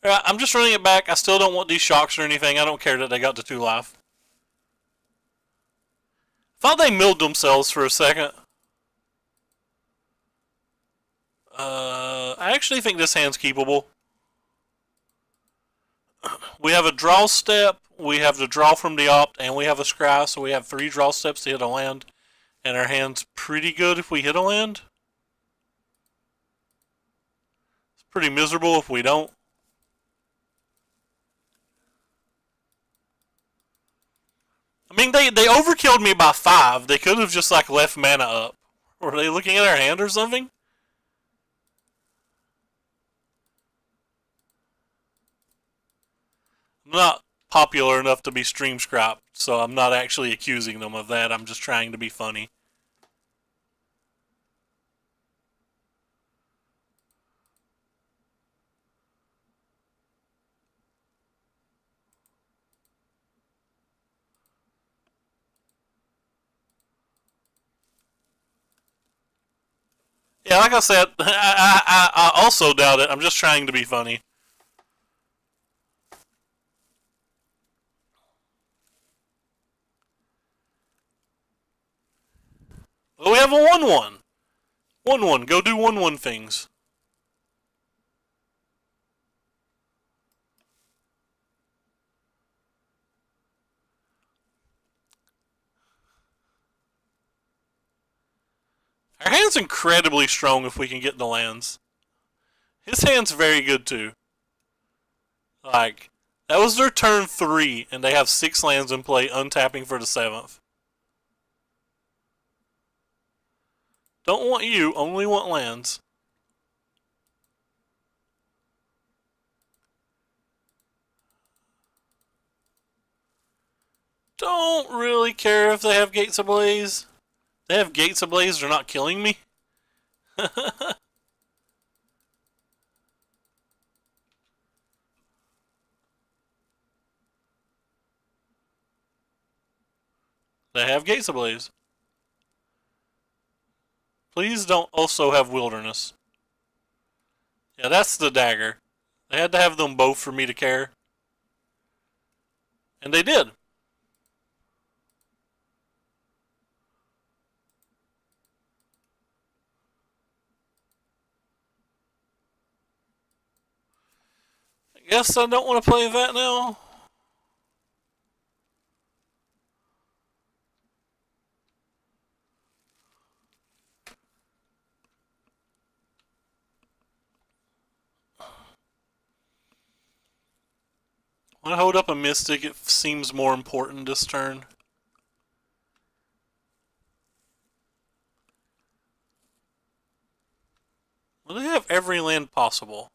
Speaker 1: Alright, I'm just running it back. I still don't want these shocks or anything. I don't care that they got the 2 life. Thought they milled themselves for a second. I actually think this hand's keepable. We have a draw step, we have the draw from the opt, and we have a scry, so we have 3 draw steps to hit a land. And our hand's pretty good if we hit a land. It's pretty miserable if we don't. I mean, they overkilled me by 5. They could have just like left mana up. Were they looking at our hand or something? I'm not popular enough to be stream scrapped, so I'm not actually accusing them of that. I'm just trying to be funny. Yeah, like I said, I also doubt it. I'm just trying to be funny. Well, we have a 1-1. 1-1. Go do 1-1 things. Our hand's incredibly strong if we can get the lands. His hand's very good too. Like, that was their turn 3, and they have 6 lands in play, untapping for the 7th. Don't want you, only want lands. Don't really care if they have Gates Ablaze. They have Gates Ablaze, they're not killing me. They have Gates Ablaze. Please don't also have Wilderness. Yeah, that's the dagger. They had to have them both for me to care. And they did. I guess I don't want to play that now. When I hold up a Mystic, it seems more important this turn. Well, they have every land possible.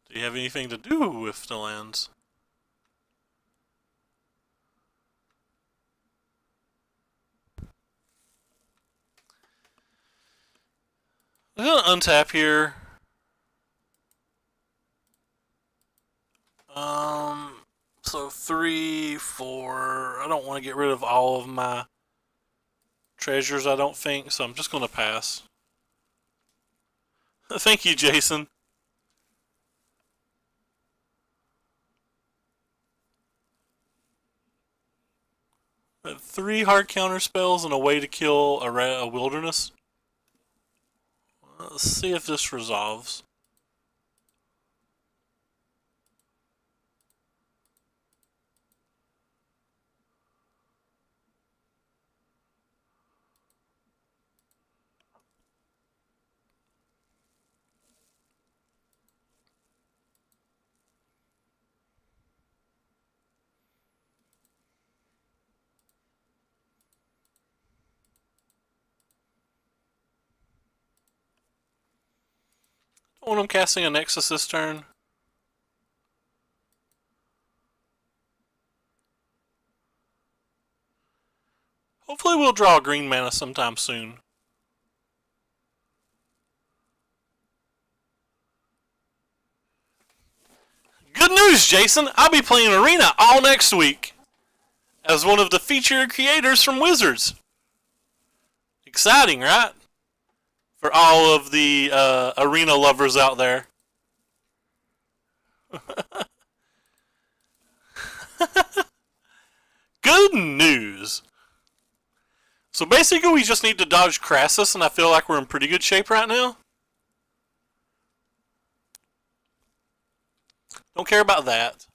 Speaker 1: Do you have anything to do with the lands? I'm gonna untap here. So 3, 4. I don't want to get rid of all of my treasures, I don't think, so I'm just gonna pass. Thank you, Jason. Three hard counter spells and a way to kill a wilderness. Let's see if this resolves. Don't want him casting a Nexus this turn. Hopefully we'll draw a green mana sometime soon. Good news, Jason! I'll be playing Arena all next week as one of the featured creators from Wizards. Exciting, right? For all of the Arena lovers out there. Good news! So basically we just need to dodge Crassus, and I feel like we're in pretty good shape right now. Don't care about that.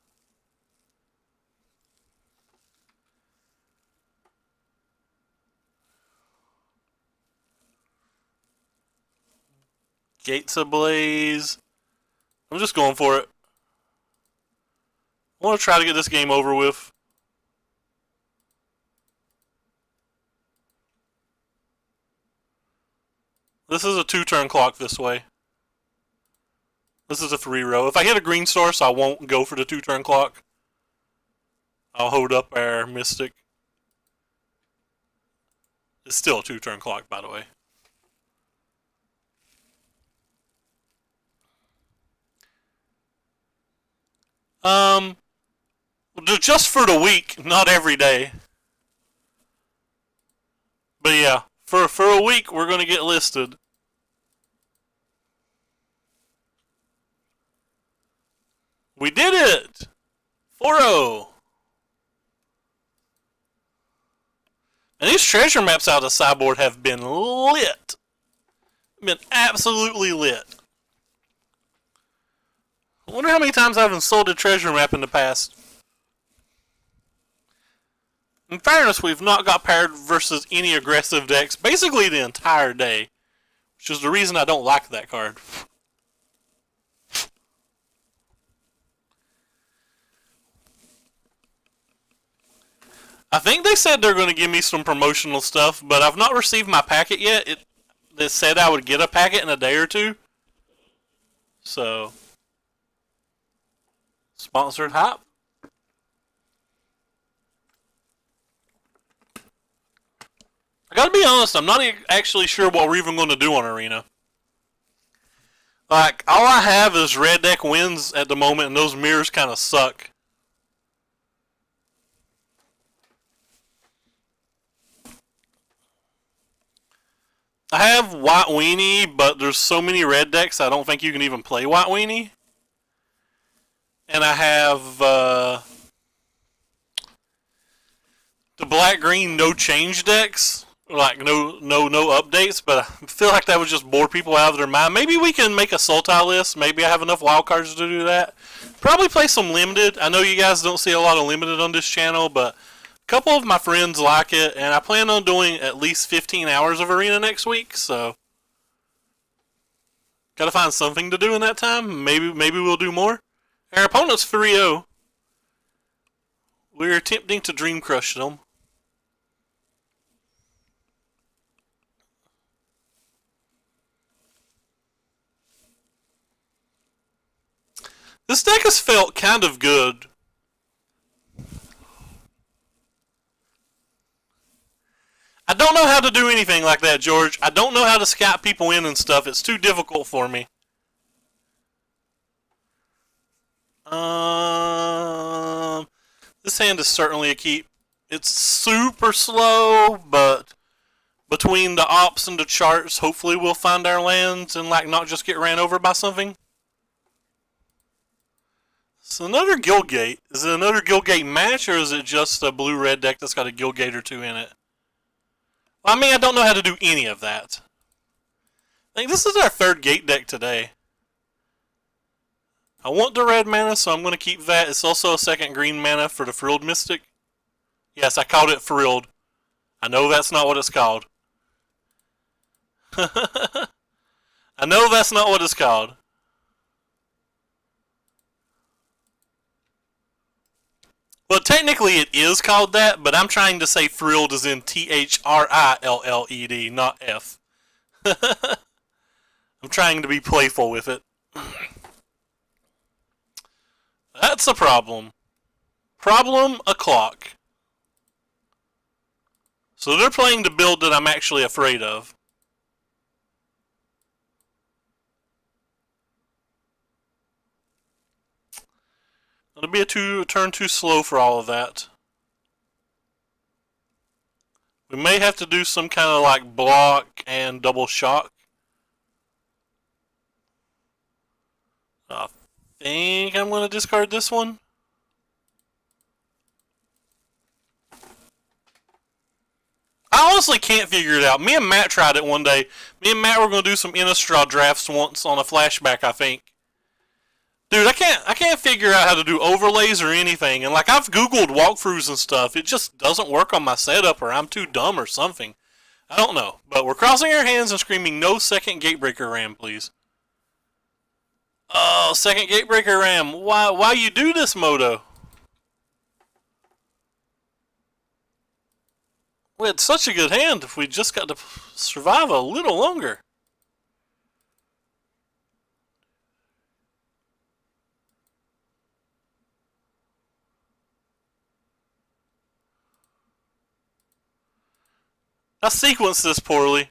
Speaker 1: Gates ablaze. I'm just going for it. I want to try to get this game over with. This is a 2-turn clock this way. This is a 3-row. If I hit a green source, I won't go for the 2-turn clock. I'll hold up our Mystic. It's still a 2-turn clock, by the way. just for the week, not every day. But yeah, for a week, we're going to get listed. We did it! 4-0. And these treasure maps out of the sideboard have been lit. Been absolutely lit. I wonder how many times I've installed a treasure map in the past. In fairness, we've not got paired versus any aggressive decks basically the entire day, which is the reason I don't like that card. I think they said they're going to give me some promotional stuff, but I've not received my packet yet. They said I would get a packet in a day or two. So, sponsored hype. I gotta be honest, I'm not actually sure what we're even going to do on Arena. Like, all I have is red deck wins at the moment, and those mirrors kind of suck. I have White Weenie, but there's so many red decks I don't think you can even play White Weenie. And I have the black-green no change decks, like no updates, but I feel like that would just bore people out of their mind. Maybe we can make a Sultai list. Maybe I have enough wild cards to do that. Probably play some limited. I know you guys don't see a lot of limited on this channel, but a couple of my friends like it, and I plan on doing at least 15 hours of Arena next week, so gotta find something to do in that time. Maybe we'll do more. Our opponent's 3-0. We're attempting to dream crush them. This deck has felt kind of good. I don't know how to do anything like that, George. I don't know how to scout people in and stuff. It's too difficult for me. This hand is certainly a keep. It's super slow, but between the ops and the charts, hopefully we'll find our lands and like not just get ran over by something. So another Guildgate. Is it another Guildgate match, or is it just a blue-red deck that's got a Guildgate or two in it? Well, I mean, I don't know how to do any of that. I think this is our third gate deck today. I want the red mana, so I'm going to keep that. It's also a second green mana for the Frilled Mystic. Yes, I called it Frilled. I know that's not what it's called. I know that's not what it's called. Well, technically it is called that, but I'm trying to say Frilled as in Thrilled, not F. I'm trying to be playful with it. That's a problem. Problem o'clock. So they're playing the build that I'm actually afraid of. It'll be a turn too slow for all of that. We may have to do some kind of like block and double shock. I think I'm going to discard this one. I honestly can't figure it out. Me and Matt tried it one day. Me and Matt were going to do some Innistrad drafts once on a flashback, I think. Dude, I can't figure out how to do overlays or anything. And like I've Googled walkthroughs and stuff. It just doesn't work on my setup, or I'm too dumb or something. I don't know. But we're crossing our hands and screaming, no second Gatebreaker Ram, please. Oh, second Gatebreaker Ram. Why you do this, Moto? We had such a good hand if we just got to survive a little longer. I sequenced this poorly.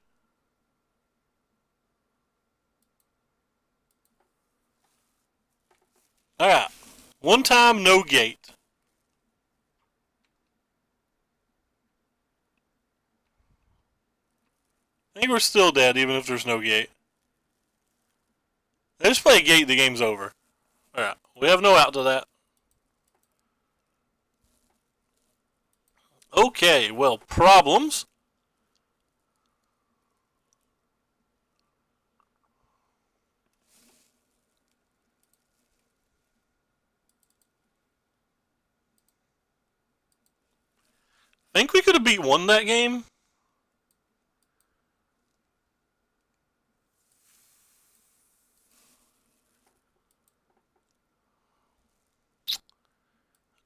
Speaker 1: Alright. One time, no gate. I think we're still dead, even if there's no gate. They just play a gate, the game's over. Alright, we have no out to that. Okay, well, problems. Think we could have won that game.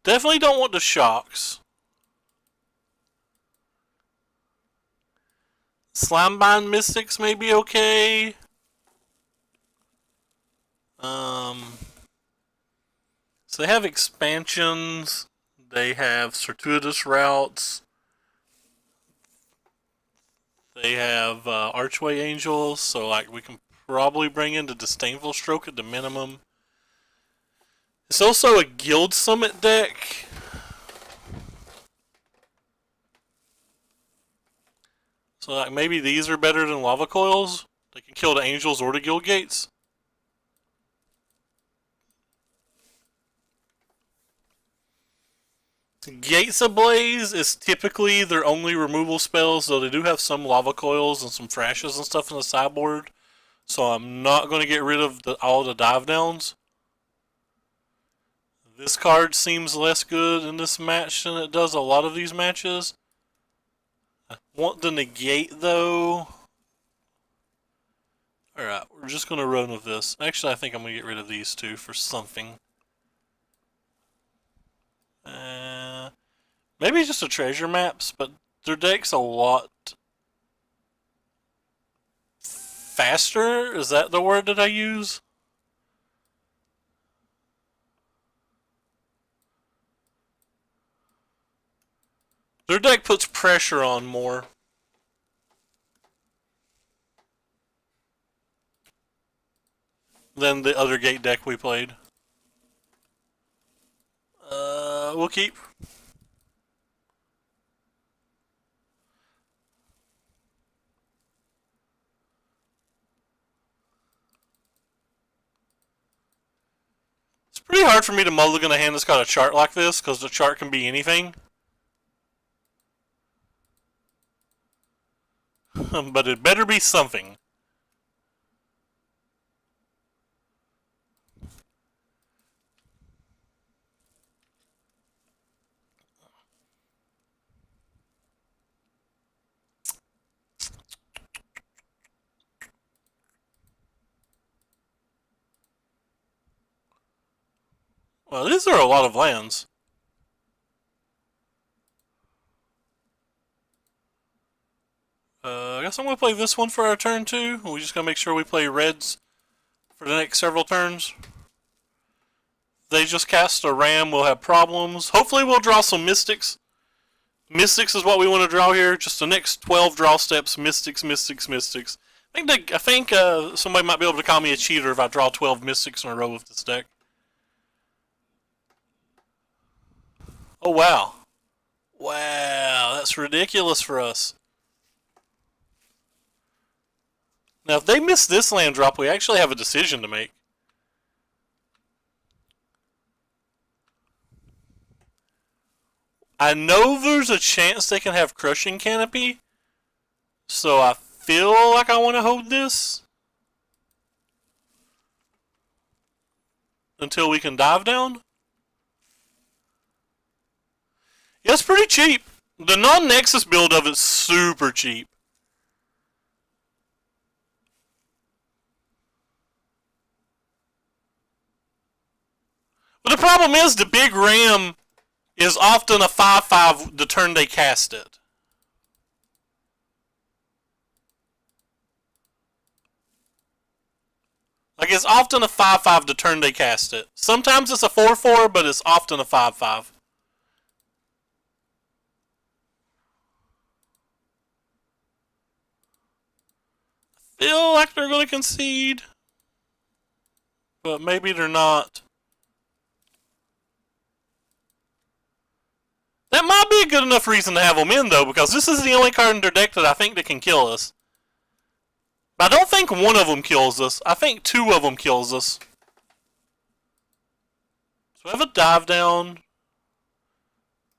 Speaker 1: Definitely don't want the shocks. Slimebind Mystics may be okay. So they have expansions. They have circuitous routes. They have Archway Angels. So like we can probably bring in the Disdainful Stroke at the minimum. It's also a Guild Summit deck. So like maybe these are better than Lava Coils. They can kill the Angels or the Guild Gates. Gates Ablaze is typically their only removal spells, though they do have some Lava Coils and some Thrashes and stuff in the sideboard. So I'm not going to get rid of all the dive downs. This card seems less good in this match than it does a lot of these matches. I want the negate though. Alright, we're just going to run with this. Actually, I think I'm going to get rid of these two for something. Maybe just the treasure maps, but their deck's a lot faster. Is that the word that I use? Their deck puts pressure on more. Than the other gate deck we played. We'll keep. It's pretty hard for me to mulligan a hand that's got a chart like this, because the chart can be anything. But it better be something. Well, these are a lot of lands. I guess I'm going to play this one for our turn too. We're just going to make sure we play reds for the next several turns. They just cast a ram, we'll have problems. Hopefully we'll draw some mystics. Mystics is what we want to draw here. Just the next 12 draw steps, mystics, mystics, mystics. I think somebody might be able to call me a cheater if I draw 12 mystics in a row with this deck. Oh wow. Wow, that's ridiculous for us. Now, if they miss this land drop, we actually have a decision to make. I know there's a chance they can have Crushing Canopy, so I feel like I want to hold this until we can dive down. Yeah, it's pretty cheap. The non-Nexus build of it's super cheap. But the problem is the big ram is often a 5/5 the turn they cast it. Like, it's often a 5/5 the turn they cast it. Sometimes it's a 4/4, but it's often a 5/5. I feel like they're going to concede, but maybe they're not. That might be a good enough reason to have them in, though, because this is the only card in their deck that I think that can kill us. But I don't think one of them kills us. I think two of them kills us. So we have a dive down.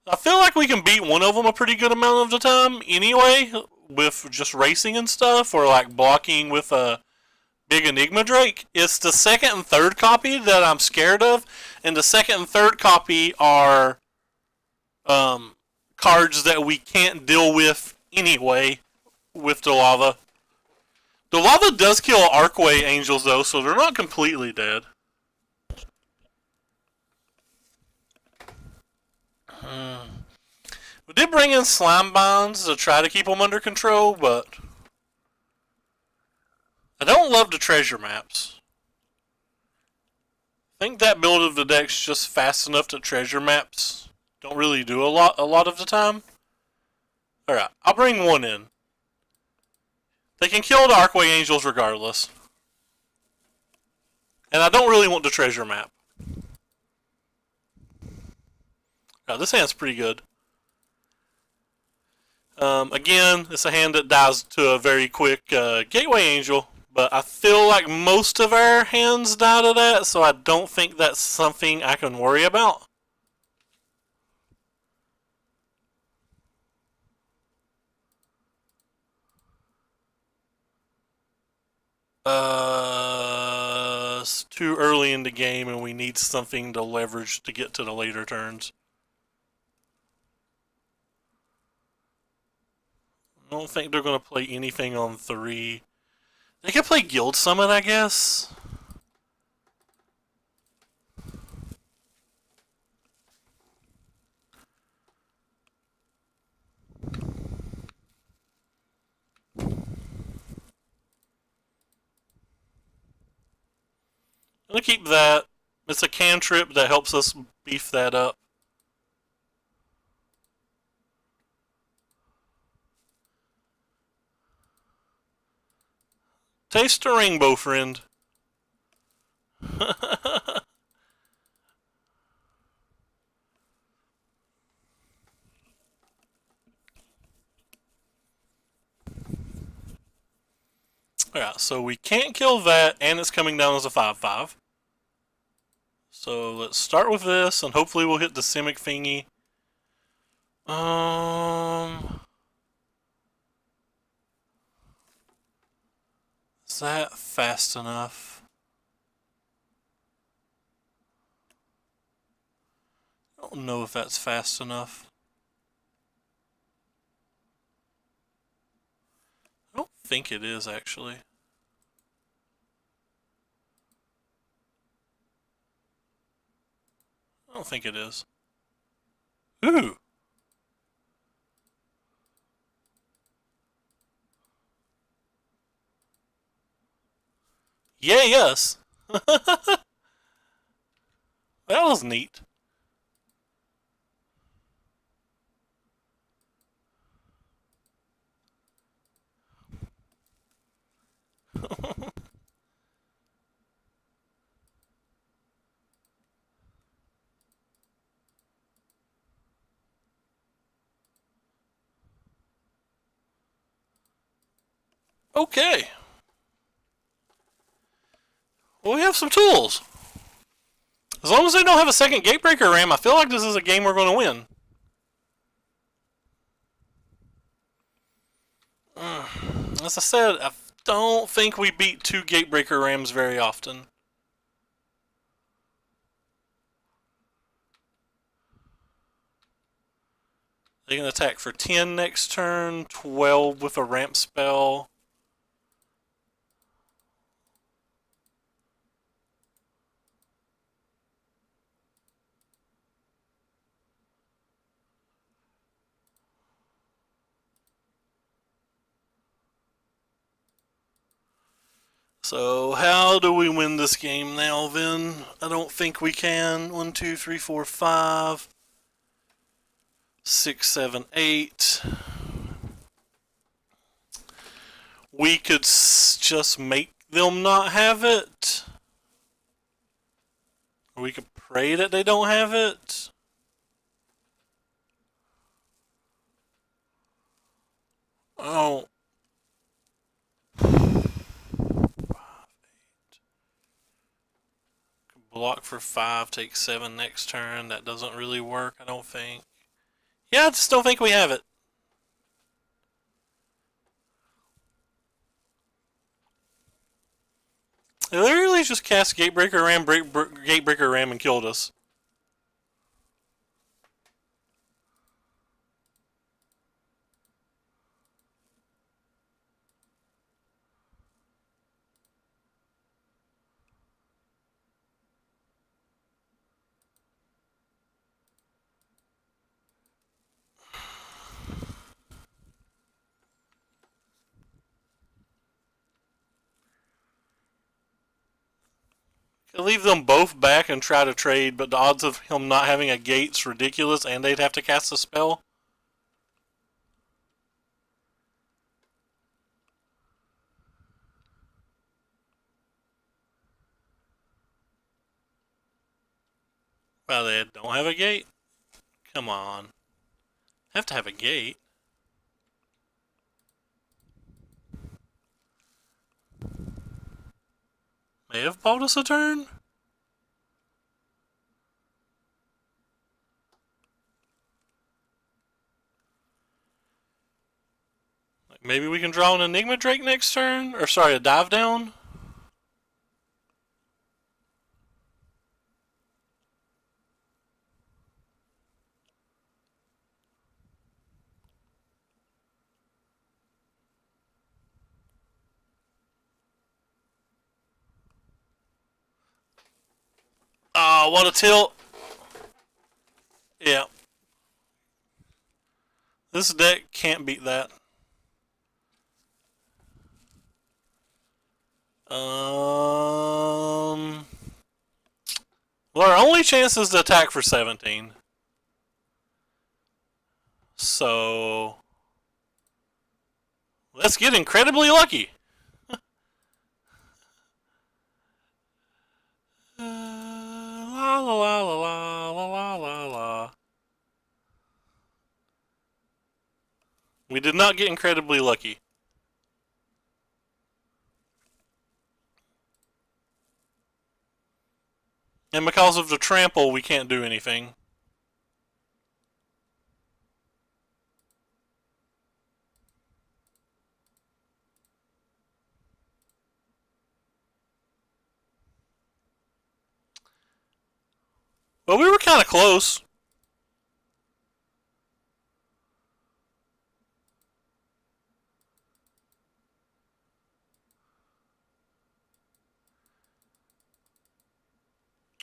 Speaker 1: I feel like we can beat one of them a pretty good amount of the time anyway, with just racing and stuff, or like blocking with a big Enigma Drake. It's the second and third copy that I'm scared of, and the second and third copy are cards that we can't deal with anyway with the lava. The lava does kill Archway Angels though, so they're not completely dead. We did bring in slime bonds to try to keep them under control, but I don't love the treasure maps. I think that build of the deck's just fast enough that treasure maps don't really do a lot of the time. Alright, I'll bring one in. They can kill the Archway Angels regardless. And I don't really want the treasure map. Now, this hand's pretty good. Again, it's a hand that dies to a very quick Gateway Angel, but I feel like most of our hands die to that, so I don't think that's something I can worry about. It's too early in the game and we need something to leverage to get to the later turns. I don't think they're going to play anything on 3. They could play Guild Summon, I guess. I'm going to keep that. It's a cantrip that helps us beef that up. Taste the rainbow, friend. Alright, so we can't kill that, and it's coming down as a 5/5. So let's start with this, and hopefully we'll hit the Simic thingy. Is that fast enough? I don't know if that's fast enough. I don't think it is, actually. I don't think it is. Ooh! Yeah, yes! That was neat. Okay. Well, we have some tools. As long as they don't have a second Gatebreaker Ram, I feel like this is a game we're going to win. As I said, I don't think we beat 2 Gatebreaker Rams very often. They can attack for 10 next turn, 12 with a ramp spell. So how do we win this game now then? I don't think we can. 1, 2, 3, 4, 5, 6, 7, 8. We could just make them not have it. Or we could pray that they don't have it. Oh. Block for 5, take 7 next turn. That doesn't really work, I don't think. Yeah, I just don't think we have it. They literally just cast Gatebreaker Ram, Gatebreaker Ram, and killed us. Could leave them both back and try to trade, but the odds of him not having a gate's ridiculous, and they'd have to cast a spell. Well, they don't have a gate. Come on. Have to have a gate. May have bought us a turn. Like maybe we can draw an Enigma Drake next turn? Or sorry, a dive down? Oh, what a tilt. Yeah. This deck can't beat that. Well, our only chance is to attack for 17. So, let's get incredibly lucky. La la la la la la la la. We did not get incredibly lucky. And because of the trample, we can't do anything. But we were kind of close.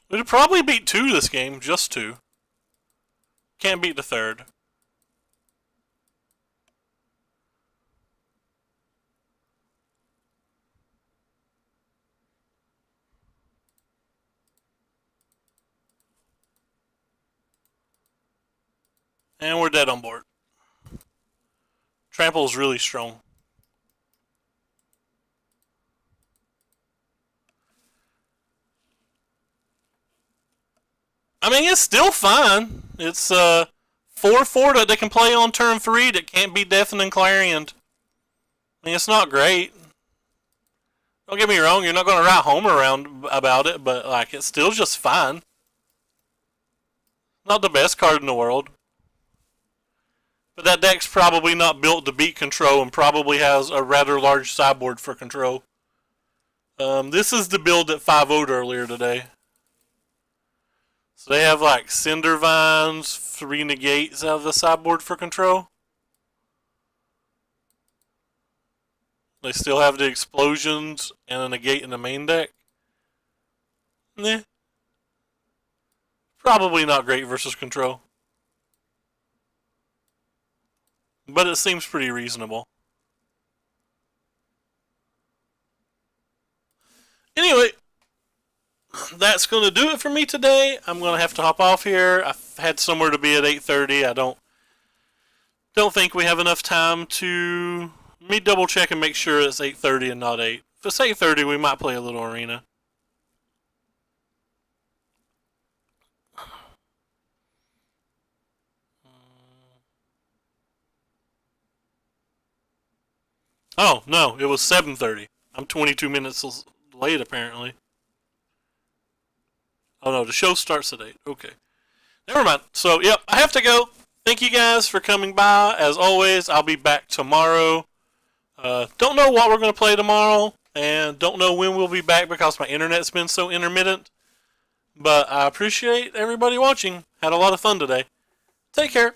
Speaker 1: We'd probably beat 2 this game, just 2. Can't beat the 3rd. And we're dead on board. Trample is really strong. I mean, it's still fine. It's 4/4 that they can play on turn 3 that can't be Deafening Clarion. I mean, it's not great. Don't get me wrong, you're not going to write home around about it, but like it's still just fine. Not the best card in the world. But that deck's probably not built to beat control and probably has a rather large sideboard for control. This is the build that 5-0'd earlier today. So they have like Cinder Vines, 3 negates out of the sideboard for control. They still have the explosions and a negate in the main deck. Nah. Probably not great versus control. But it seems pretty reasonable. Anyway, that's going to do it for me today. I'm going to have to hop off here. I've had somewhere to be at 8:30. I don't think we have enough time to... Let me double check and make sure it's 8:30 and not 8. If it's 8:30, we might play a little arena. Oh, no, it was 7:30. I'm 22 minutes late, apparently. Oh no, the show starts at 8. Okay. Never mind. So, yep, I have to go. Thank you guys for coming by. As always, I'll be back tomorrow. Don't know what we're going to play tomorrow, and don't know when we'll be back because my internet's been so intermittent. But I appreciate everybody watching. Had a lot of fun today. Take care.